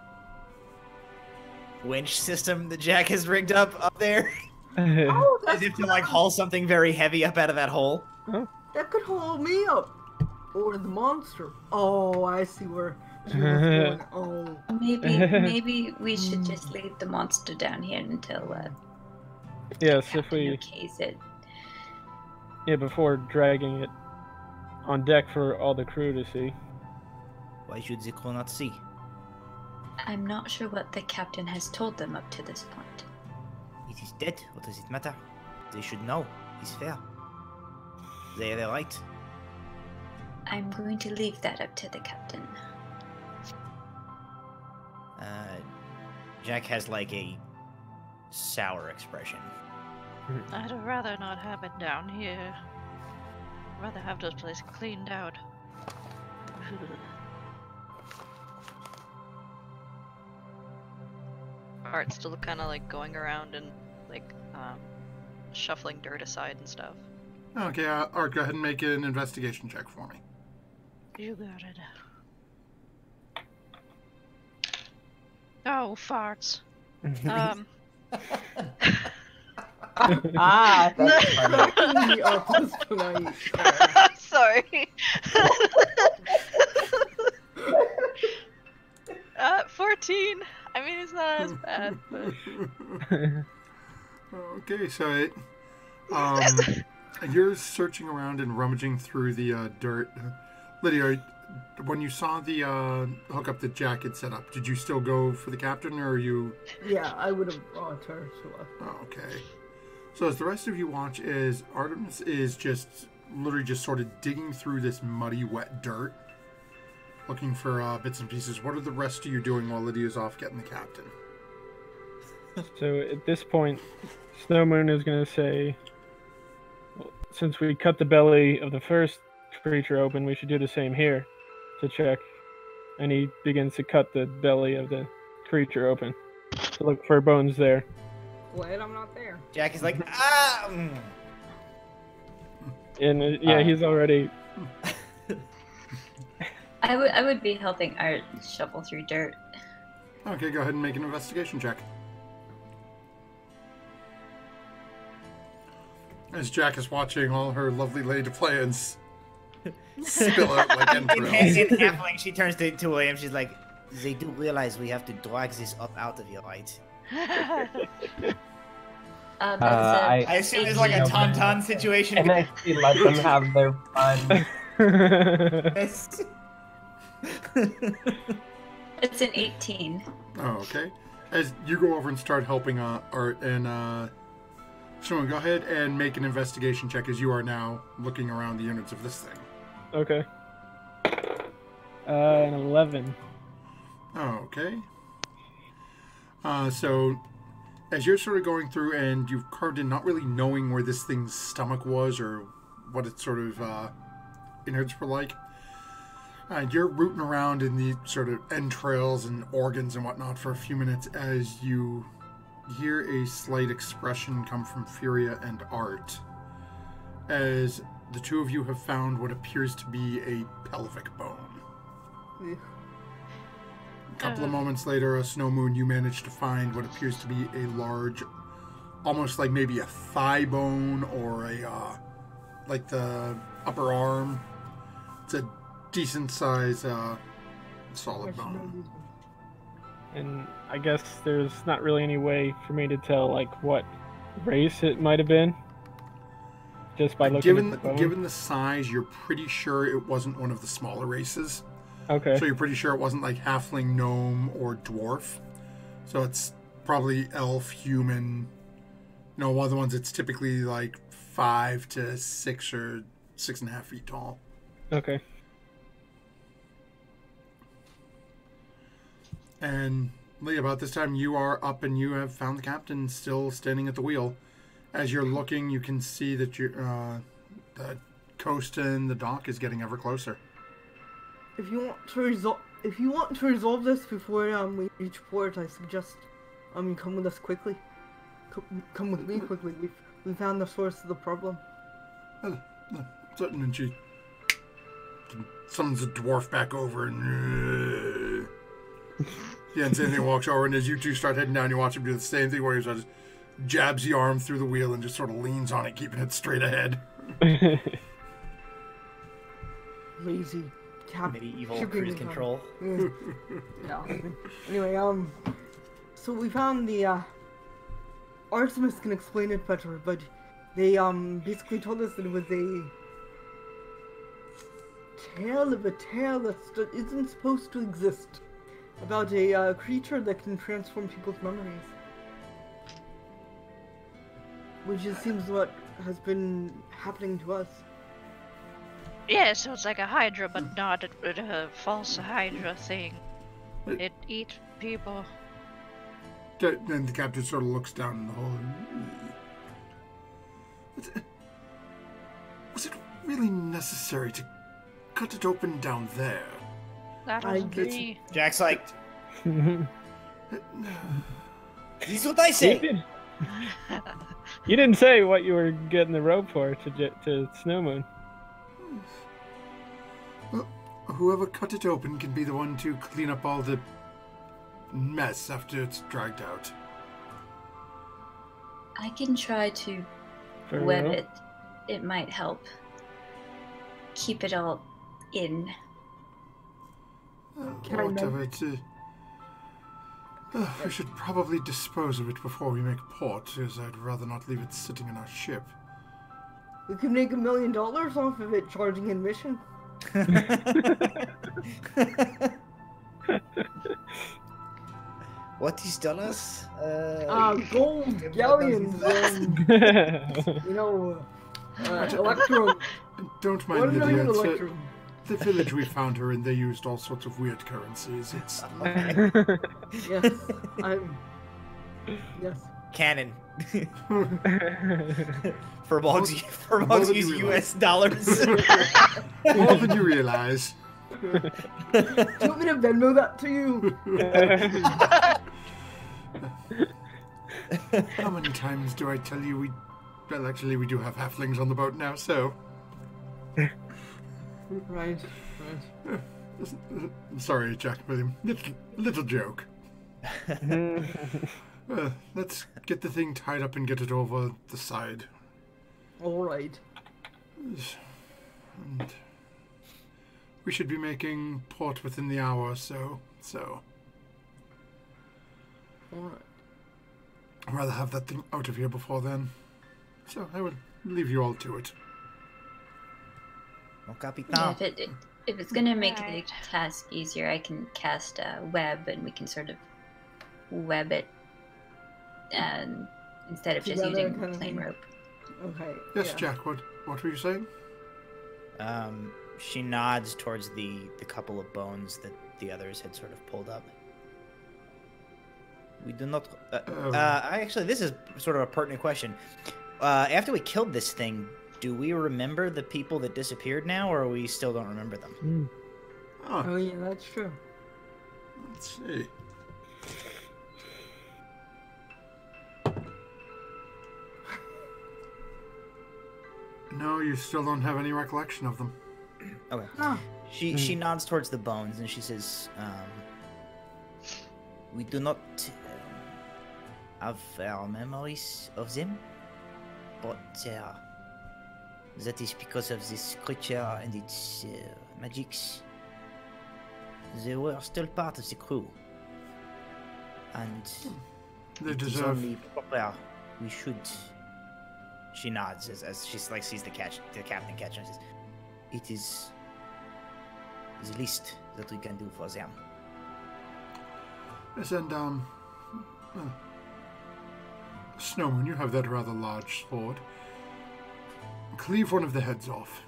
winch system that Jack has rigged up there, Oh, as that's if to haul something very heavy up out of that hole. that could hold me up. Or the monster. Oh, I see where she was going. Oh. Maybe we should just leave the monster down here until Yes, if captain we... okays it. Yeah, before dragging it on deck for all the crew to see. Why should the crew not see? I'm not sure what the captain has told them up to this point. It is dead. What does it matter? They should know. It's fair. They have a right. I'm going to leave that up to the captain. Jack has like a sour expression. I'd rather not have it down here. I'd rather have this place cleaned out. Art's still kind of like going around and like shuffling dirt aside and stuff. Okay, Art, go ahead and make an investigation check for me. You got it. Oh, farts. Ah, that's funny. Cracking me up this tonight. Sorry. 14. I mean, it's not as bad, but Okay, so you're searching around and rummaging through the dirt. Lydia, when you saw the hookup that Jack had set up, did you still go for the captain, or are you... Yeah, I would have brought her to Oh, okay. So as the rest of you watch, is Artemis is just literally just sort of digging through this muddy, wet dirt, looking for bits and pieces. What are the rest of you doing while Lydia's off getting the captain? So at this point, Snowmoon is going to say, well, since we cut the belly of the first creature open, we should do the same here to check. And he begins to cut the belly of the creature open to look for bones there. Glad I'm not there. Jack is like, ah! And yeah, he's already... I would be helping Art shovel through dirt. Okay, go ahead and make an investigation check. As Jack is watching all her lovely lady plans spill out like In entrails. halfling, she turns to William. She's like, They do realize we have to drag this up out of here, right? I assume it's like a tauntaun situation. And I see let them have their fun. Yes. It's an 18. Oh, okay. As you go over and start helping Art and Sean, go ahead and make an investigation check as you are now looking around the units of this thing. Okay. An 11. Okay. So, as you're sort of going through and you've carved in not really knowing where this thing's stomach was or what its sort of innards were like, you're rooting around in the sort of entrails and organs and whatnot for a few minutes as you hear a slight expression come from Furia and Art as the two of you have found what appears to be a pelvic bone. A couple of moments later, Snow Moon, you manage to find what appears to be a large, almost like maybe a thigh bone or a, like the upper arm. It's a decent size, solid bone. And I guess there's not really any way for me to tell, like, what race it might have been. Just by looking at the bone. Given the size, you're pretty sure it wasn't one of the smaller races. Okay. So you're pretty sure it wasn't like halfling, gnome, or dwarf. So it's probably elf, human. You know, one of the ones that's typically like 5 to 6 or 6.5 feet tall. Okay. And Lee, about this time you are up and you have found the captain still standing at the wheel. As you're looking, you can see that the coast and the dock is getting ever closer. If you want to resolve this before we reach port, I suggest come with us quickly. Come with me quickly. We found the source of the problem. Certain, and she summons the dwarf back over and yeah, and same thing, walks over, and as you two start heading down, you watch him do the same thing where he sort of jabs the arm through the wheel and just sort of leans on it, keeping it straight ahead. Lazy. Medieval cruise control. Yeah. Anyway, so we found the Artemis can explain it better, but they basically told us that it was a tale of a tale that isn't supposed to exist about a creature that can transform people's memories, which just seems what has been happening to us. Yeah, so it's like a Hydra, but not a false Hydra thing. It eats people. Then the captain sort of looks down in the hole. Was it really necessary to cut it open down there? That was me. Jack's like, this is what I say. You didn't say what you were getting the rope for to Snow Moon. Well, whoever cut it open can be the one to clean up all the mess after it's dragged out. I can try to For web real? it. It might help keep it all in. Whatever it is. We should probably dispose of it before we make port, as I'd rather not leave it sitting in our ship. We could make $1 million off of it, charging admission. What is dollars? Gold galleons and electrum. Don't mind 1 million Lydia. electrum. The village we found her in, they used all sorts of weird currencies. It's Yes, yes. Canon. for Boggs use US dollars. more than you realize. Do you want me to Venmo that to you? How many times do I tell you well, actually, we do have halflings on the boat now, so... Right. Sorry, Jack William. Little joke. Let's get the thing tied up and get it over the side. All right. And we should be making port within the hour or so. All right. I'd rather have that thing out of here before then. So I will leave you all to it. No capitan. Yeah, if it's gonna make the Right. task easier, I can cast a web, and we can sort of web it, instead of just Together using kind of plain thing. rope. Okay. Yes, yeah. Jack. What were you saying? She nods towards the couple of bones that the others had sort of pulled up. We do not. Actually, this is sort of a pertinent question. After we killed this thing, do we remember the people that disappeared now, or we still don't remember them? Oh, Oh yeah, that's true. let's see. No, you still don't have any recollection of them. Okay. Ah. She nods towards the bones and she says, "We do not have our memories of them, but that is because of this creature and its magics. They were still part of the crew, and They it is deserve. only proper. We should." She nods as she sees the captain catch and says, "It is the least that we can do for them." Yes, and Snowman, you have that rather large sword. Cleave one of the heads off.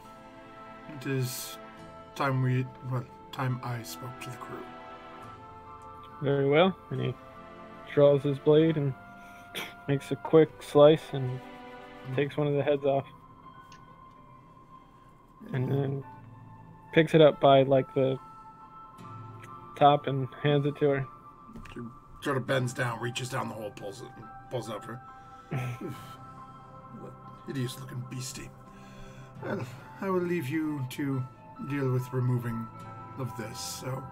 It is time I spoke to the crew. Very well. And he draws his blade and makes a quick slice and takes one of the heads off. And then picks it up by like the top and hands it to her. She sort of bends down, reaches down the hole, pulls it up for her. Hideous looking beastie. Well, I will leave you to deal with removing of this, so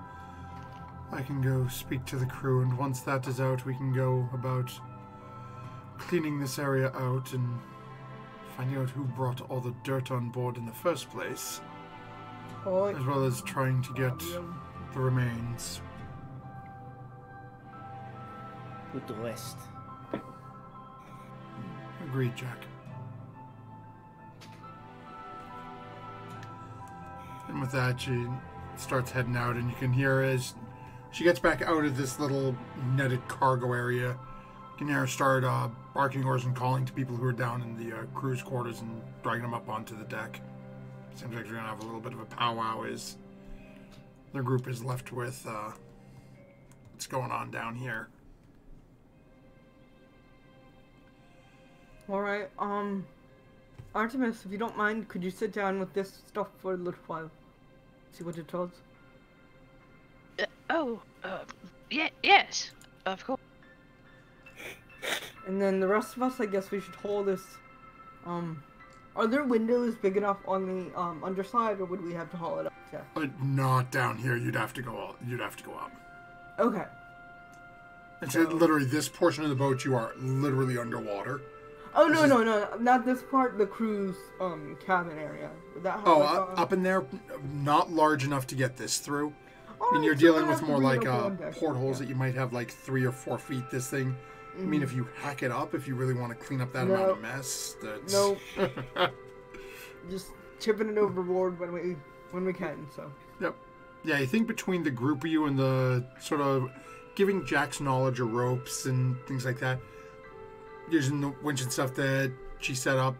I can go speak to the crew, and once that is out, we can go about cleaning this area out and finding out who brought all the dirt on board in the first place, Oh, as well as trying to get the remains. Put the rest. Agreed, Jack. And with that, she starts heading out, and you can hear as she gets back out of this little netted cargo area, you can hear her start barking orders and calling to people who are down in the crew's quarters and dragging them up onto the deck. Seems like they're going to have a little bit of a powwow as their group is left with what's going on down here. Alright, Artemis, if you don't mind, could you sit down with this stuff for a little while? See what it does? Yes, of course. And then the rest of us, I guess we should hold this, are there windows big enough on the, underside, or would we have to haul it up? Yeah. Not down here. You'd have to go up. Okay. And so literally, this portion of the boat, you are literally underwater. Oh, no, not this part, the crew's, cabin area. Would that have, Up in there, not large enough to get this through. I mean, Alright, you're so dealing we'll with have to more bring like it up on deck. portholes Yeah. that you might have like 3 or 4 feet. This thing. I mean, if you hack it up, if you really want to clean up that amount of mess, that's Nope. Just chipping it overboard when we can, so. Yep. Yeah, I think between the group of you and the sort of giving Jack's knowledge of ropes and things like that, using the winch and stuff that she set up,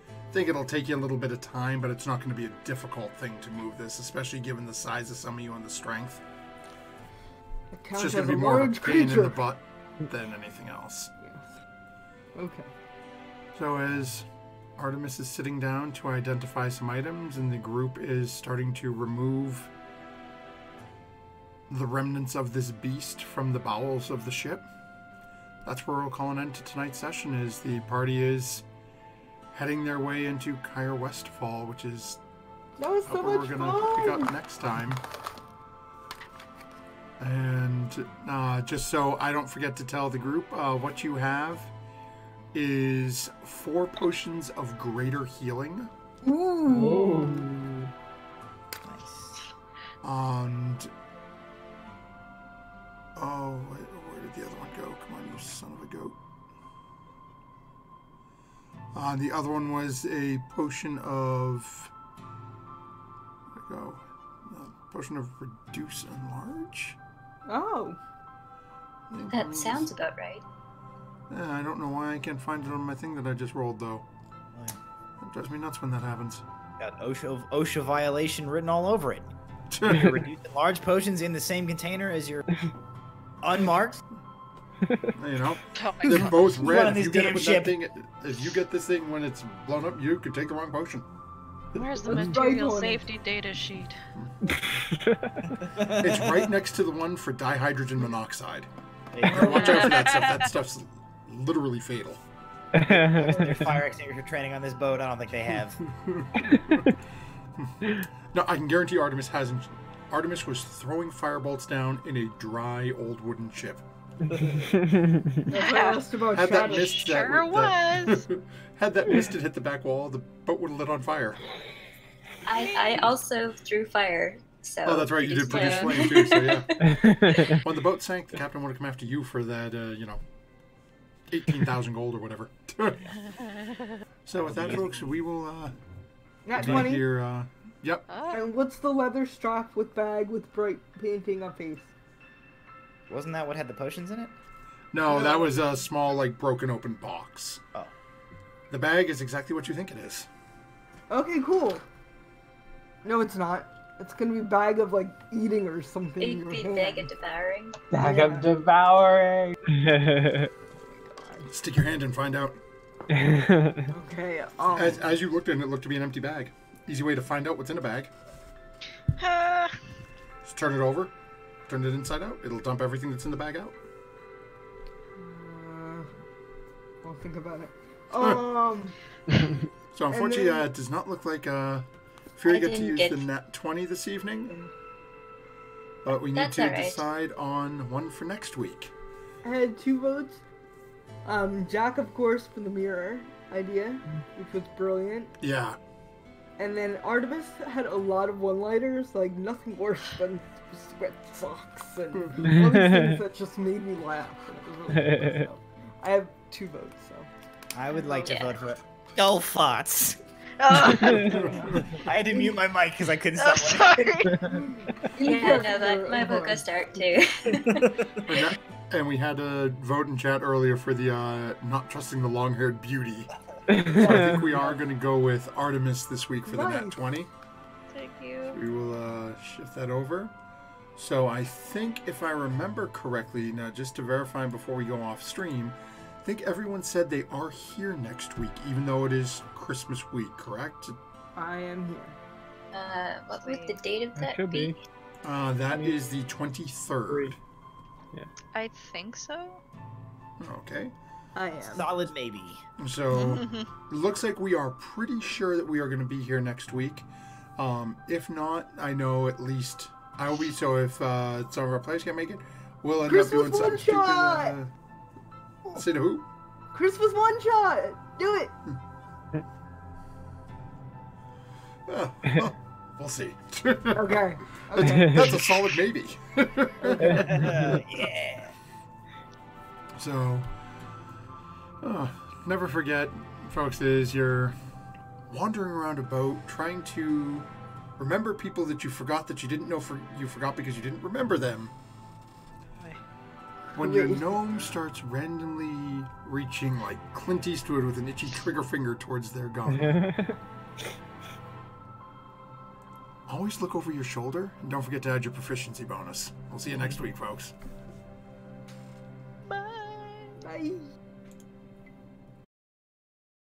I think it'll take you a little bit of time, but it's not going to be a difficult thing to move this, especially given the size of some of you and the strength. It It's counts just as going to a be more of a large pain in creature. the butt than anything else. Yes. Okay. So as Artemis is sitting down to identify some items, and the group is starting to remove the remnants of this beast from the bowels of the ship, that's where we'll call an end to tonight's session, as the party is heading their way into Kyre Westfall, which is That was so where much we're going to pick fun! up next time. And just so I don't forget to tell the group, what you have is 4 potions of greater healing. Ooh. Nice. And where did the other one go? Come on, you son of a goat. The other one was a potion of Potion of reduce enlarge? Oh. That sounds about right. Yeah, I don't know why I can't find it on my thing that I just rolled, though. It drives me nuts when that happens. Got OSHA violation written all over it. You're reducing large potions in the same container as your unmarked. You know, Oh my they're God. both Run red. this If you get damn it with ship. that thing, if you get this thing when it's blown up, you could take the wrong potion. Where's the That's material right on it. safety data sheet? It's right next to the one for dihydrogen monoxide. Hey, Watch out for that stuff. That stuff's literally fatal. their fire extinguisher training on this boat. I don't think they have. No, I can guarantee Artemis hasn't. Artemis was throwing firebolts down in a dry old wooden ship. That's what I asked about Had that Shadow. mist Sure was. Had that mist had hit the back wall, the boat would have lit on fire. I also threw fire, so. Oh, that's right. You did produce flame. flame too. So yeah. When the boat sank, the captain would have come after you for that. 18,000 gold or whatever. So with that, folks, we will Not be 20. here. Yep. Oh, And what's the leather strap with bag with bright painting on face? Wasn't that what had the potions in it? No, that was a small, like, broken open box. Oh. The bag is exactly what you think it is. Okay, cool. No, it's not. It's gonna be a bag of like eating or something. in It'd be your bag hand. of devouring. Bag Yeah. of devouring. Stick your hand and find out. Okay. As you looked in, it looked to be an empty bag. Easy way to find out what's in a bag. Just turn it over. Turn it inside out. It'll dump everything that's in the bag out. I'll think about it. So unfortunately, then- it does not look like Fury I get to didn't use get- the nat 20 this evening. But we need That's to all right. decide on one for next week. I had 2 votes. Jack, of course, for the mirror idea, which was brilliant. Yeah. And then Artemis had a lot of one-liners, like nothing worse than sweat socks and all these things that just made me laugh. And it was really funny, so I have 2 votes, so. I would like to Yeah. vote for Go Fots. oh, I had to mute my mic because I couldn't oh, stop. sorry. Yeah, no, that my book goes dark too. And we had a vote in chat earlier for the not trusting the long-haired beauty. So I think we are going to go with Artemis this week for the nat Nice. 20. Thank you. We will shift that over. So I think if I remember correctly, now just to verify before we go off stream, I think everyone said they are here next week, even though it is Christmas week, correct? I am here. What would the date of that Could be? be. That is the 23rd. I think so. Okay. I am. Solid maybe. So it looks like we are pretty sure that we are going to be here next week. If not, I know at least I will be. So if some of our players can't make it, we'll end up doing Christmas something stupid. one-shot! Say to who? Christmas one-shot! Do it! Well, we'll see. Okay. Okay. That's a solid maybe. Yeah. So, never forget, folks, is you're wandering around a boat trying to remember people that you forgot that you didn't know you forgot because you didn't remember them. When your gnome starts randomly reaching like Clint Eastwood with an itchy trigger finger towards their gun, always look over your shoulder and don't forget to add your proficiency bonus. We'll see you next week, folks. Bye. Bye.